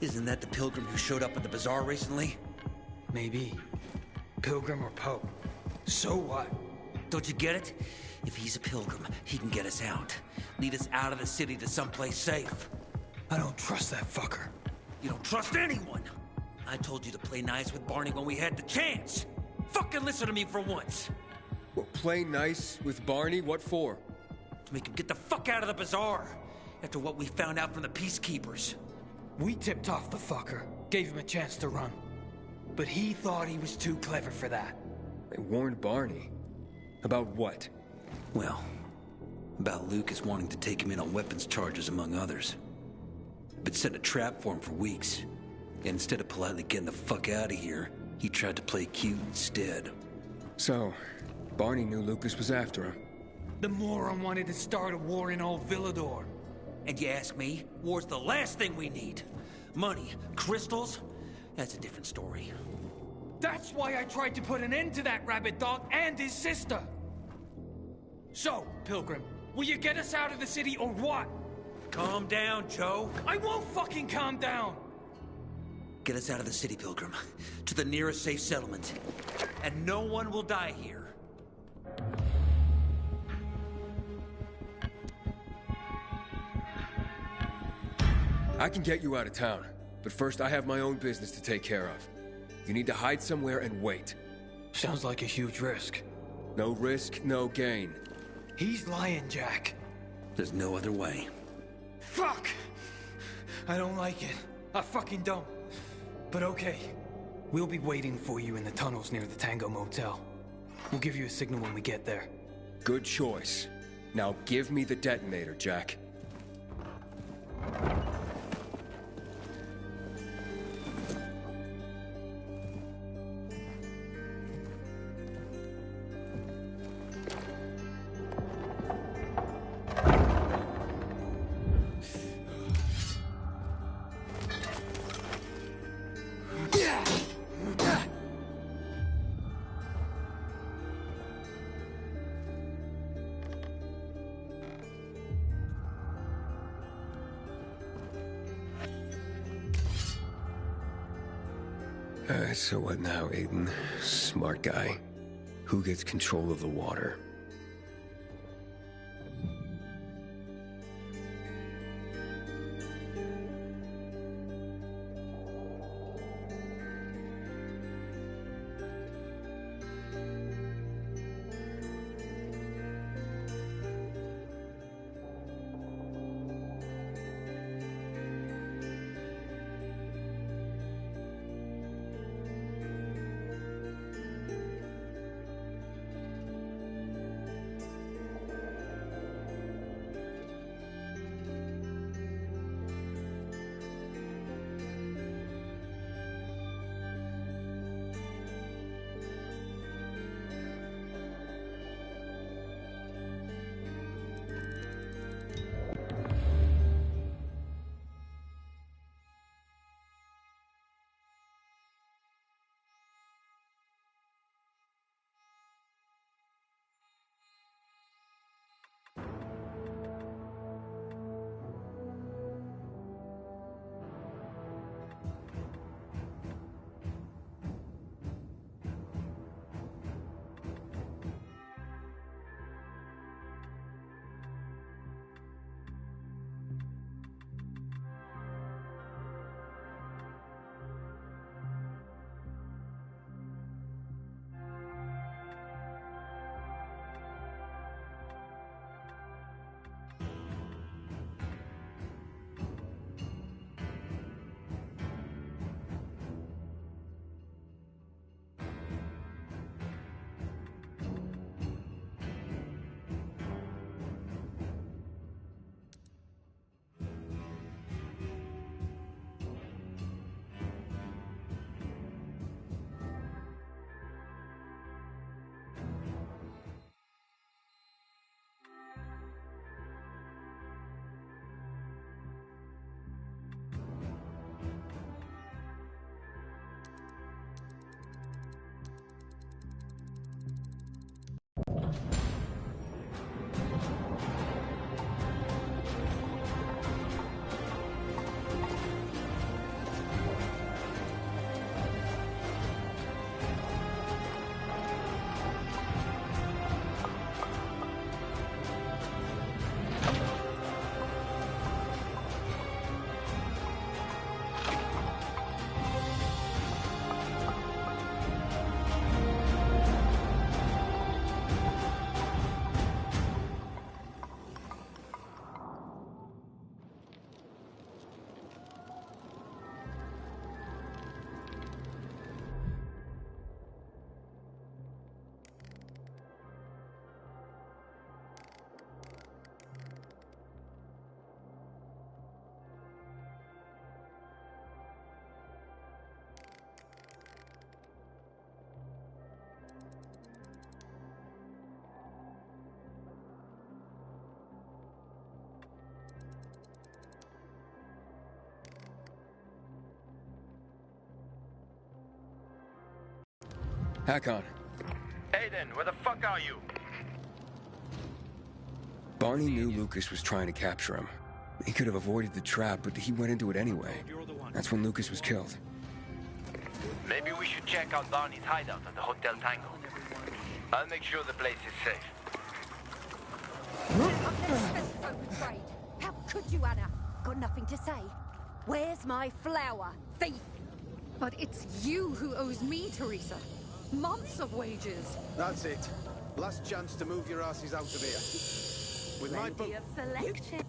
isn't that the pilgrim who showed up at the bazaar recently? Maybe. Pilgrim or Pope. So what? Don't you get it? If he's a pilgrim, he can get us out. Lead us out of the city to someplace safe. I don't trust that fucker. You don't trust anyone! I told you to play nice with Barney when we had the chance! Fucking listen to me for once! Well, play nice with Barney? What for? To make him get the fuck out of the bazaar! After what we found out from the Peacekeepers. We tipped off the fucker. Gave him a chance to run. But he thought he was too clever for that. They warned Barney. About what? Well, about Lucas wanting to take him in on weapons charges, among others. But set a trap for him for weeks. And instead of politely getting the fuck out of here, he tried to play cute instead. So, Barney knew Lucas was after him. The moron wanted to start a war in old Villador. And you ask me, war's the last thing we need. Money, crystals, That's a different story. That's why I tried to put an end to that rabbit dog and his sister. So, Pilgrim, will you get us out of the city or what? Calm down, Joe. I won't fucking calm down! Get us out of the city, Pilgrim. To the nearest safe settlement. And no one will die here. I can get you out of town, but first I have my own business to take care of. You need to hide somewhere and wait. Sounds like a huge risk. No risk, no gain. He's lying, Jack. There's no other way. Fuck! I don't like it. I fucking don't. But okay. We'll be waiting for you in the tunnels near the Tango Motel. We'll give you a signal when we get there. Good choice. Now give me the detonator, Jack. So what now, Aiden? Smart guy. Who gets control of the water? Hakon. Aiden, where the fuck are you? Barney knew Lucas was trying to capture him. He could have avoided the trap, but he went into it anyway. That's when Lucas was killed. Maybe we should check out Barney's hideout at the Hotel Tango. I'll make sure the place is safe. How could you, Anna? Got nothing to say. Where's my flour, thief? But it's you who owes me, Teresa. Months of wages. That's it. Last chance to move your asses out of here. With my boat. Selection.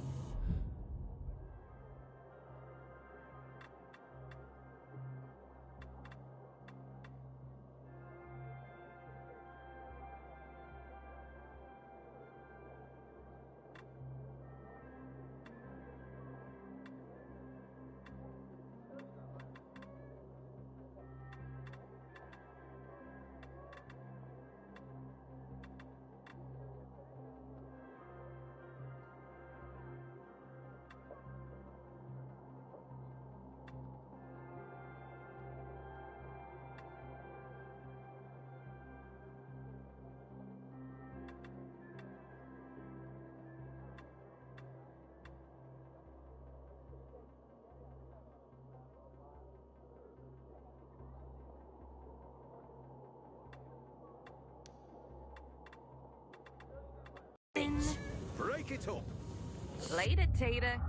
Break it up. Later, Tater.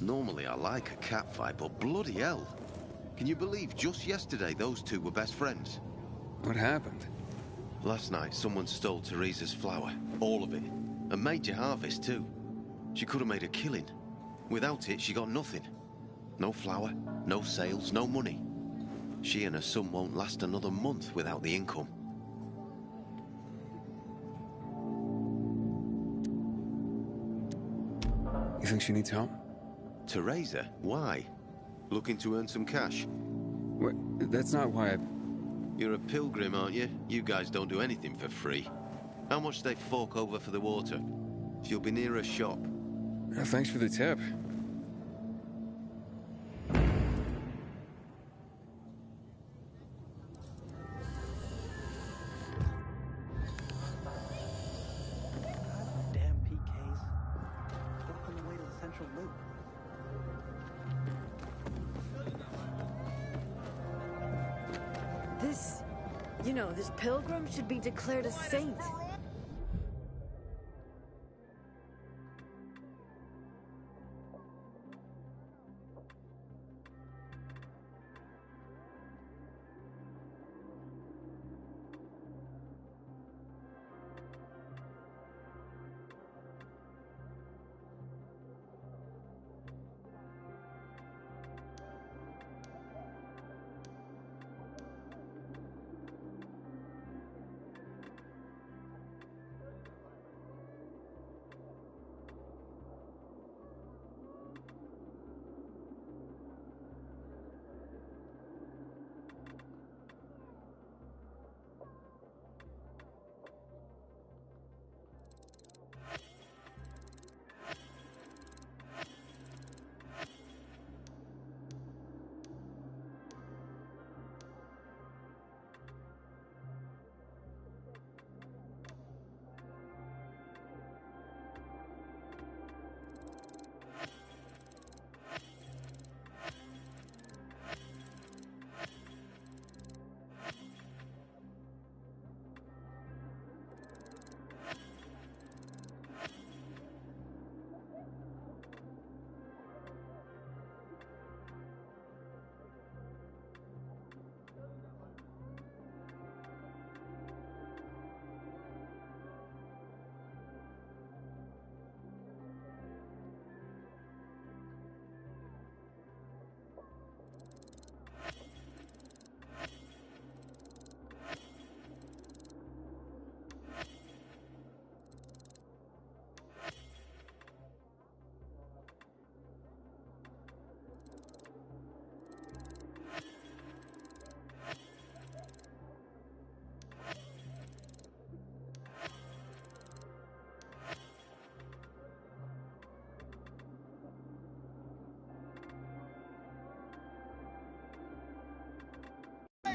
Normally I like a catfight, but bloody hell. Can you believe just yesterday those two were best friends? What happened? Last night someone stole Teresa's flour. All of it. A major harvest too. She could have made a killing. Without it, she got nothing. No flour, no sales, no money. She and her son won't last another month without the income. You think she needs help? Teresa? Why? Looking to earn some cash? What? That's not why I... You're a pilgrim, aren't you? You guys don't do anything for free. How much they fork over for the water? She'll be near a shop. Thanks for the tip. Damn PKs. Fuck on the way to the central loop. This pilgrim should be declared a saint.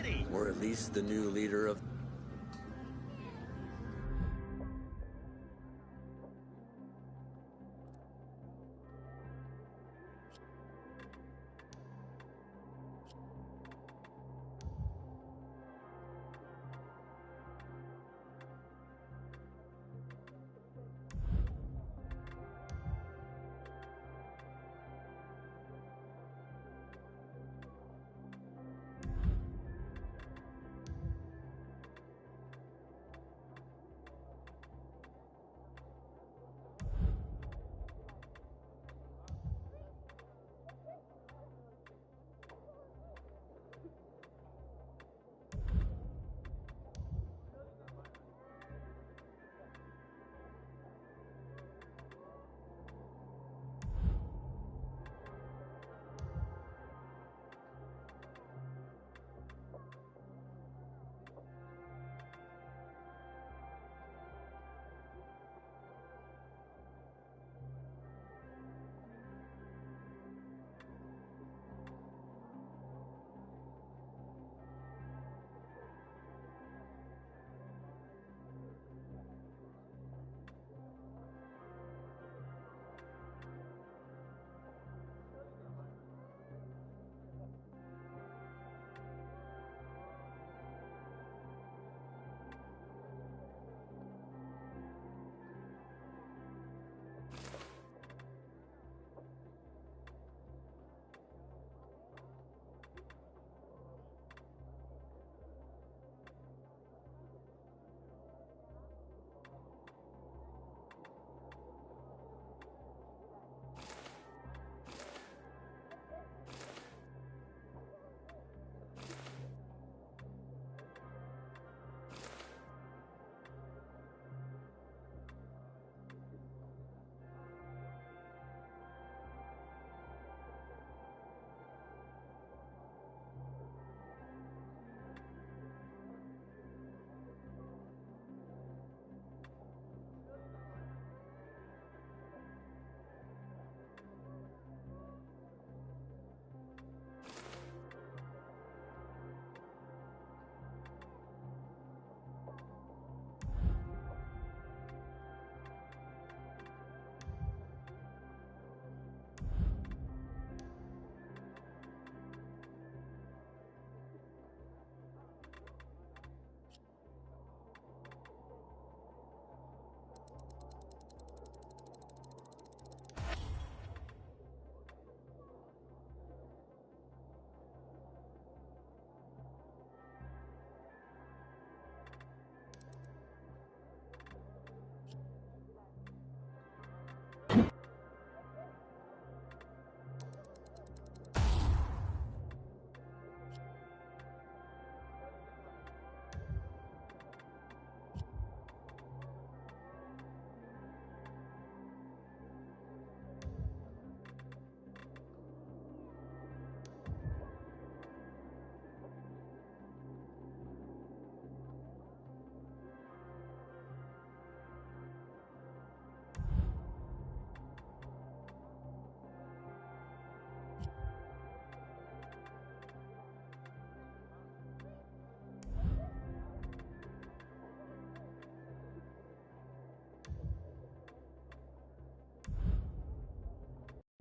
ready! Or at least the new leader of...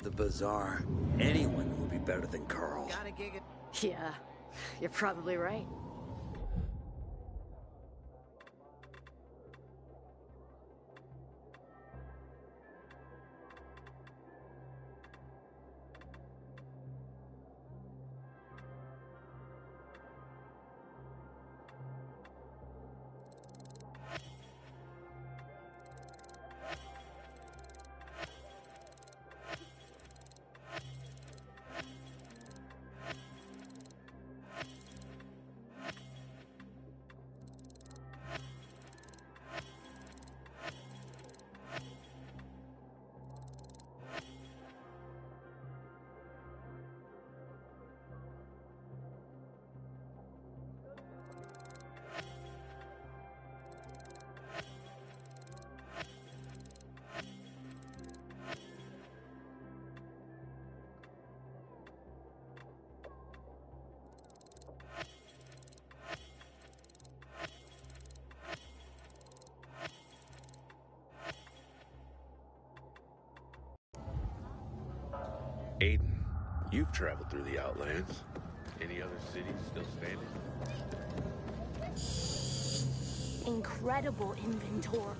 The Bazaar. Anyone will be better than Carl. Gotta gig it. Yeah, you're probably right. Aiden, you've traveled through the Outlands. Any other cities still standing? Incredible inventory.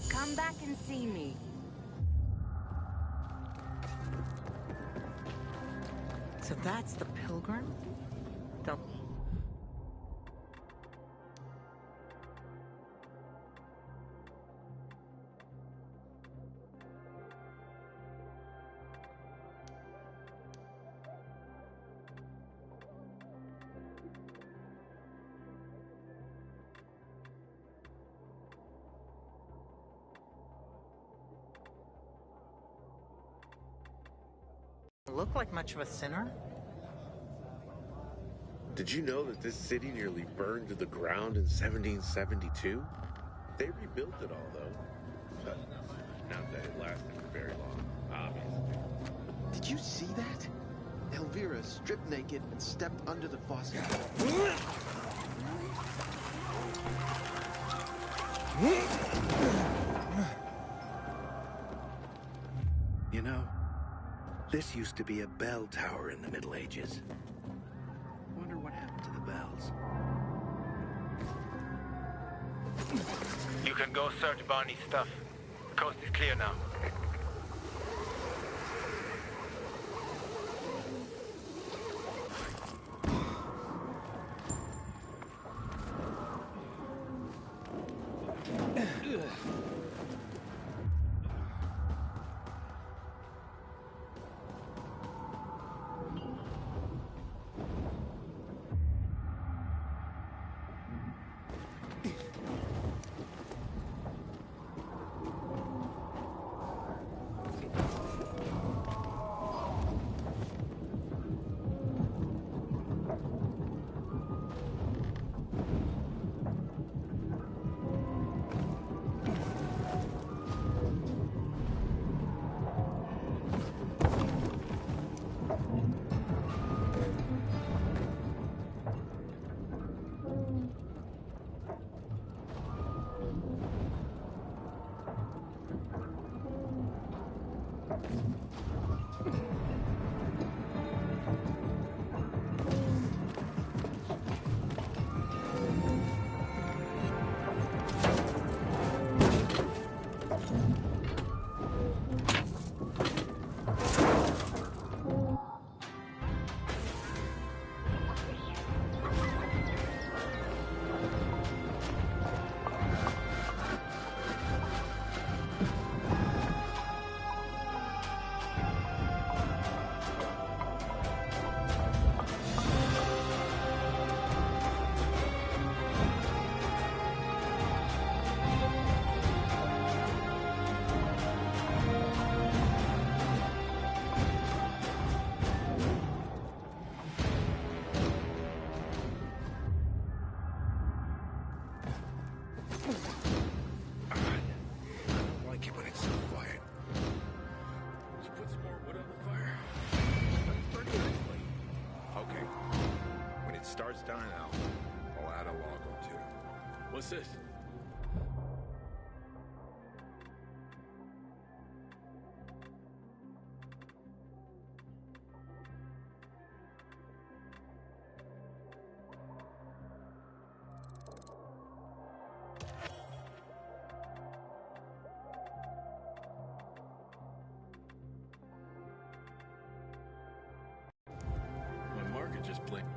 Come back and see me. So that's the Pilgrim? The... Look like much of a sinner? Did you know that this city nearly burned to the ground in 1772? They rebuilt it all, though. But not that it lasted for very long, obviously. Did you see that? Elvira stripped naked and stepped under the faucet. You know, this used to be a bell tower in the Middle Ages. Wonder what happened to the bells. You can go search Barney's stuff. Coast is clear now. Starts dying out, I'll add a log or two. What's this? My market just blinked.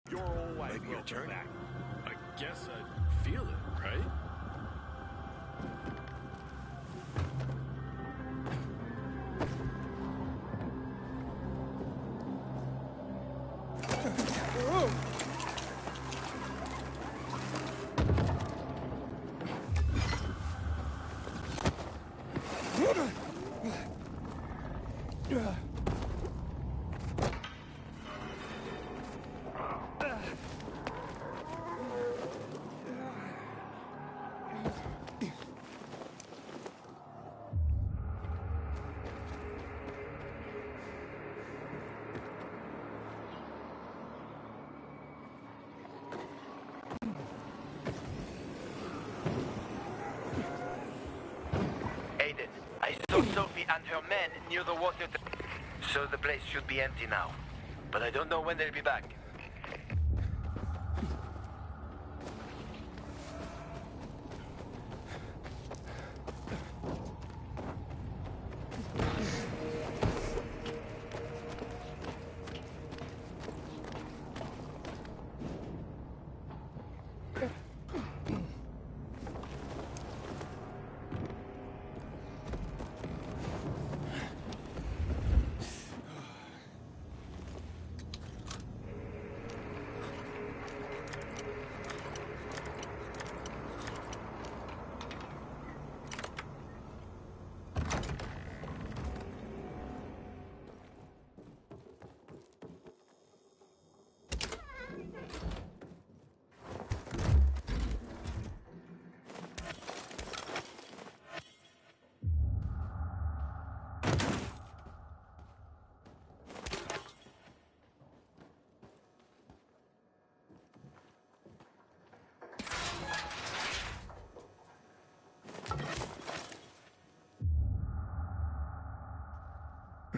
Your old life Maybe your turn. back. I guess I feel it, right? Aiden, I saw Sophie and her men near the water. So the place should be empty now. But I don't know when they'll be back.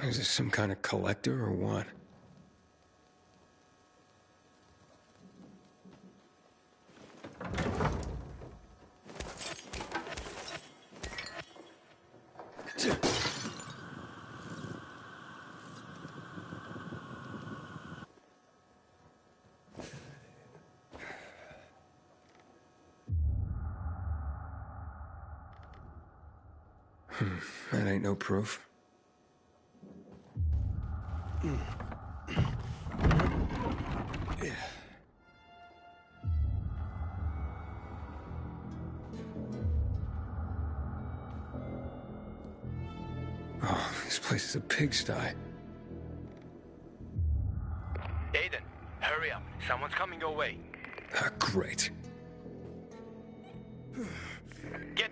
Is this some kind of collector or what? That ain't no proof. Oh, this place is a pigsty. Aiden, hurry up. Someone's coming your way. Ah, great.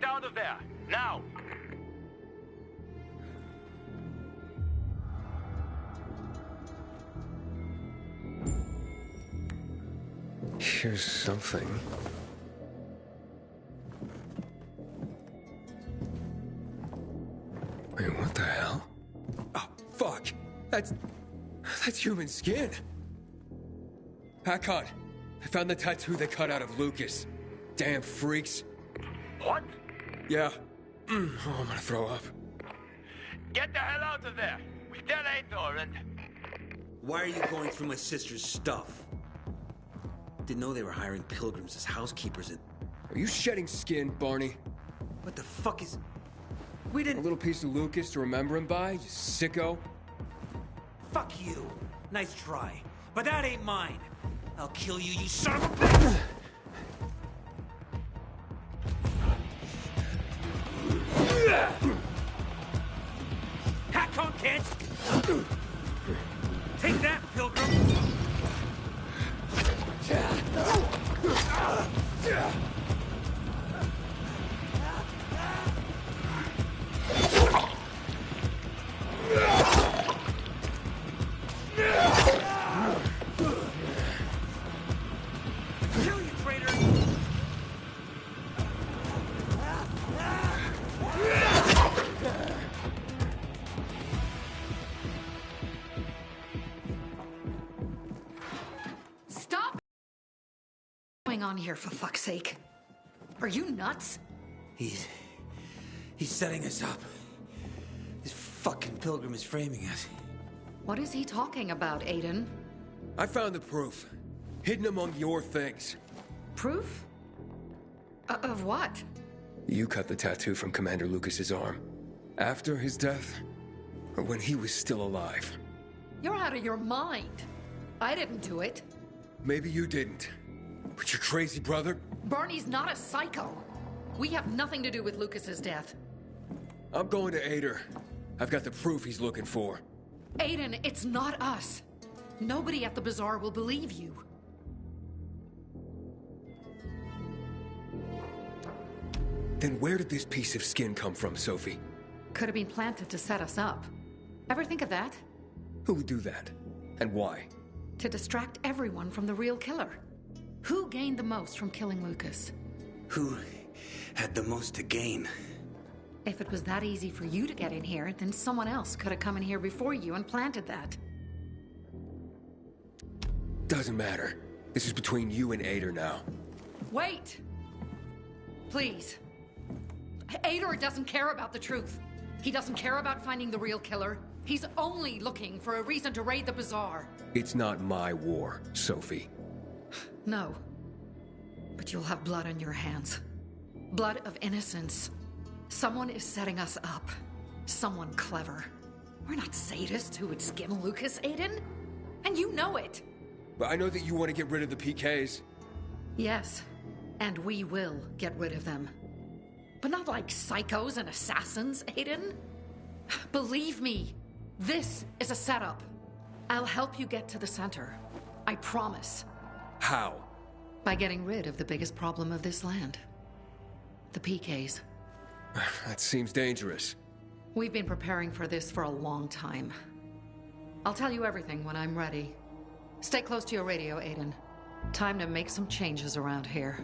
out of there! Now! Here's something. Wait, what the hell? Oh, fuck! That's human skin! Hakon, I found the tattoo they cut out of Lucas. Damn freaks. What? Yeah. Oh, I'm gonna throw up. Get the hell out of there! We tell Aitor and... Why are you going through my sister's stuff? Didn't know they were hiring pilgrims as housekeepers and... Are you shedding skin, Barney? What the fuck is... We didn't... A little piece of Lucas to remember him by, you sicko? Fuck you. Nice try. But that ain't mine. I'll kill you, you son of a bitch! Hakon can't... Take that, pilgrim! Kill you, traitor! Stop! What's going on here, for fuck's sake? Are you nuts? He's setting us up. This fucking pilgrim is framing us. What is he talking about, Aiden? I found the proof. Hidden among your things. Proof? Of what? You cut the tattoo from Commander Lucas's arm. After his death? Or when he was still alive? You're out of your mind. I didn't do it. Maybe you didn't. But your crazy brother? Barney's not a psycho. We have nothing to do with Lucas's death. I'm going to Aitor. I've got the proof he's looking for. Aiden, it's not us. Nobody at the bazaar will believe you. Then where did this piece of skin come from, Sophie? Could have been planted to set us up. Ever think of that? Who would do that? And why? To distract everyone from the real killer. Who gained the most from killing Lucas? Who had the most to gain? If it was that easy for you to get in here, then someone else could have come in here before you and planted that. Doesn't matter. This is between you and Aitor now. Wait! Please. Aitor doesn't care about the truth. He doesn't care about finding the real killer. He's only looking for a reason to raid the bazaar. It's not my war, Sophie. No. But you'll have blood on your hands. Blood of innocence. Someone is setting us up. Someone clever. We're not sadists who would skim Lucas, Aiden. And you know it. But I know that you want to get rid of the PKs. Yes. And we will get rid of them. But not like psychos and assassins, Aiden. Believe me, this is a setup. I'll help you get to the center. I promise. How? By getting rid of the biggest problem of this land. The PKs. That seems dangerous. We've been preparing for this for a long time. I'll tell you everything when I'm ready. Stay close to your radio, Aiden. Time to make some changes around here.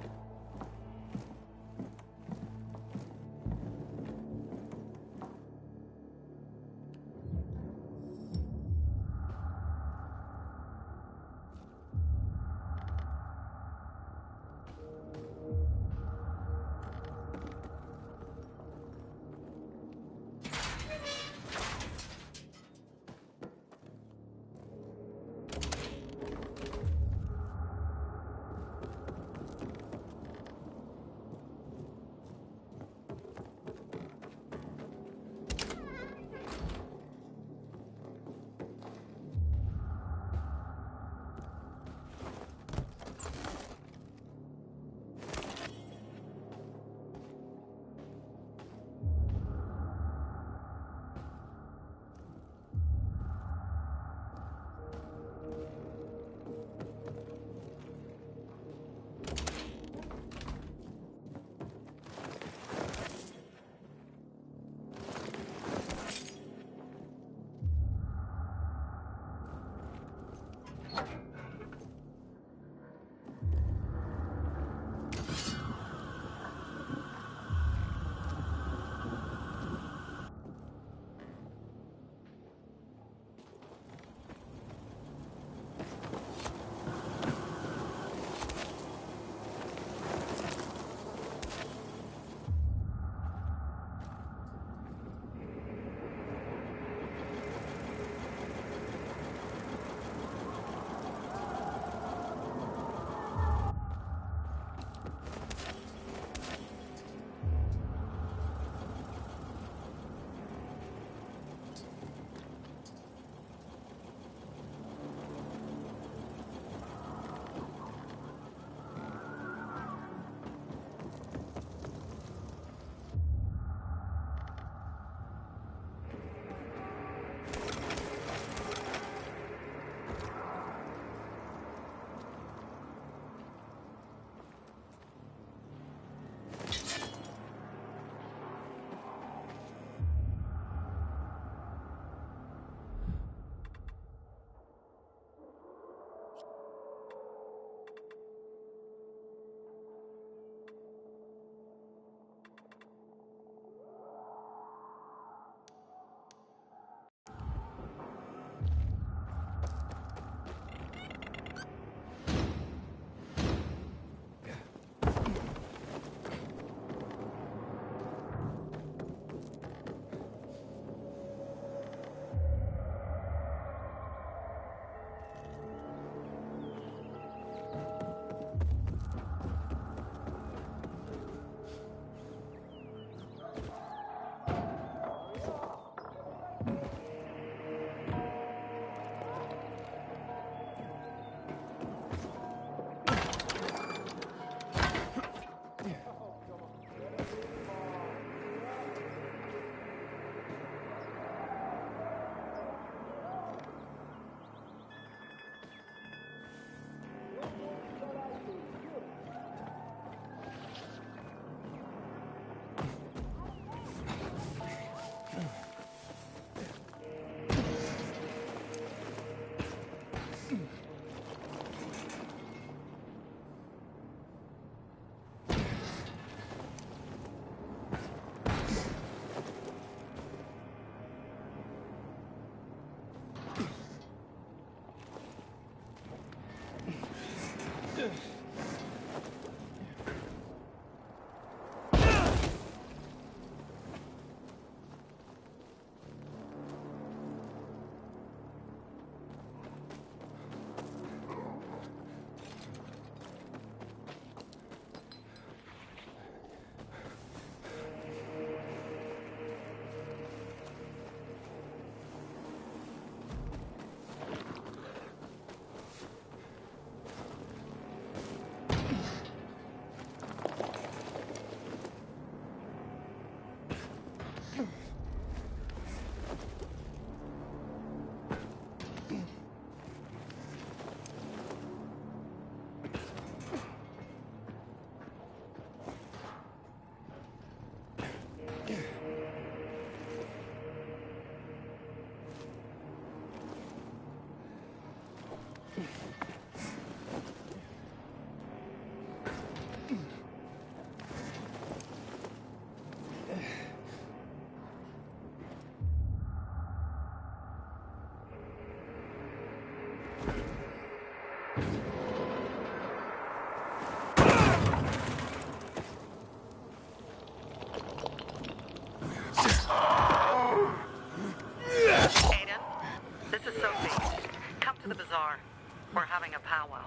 We're having a powwow.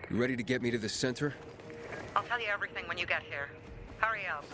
You ready to get me to the center? I'll tell you everything when you get here. Hurry up.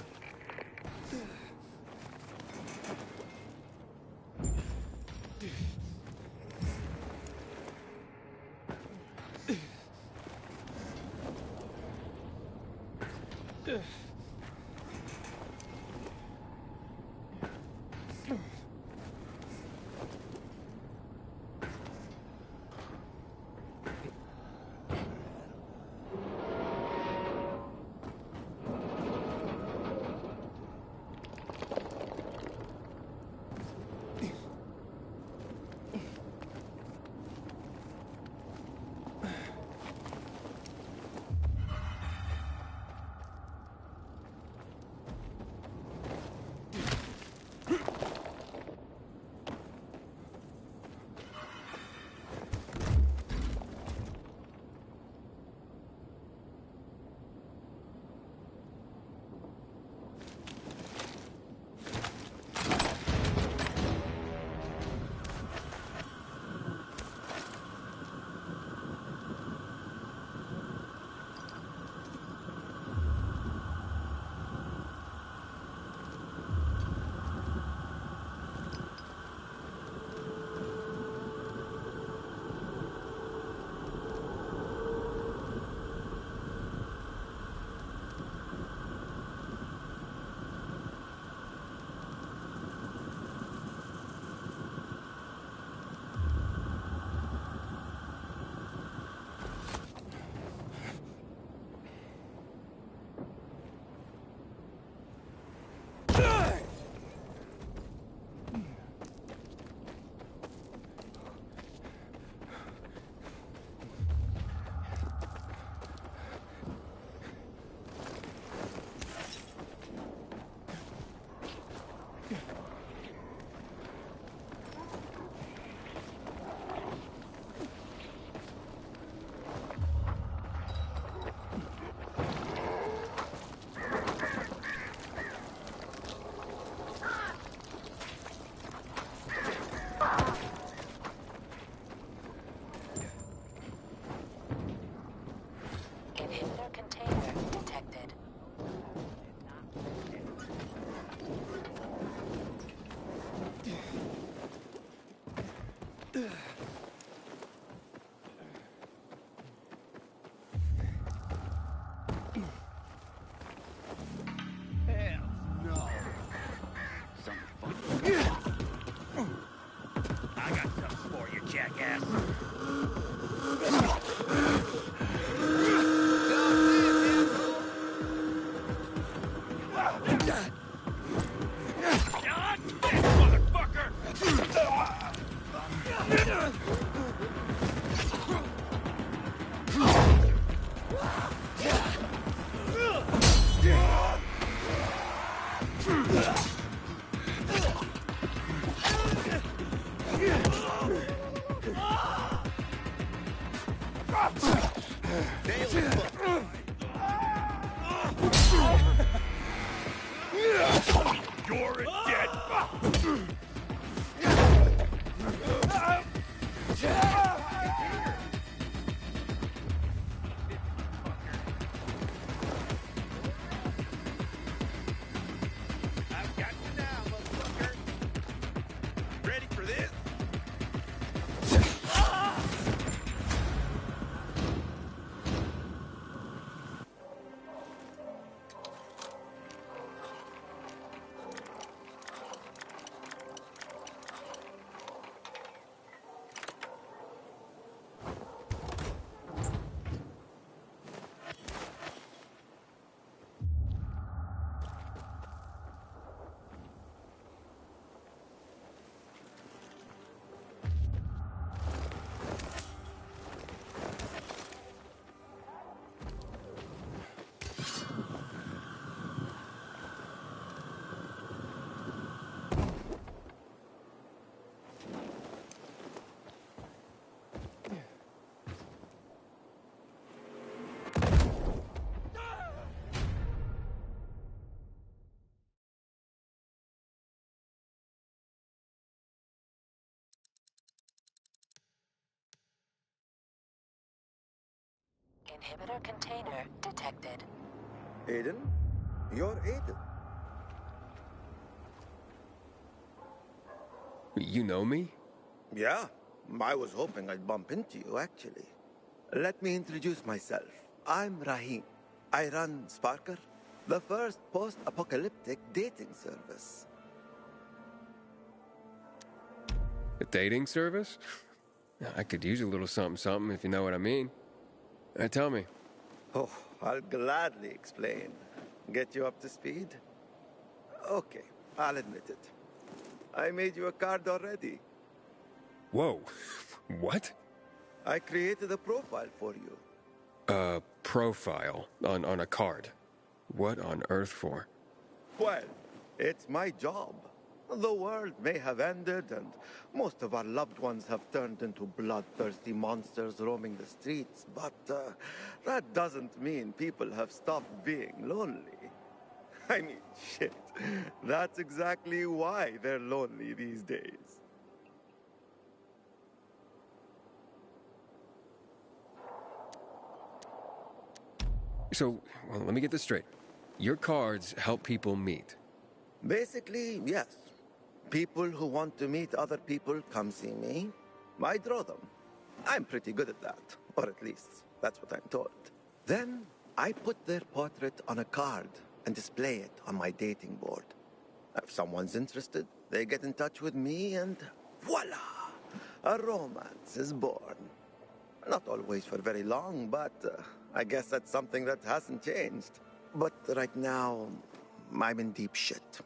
Inhibitor container detected. Hell no. Some fun. I got something for you, jackass. You're dead. Inhibitor container detected. Aiden? You're Aiden. You know me? Yeah, I was hoping I'd bump into you, actually. Let me introduce myself. I'm Rahim. I run Sparker, the first post-apocalyptic dating service. A dating service? I could use a little something, if you know what I mean. Tell me. Oh, I'll gladly explain. Get you up to speed? Okay, I'll admit it. I made you a card already. Whoa. What? I created a profile for you. A profile on a card. What on earth for? Well, it's my job. The world may have ended, and most of our loved ones have turned into bloodthirsty monsters roaming the streets, but that doesn't mean people have stopped being lonely. I mean, shit. That's exactly why they're lonely these days. So, well, let me get this straight. Your cards help people meet. Basically, yes. People who want to meet other people come see me. I draw them. I'm pretty good at that, or at least that's what I'm told. Then I put their portrait on a card and display it on my dating board. If someone's interested, they get in touch with me and voila! A romance is born. Not always for very long, but I guess that's something that hasn't changed. But right now, I'm in deep shit.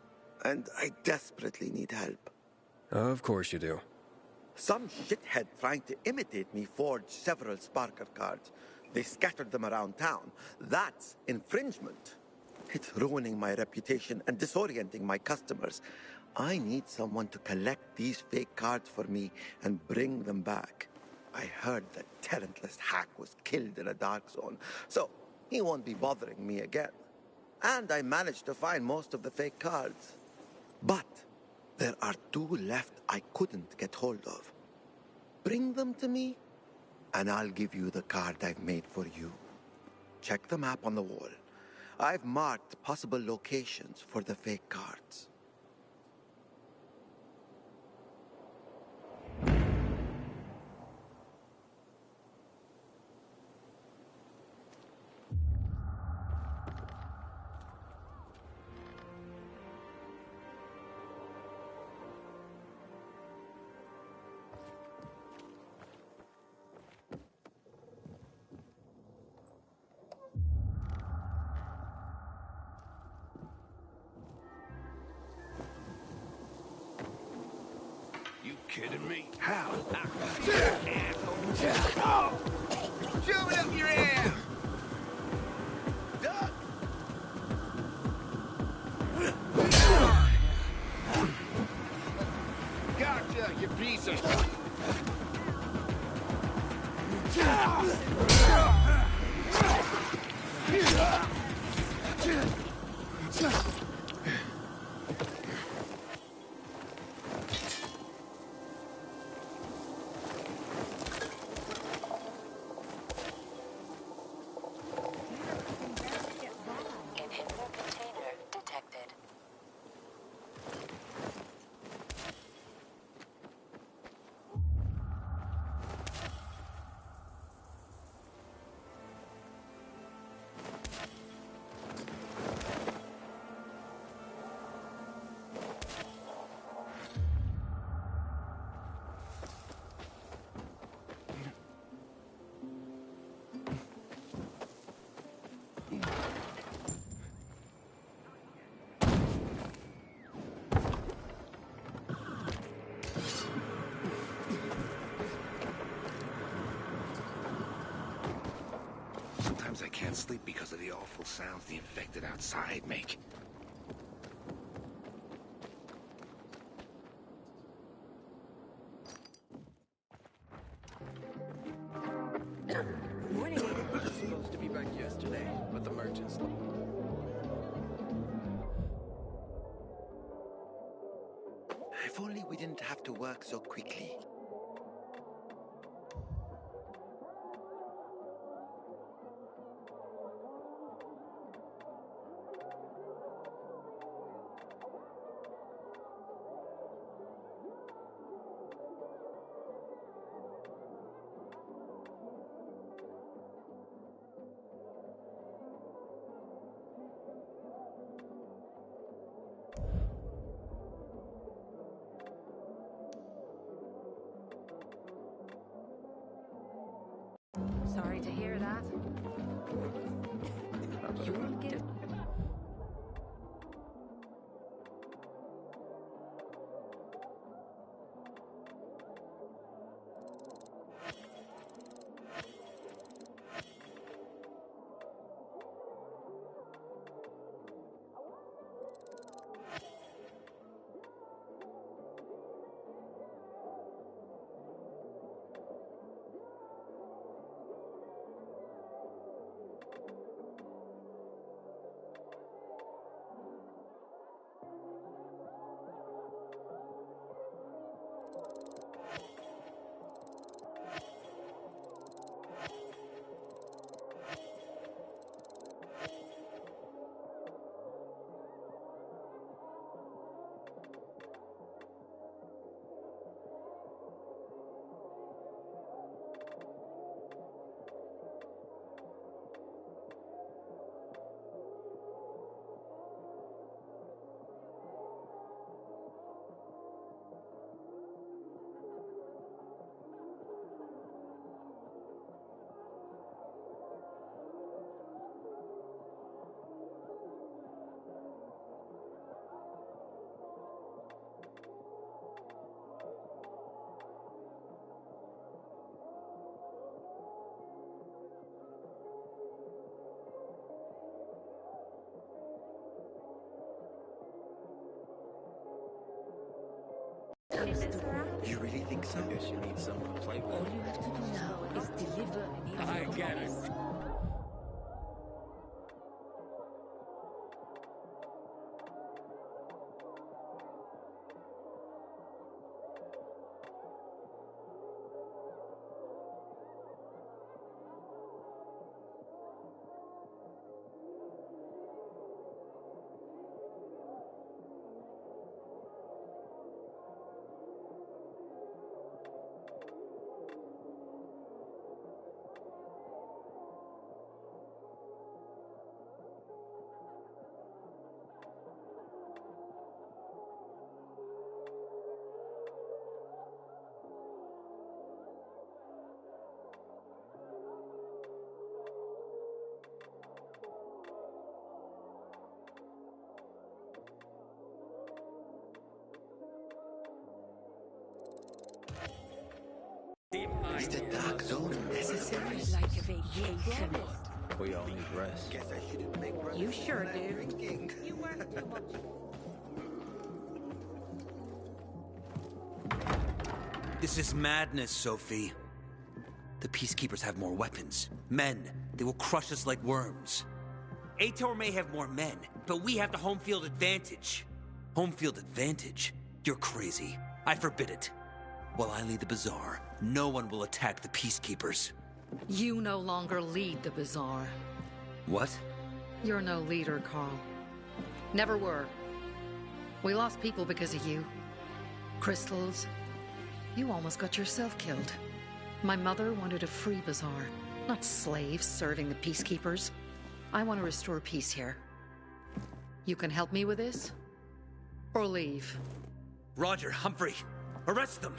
And I desperately need help. Of course you do. Some shithead trying to imitate me forged several Sparker cards. They scattered them around town. That's infringement. It's ruining my reputation and disorienting my customers. I need someone to collect these fake cards for me and bring them back. I heard that talentless hack was killed in a dark zone, so he won't be bothering me again. And I managed to find most of the fake cards. But there are 2 left I couldn't get hold of. Bring them to me, and I'll give you the card I've made for you. Check the map on the wall. I've marked possible locations for the fake cards. Kidding me? How? Shove it up your ass! Gotcha, you piece of... Inhibitor container detected. Sometimes I can't sleep because of the awful sounds the infected outside make. Morning, Aiden. I was supposed to be back yesterday, but the merchants... If only we didn't have to work so quickly. Sorry to hear that. You'll get... You really think so? Guess you need someone to play with. All you have to do now is deliver an I get it. Is the dark zone necessary? like a vacation. We all need rest. Guess I shouldn't make breakfast You sure when I'm do. drinking. You work too much. This is madness, Sophie. The Peacekeepers have more weapons. Men. They will crush us like worms. Ator may have more men, but we have the home field advantage. Home field advantage? You're crazy. I forbid it. While I lead the Bazaar, no one will attack the Peacekeepers. You no longer lead the Bazaar. What? You're no leader, Carl. Never were. We lost people because of you. Crystals. You almost got yourself killed. My mother wanted a free Bazaar, not slaves serving the Peacekeepers. I want to restore peace here. You can help me with this? Or leave? Roger, Humphrey, arrest them!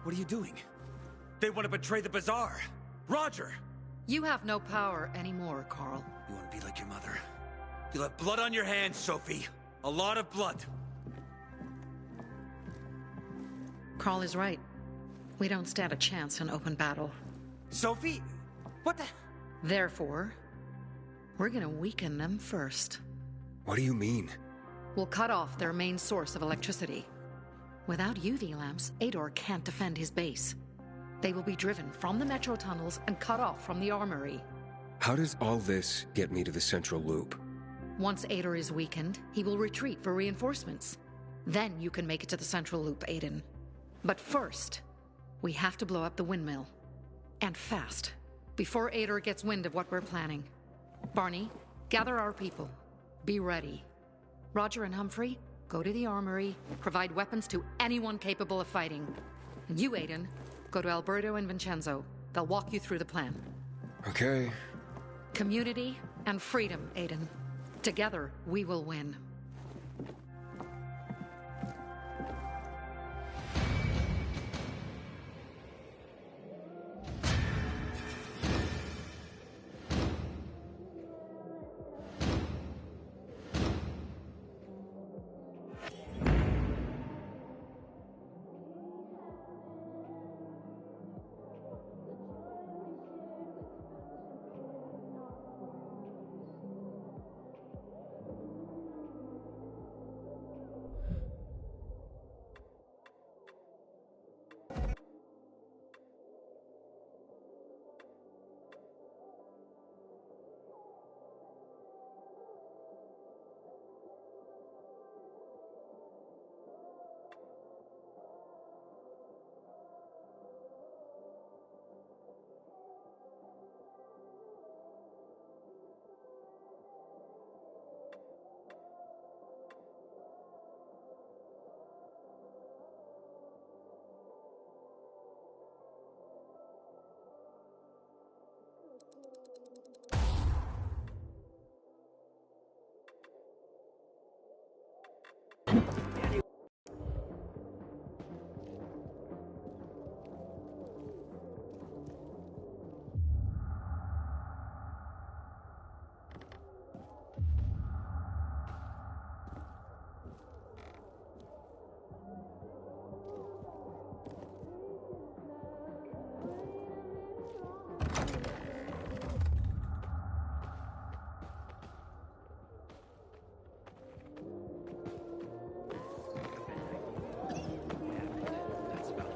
What are you doing? They want to betray the Bazaar! Roger! You have no power anymore, Carl. You want to be like your mother? You'll have blood on your hands, Sophie. A lot of blood. Carl is right. We don't stand a chance in open battle. Sophie? What the? Therefore, we're gonna weaken them first. What do you mean? We'll cut off their main source of electricity. Without UV lamps, Ador can't defend his base. They will be driven from the metro tunnels and cut off from the armory. How does all this get me to the central loop? Once Ador is weakened, he will retreat for reinforcements. Then you can make it to the central loop, Aiden. But first, we have to blow up the windmill. And fast, before Ador gets wind of what we're planning. Barney, gather our people. Be ready. Roger and Humphrey, go to the armory, provide weapons to anyone capable of fighting. And you, Aiden, go to Alberto and Vincenzo. They'll walk you through the plan. Okay. Community and freedom, Aiden. Together, we will win.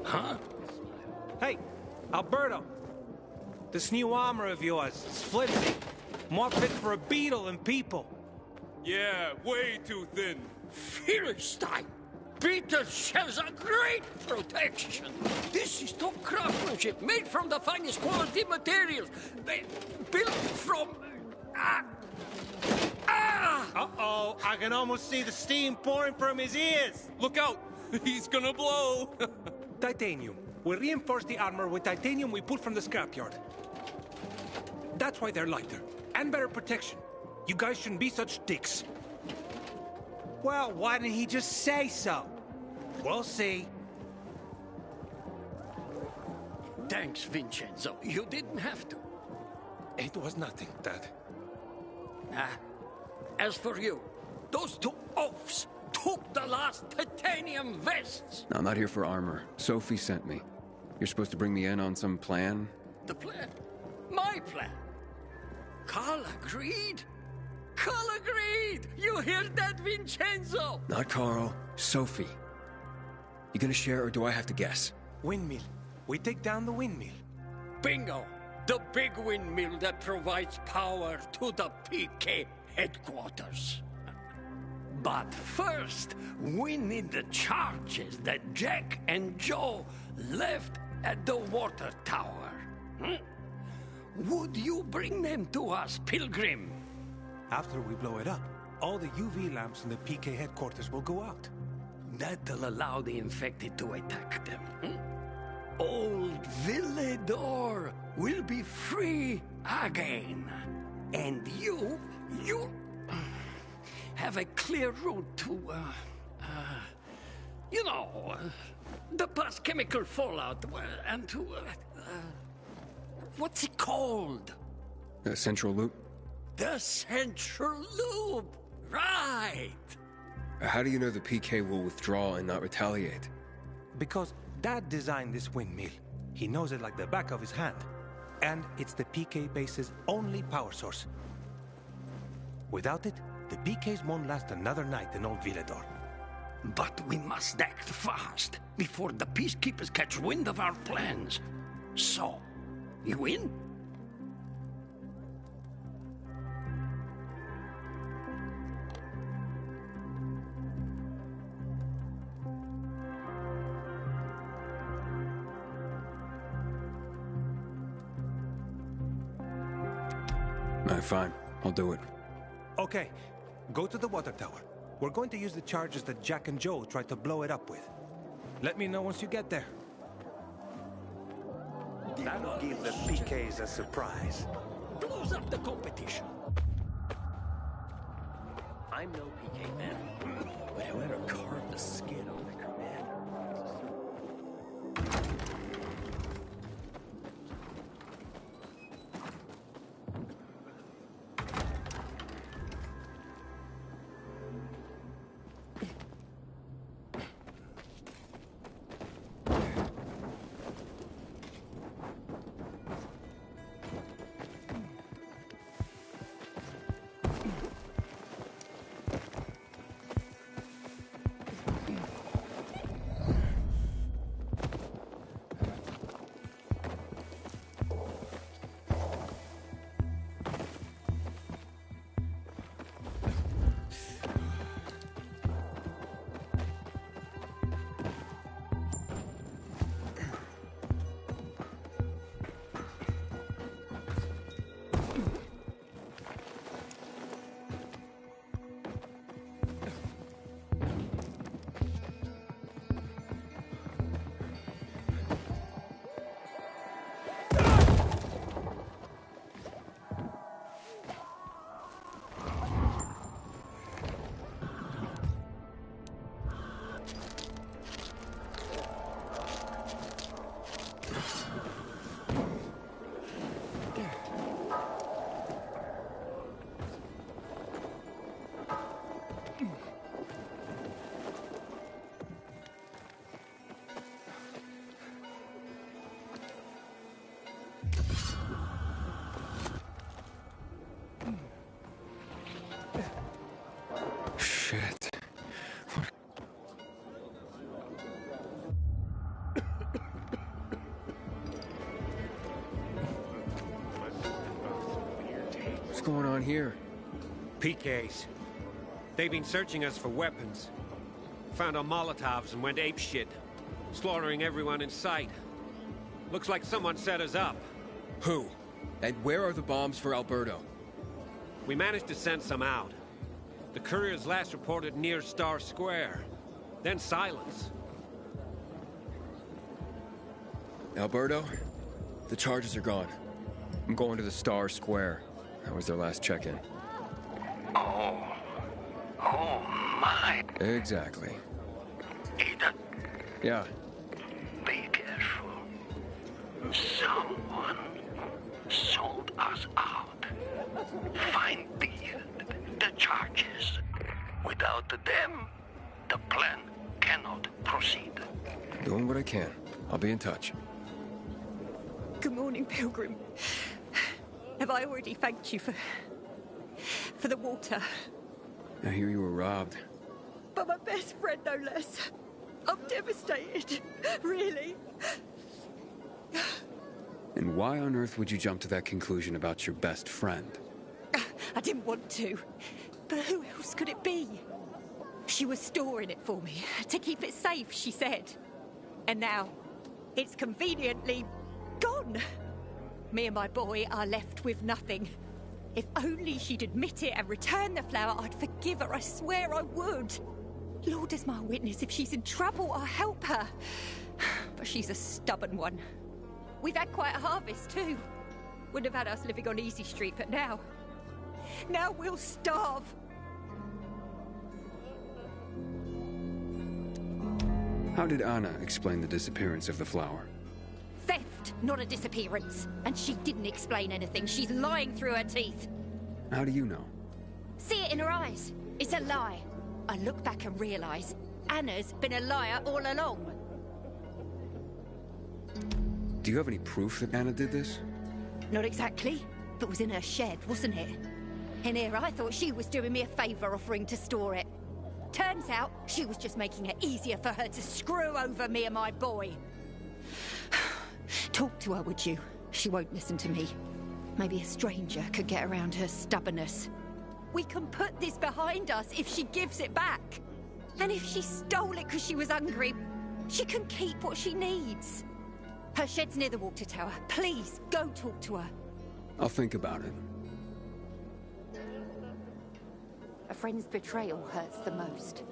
Huh? Hey, Alberto. This new armor of yours is flimsy. More fit for a beetle than people. Yeah, way too thin. Philistine! Peter shares a great protection. This is top craftsmanship, made from the finest quality materials. Built from... Uh-oh, I can almost see the steam pouring from his ears. Look out, he's gonna blow. Titanium. We reinforce the armor with titanium we pulled from the scrapyard. That's why they're lighter. And better protection. You guys shouldn't be such dicks. Well, why didn't he just say so? We'll see. Thanks, Vincenzo. You didn't have to. It was nothing, Dad. As for you, those two oafs took the last titanium vests. No, I'm not here for armor. Sophie sent me. You're supposed to bring me in on some plan? The plan? My plan? Carl agreed? Carl agreed! You hear that, Vincenzo? Not Carl. Sophie. You gonna share or do I have to guess? Windmill. We take down the windmill. Bingo! The big windmill that provides power to the PK headquarters. But first, we need the charges that Jack and Joe left at the water tower. Would you bring them to us, Pilgrim? After we blow it up, all the UV lamps in the PK headquarters will go out. That'll allow the infected to attack them. Old Villedor will be free again. And you have a clear route to, the past chemical fallout, and to, what's it called? The Central Loop? The Central Loop! Right! How do you know the PK will withdraw and not retaliate? Because Dad designed this windmill. He knows it like the back of his hand. And it's the PK base's only power source. Without it, the PKs won't last another night in Old Villedor. But we must act fast before the peacekeepers catch wind of our plans. So, you in? Fine. I'll do it. Okay. Go to the water tower. We're going to use the charges that Jack and Joe tried to blow it up with. Let me know once you get there. That'll give the PKs a surprise. Blows up the competition. I'm no PK man, but whoever carved the skin on the commander. going on here? PKs. They've been searching us for weapons. Found our Molotovs and went apeshit, slaughtering everyone in sight. Looks like someone set us up. Who? And where are the bombs for Alberto? We managed to send some out. The couriers last reported near Star Square. Then silence. Alberto, the charges are gone. I'm going to the Star Square. That was their last check-in. Oh my. Exactly. Ethan, Yeah. be careful. Someone sold us out. Find the charges. Without them, the plan cannot proceed. Doing what I can. I'll be in touch. Good morning, Pilgrim. Have I already thanked you for the water? I hear you were robbed. But my best friend, no less. I'm devastated. Really. And why on earth would you jump to that conclusion about your best friend? I didn't want to. But who else could it be? She was storing it for me, to keep it safe, she said. And now, it's conveniently gone. Me and my boy are left with nothing. If only she'd admit it and return the flower, I'd forgive her, I swear I would. Lord is my witness, if she's in trouble, I'll help her. But she's a stubborn one. We've had quite a harvest, too. Wouldn't have had us living on Easy Street, but now we'll starve. How did Anna explain the disappearance of the flower? Theft, not a disappearance. And she didn't explain anything. She's lying through her teeth. How do you know? See it in her eyes. It's a lie. I look back and realize Anna's been a liar all along. Do you have any proof that Anna did this? Not exactly, but it was in her shed, wasn't it? In here, I thought she was doing me a favor offering to store it. Turns out, she was just making it easier for her to screw over me and my boy. Talk to her, would you? She won't listen to me. Maybe a stranger could get around her stubbornness. We can put this behind us if she gives it back. And if she stole it because she was hungry, she can keep what she needs. Her shed's near the water tower. Please, go talk to her. I'll think about it. A friend's betrayal hurts the most.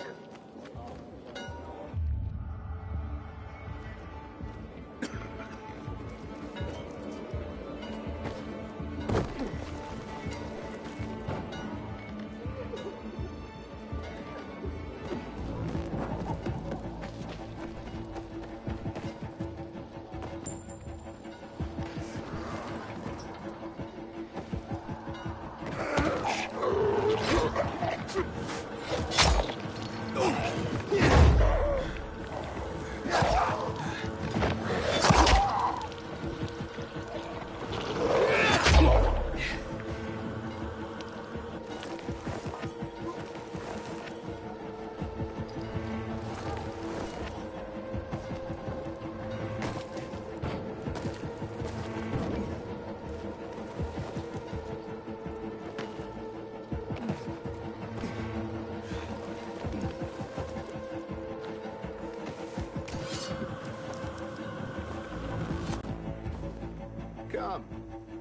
Come,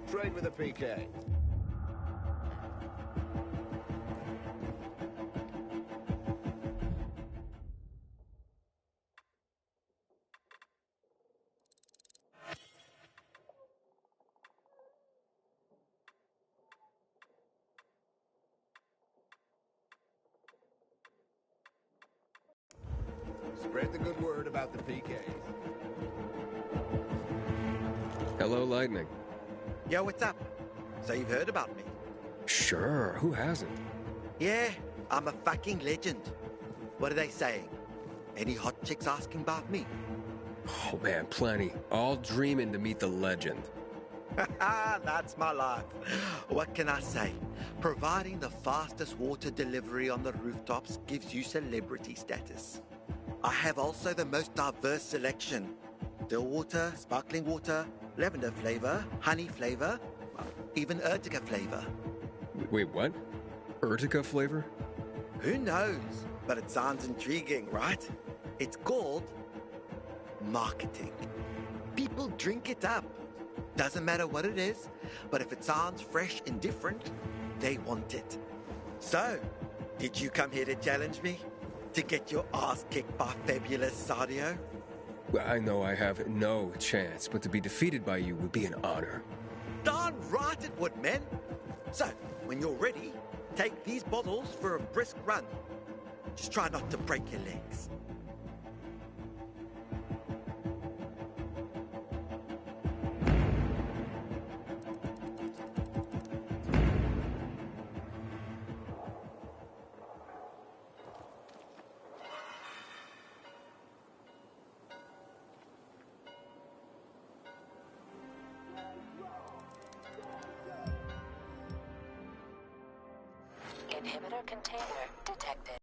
trade with a PK. Spread the good word about the PKs. Hello, Lightning. Yo, what's up? So you've heard about me? Sure, who hasn't? Yeah, I'm a fucking legend. What are they saying? Any hot chicks asking about me? Oh man, plenty. All dreaming to meet the legend. That's my life. What can I say? Providing the fastest water delivery on the rooftops gives you celebrity status. I have also the most diverse selection. Still water, sparkling water, lavender flavor, honey flavor, even Urtica flavor. Wait, what? Urtica flavor? Who knows? But it sounds intriguing, right? It's called marketing. People drink it up. Doesn't matter what it is, but if it sounds fresh and different, they want it. So, did you come here to challenge me? To get your ass kicked by Fabulous Sadio? Well, I know I have no chance, but to be defeated by you would be an honor. Darn right it would, man. So, when you're ready, take these bottles for a brisk run. Just try not to break your legs. Inhibitor container detected.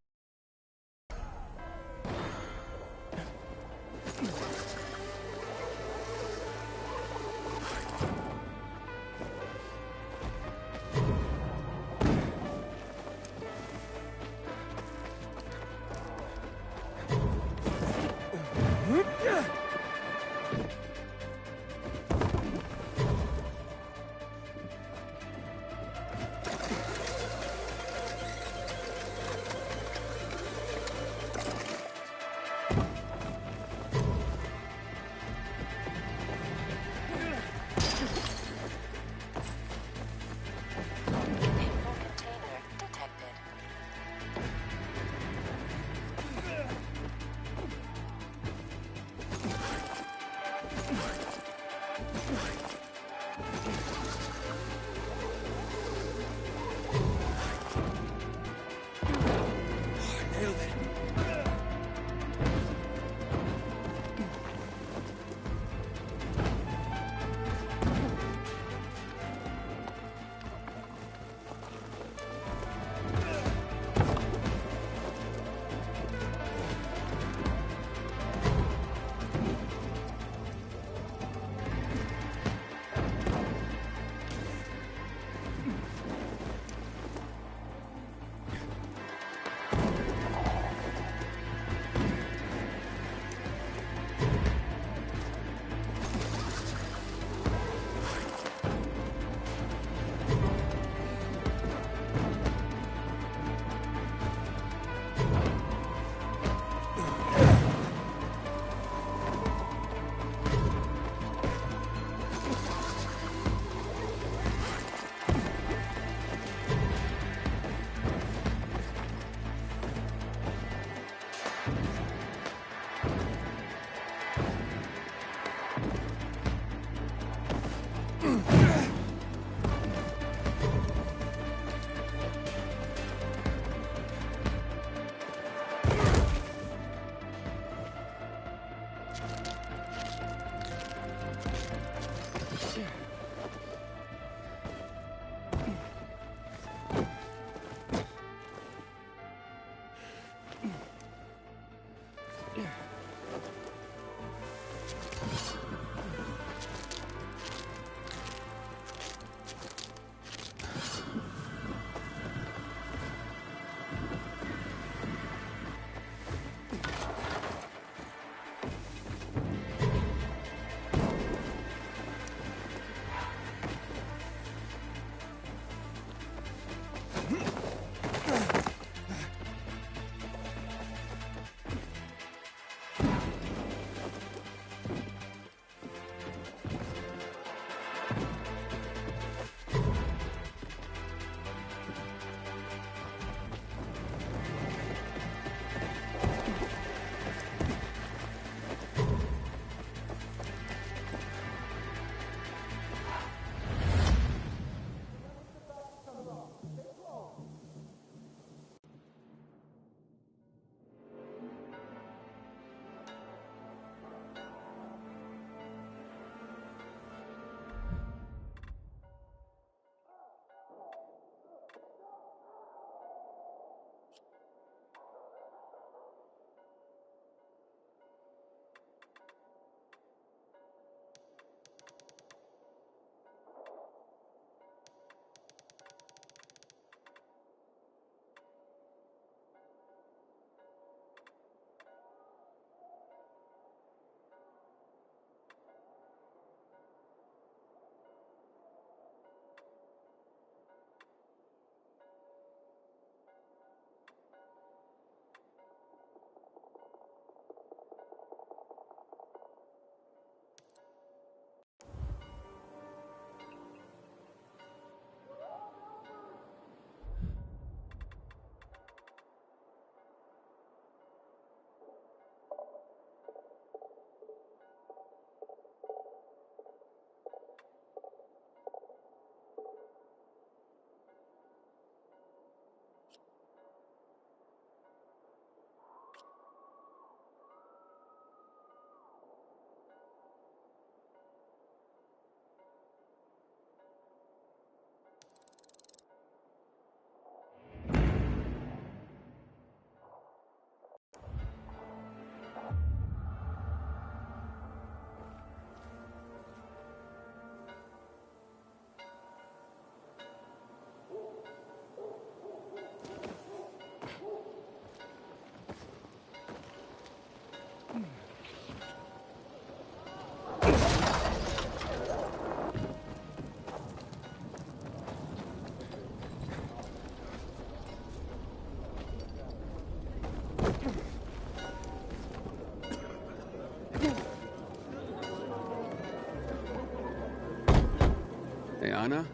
Anna?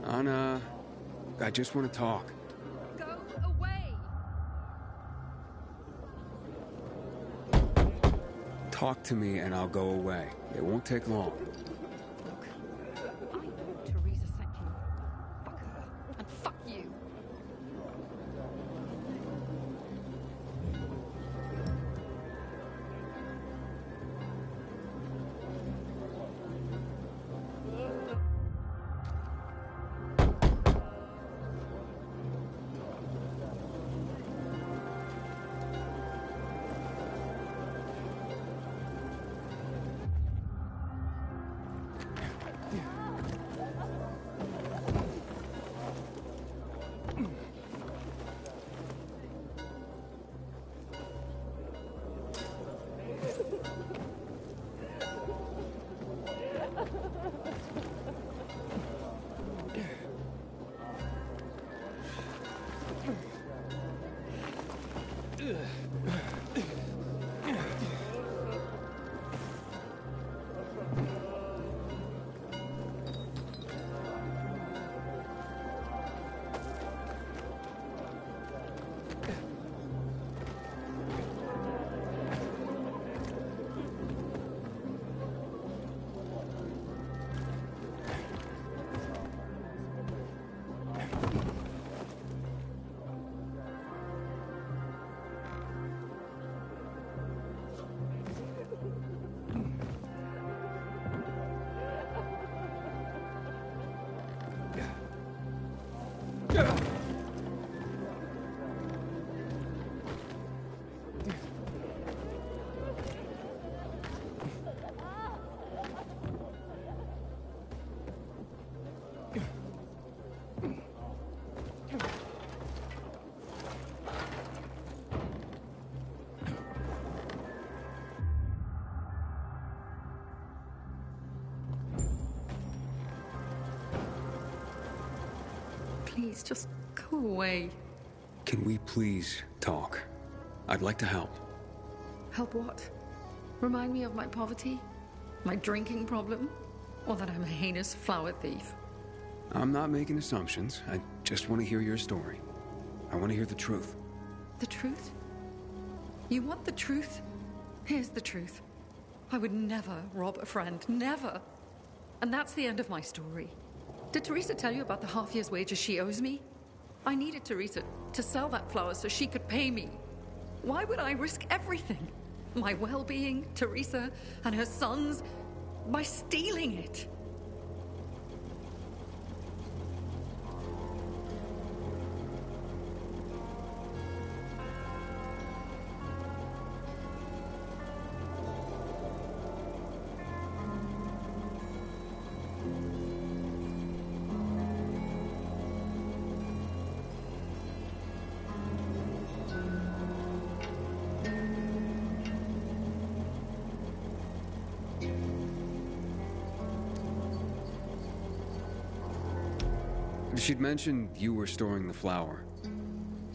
Anna, I just want to talk. Go away! Talk to me and I'll go away. It won't take long. Look, I know Teresa sent you. Fuck her. And fuck you. Please, just go away. Can we please talk? I'd like to help. Help what? Remind me of my poverty? My drinking problem? Or that I'm a heinous flower thief? I'm not making assumptions. I just want to hear your story. I want to hear the truth. The truth? You want the truth? Here's the truth. I would never rob a friend. Never. And that's the end of my story. Did Teresa tell you about the half year's wages she owes me? I needed Teresa to sell that flower so she could pay me. Why would I risk everything? My well-being, Teresa, and her sons, by stealing it? She'd mentioned you were storing the flower.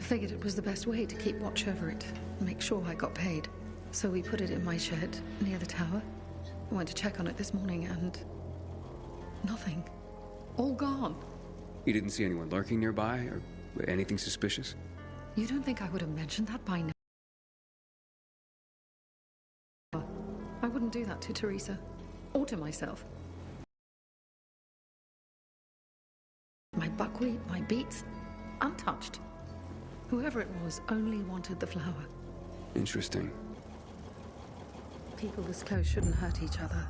I figured it was the best way to keep watch over it, make sure I got paid. So we put it in my shed near the tower. I went to check on it this morning and... nothing. All gone. You didn't see anyone lurking nearby, or anything suspicious? You don't think I would have mentioned that by now? I wouldn't do that to Teresa. Or to myself. My buckwheat, my beets, untouched. Whoever it was only wanted the flower. Interesting. People this close shouldn't hurt each other.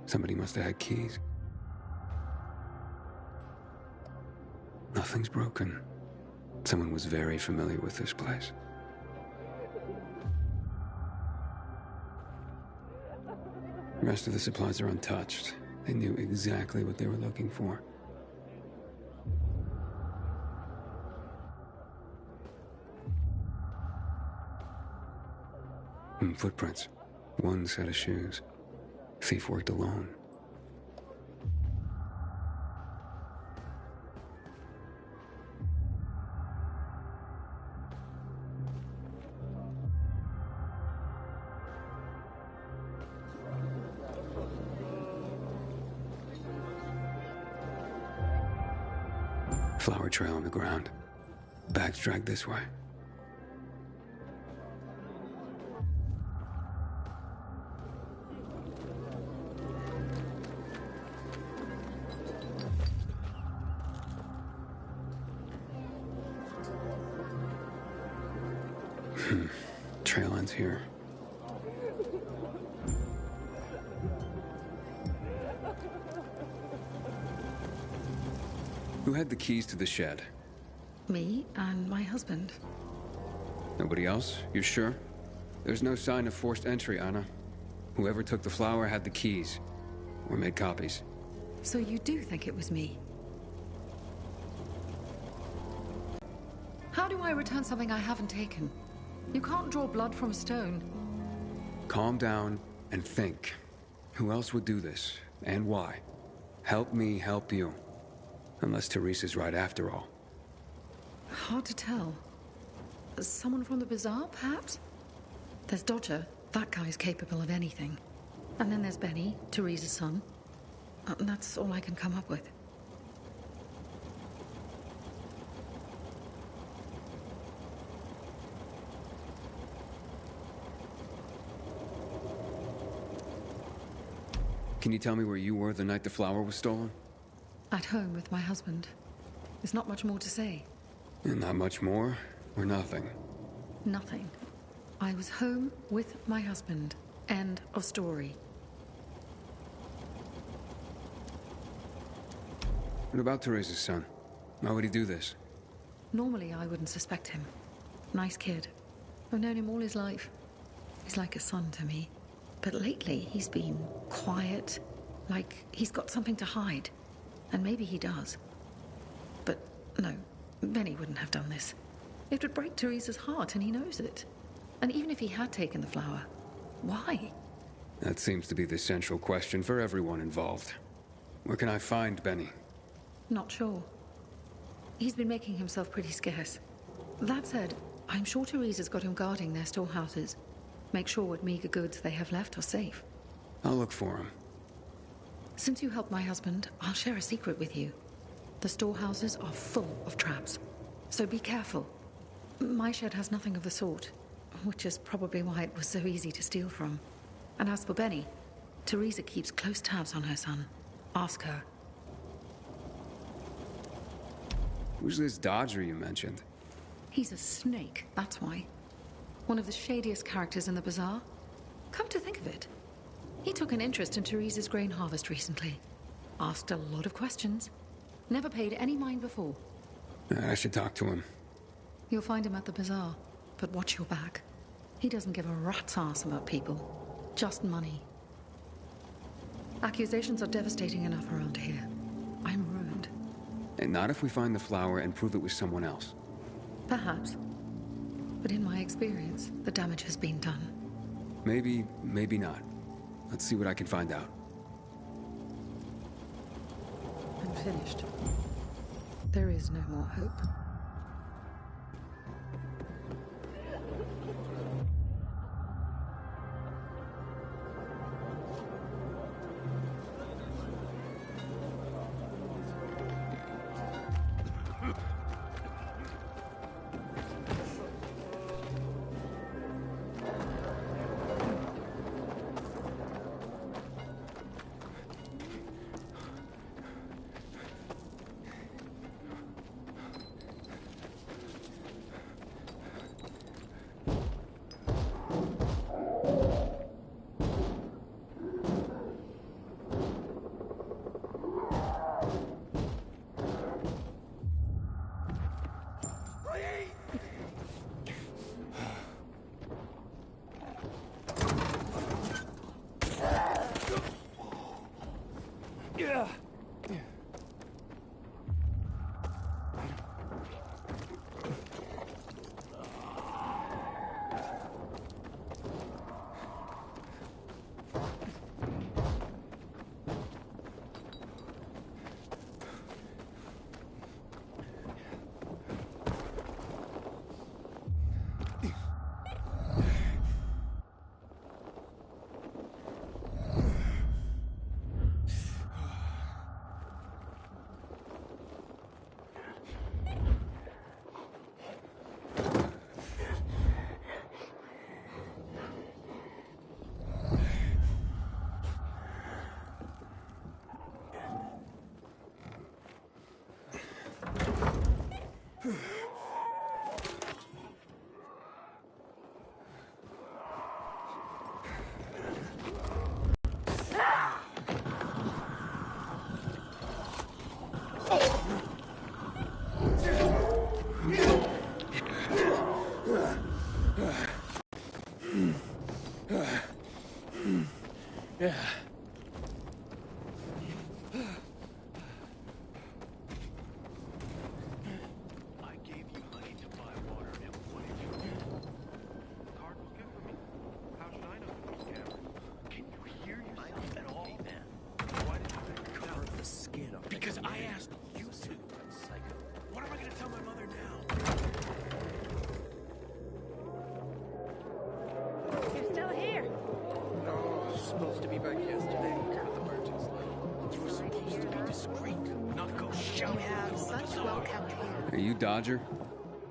Somebody must have had keys. Nothing's broken. Someone was very familiar with this place. The rest of the supplies are untouched. They knew exactly what they were looking for. Footprints. One set of shoes. Thief worked alone. Flower trail on the ground. Bags dragged this way. Trail ends here. Who had the keys to the shed? Me and my husband. Nobody else? You sure? There's no sign of forced entry, Anna. Whoever took the flower had the keys. Or made copies. So you do think it was me? How do I return something I haven't taken? You can't draw blood from a stone. Calm down and think. Who else would do this? And why? Help me help you. Unless Teresa's right after all. Hard to tell. Someone from the bazaar, perhaps? There's Dodger. That guy's capable of anything. And then there's Benny, Teresa's son. And that's all I can come up with. Can you tell me where you were the night the flower was stolen? At home with my husband. There's not much more to say. And not much more, or nothing? Nothing. I was home with my husband. End of story. What about Teresa's son? Why would he do this? Normally, I wouldn't suspect him. Nice kid. I've known him all his life. He's like a son to me. But lately, he's been quiet, like he's got something to hide. And maybe he does. But no, Benny wouldn't have done this. It would break Teresa's heart, and he knows it. And even if he had taken the flower, why? That seems to be the central question for everyone involved. Where can I find Benny? Not sure. He's been making himself pretty scarce. That said, I'm sure Teresa's got him guarding their storehouses. Make sure what meager goods they have left are safe. I'll look for him. Since you helped my husband, I'll share a secret with you. The storehouses are full of traps. So be careful. My shed has nothing of the sort, which is probably why it was so easy to steal from. And as for Benny, Teresa keeps close tabs on her son. Ask her. Who's this Dodger you mentioned? He's a snake, that's why. One of the shadiest characters in the bazaar. Come to think of it, he took an interest in Teresa's grain harvest recently. Asked a lot of questions. Never paid any mind before. I should talk to him. You'll find him at the bazaar, but watch your back. He doesn't give a rat's ass about people. Just money. Accusations are devastating enough around here. I'm ruined. And not if we find the flower and prove it was someone else. Perhaps. But in my experience, the damage has been done. Maybe, maybe not. Let's see what I can find out. I'm finished. There is no more hope. welcome here. Are you Dodger?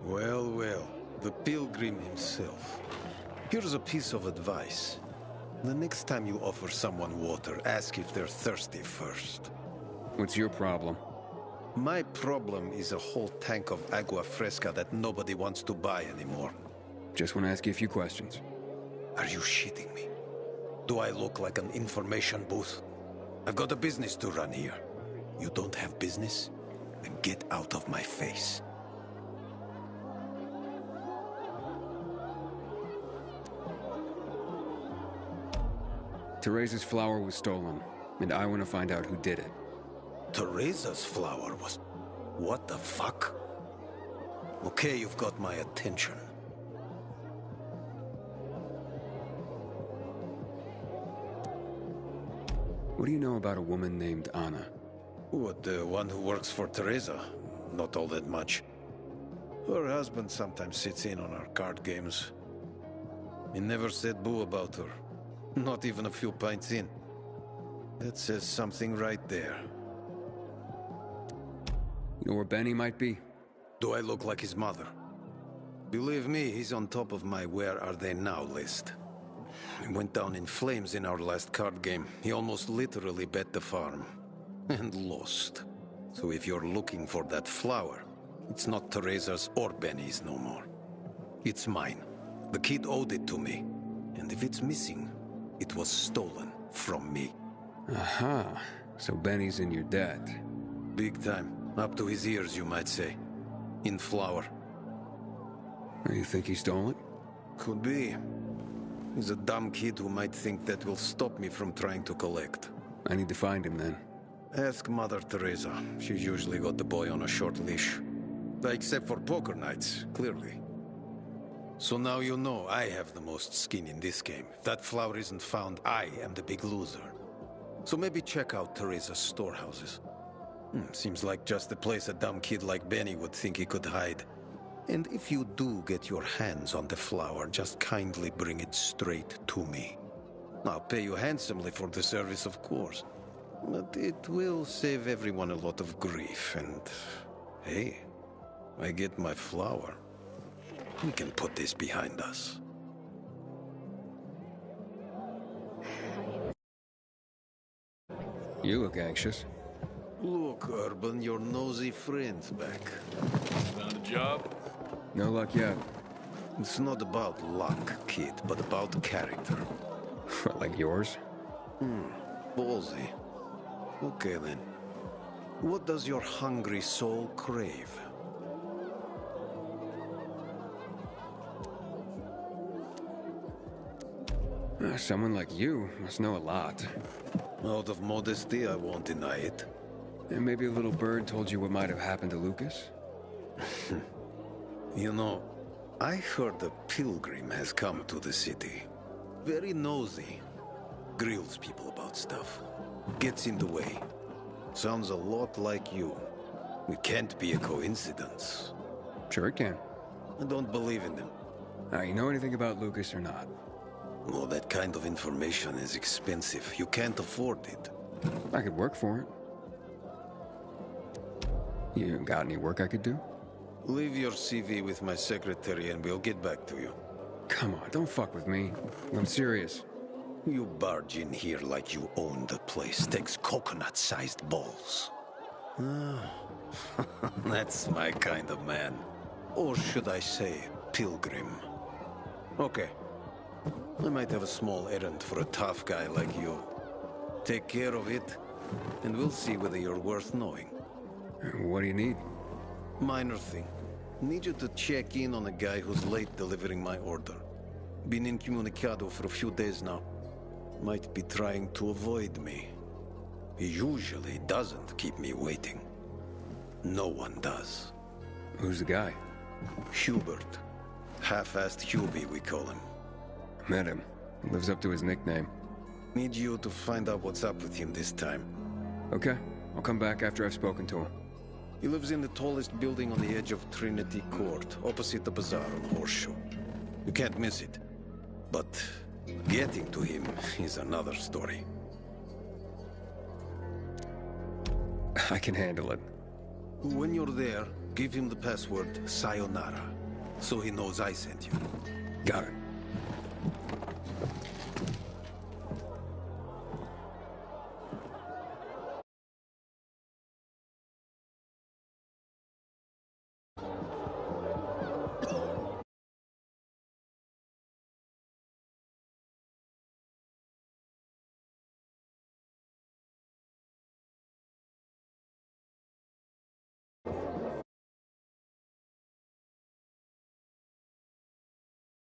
Well, well. The Pilgrim himself. Here's a piece of advice. The next time you offer someone water, ask if they're thirsty first. What's your problem? My problem is a whole tank of agua fresca that nobody wants to buy anymore. Just want to ask you a few questions. Are you shitting me? Do I look like an information booth? I've got a business to run here. You don't have business? Then get out of my face. Teresa's flower was stolen, and I want to find out who did it. Teresa's flower was... What the fuck? Okay, you've got my attention. What do you know about a woman named Anna? What, the one who works for Teresa? Not all that much. Her husband sometimes sits in on our card games. He never said boo about her. Not even a few pints in. That says something right there. You know where Benny might be? Do I look like his mother? Believe me, he's on top of my where are they now list. He went down in flames in our last card game. He almost literally bet the farm. And lost. So if you're looking for that flower, it's not Teresa's or Benny's no more. It's mine. The kid owed it to me. And if it's missing, it was stolen from me. Aha. So Benny's in your debt. Big time. Up to his ears, you might say. In flour. You think he stole it? Could be. He's a dumb kid who might think that will stop me from trying to collect. I need to find him then. Ask Mother Teresa. She's usually got the boy on a short leash. Except for poker nights, clearly. So now you know I have the most skin in this game. If that flower isn't found, I am the big loser. So maybe check out Teresa's storehouses. Seems like just the place a dumb kid like Benny would think he could hide. And if you do get your hands on the flower, just kindly bring it straight to me. I'll pay you handsomely for the service, of course. But it will save everyone a lot of grief, and... hey, I get my flower. We can put this behind us. You look anxious. Look, Urban, your nosy friend's back. Found a job? No luck yet. It's not about luck, kid, but about character. Like yours? Ballsy. Okay, then. What does your hungry soul crave? Someone like you must know a lot. Out of modesty, I won't deny it. And maybe a little bird told you what might have happened to Lucas? You know, I heard a pilgrim has come to the city. Very nosy. Grills people about stuff. Gets in the way. Sounds a lot like you. It can't be a coincidence. Sure it can. I don't believe in them. You know anything about Lucas or not? Well, that kind of information is expensive. You can't afford it. I could work for it. You got any work I could do? Leave your CV with my secretary and we'll get back to you. Come on, don't fuck with me. I'm serious. You barge in here like you own the place. Takes coconut-sized balls. That's my kind of man. Or should I say, pilgrim. Okay. I might have a small errand for a tough guy like you. Take care of it, and we'll see whether you're worth knowing. What do you need? Minor thing. Need you to check in on a guy who's late delivering my order. Been incommunicado for a few days now. Might be trying to avoid me. He usually doesn't keep me waiting. No one does. Who's the guy? Hubert. Half-assed Hubie, we call him. Met him. Lives up to his nickname. Need you to find out what's up with him this time. Okay. I'll come back after I've spoken to him. He lives in the tallest building on the edge of Trinity Court, opposite the bazaar on Horseshoe. You can't miss it. But getting to him is another story. I can handle it. When you're there, give him the password Sayonara, so he knows I sent you. Got it.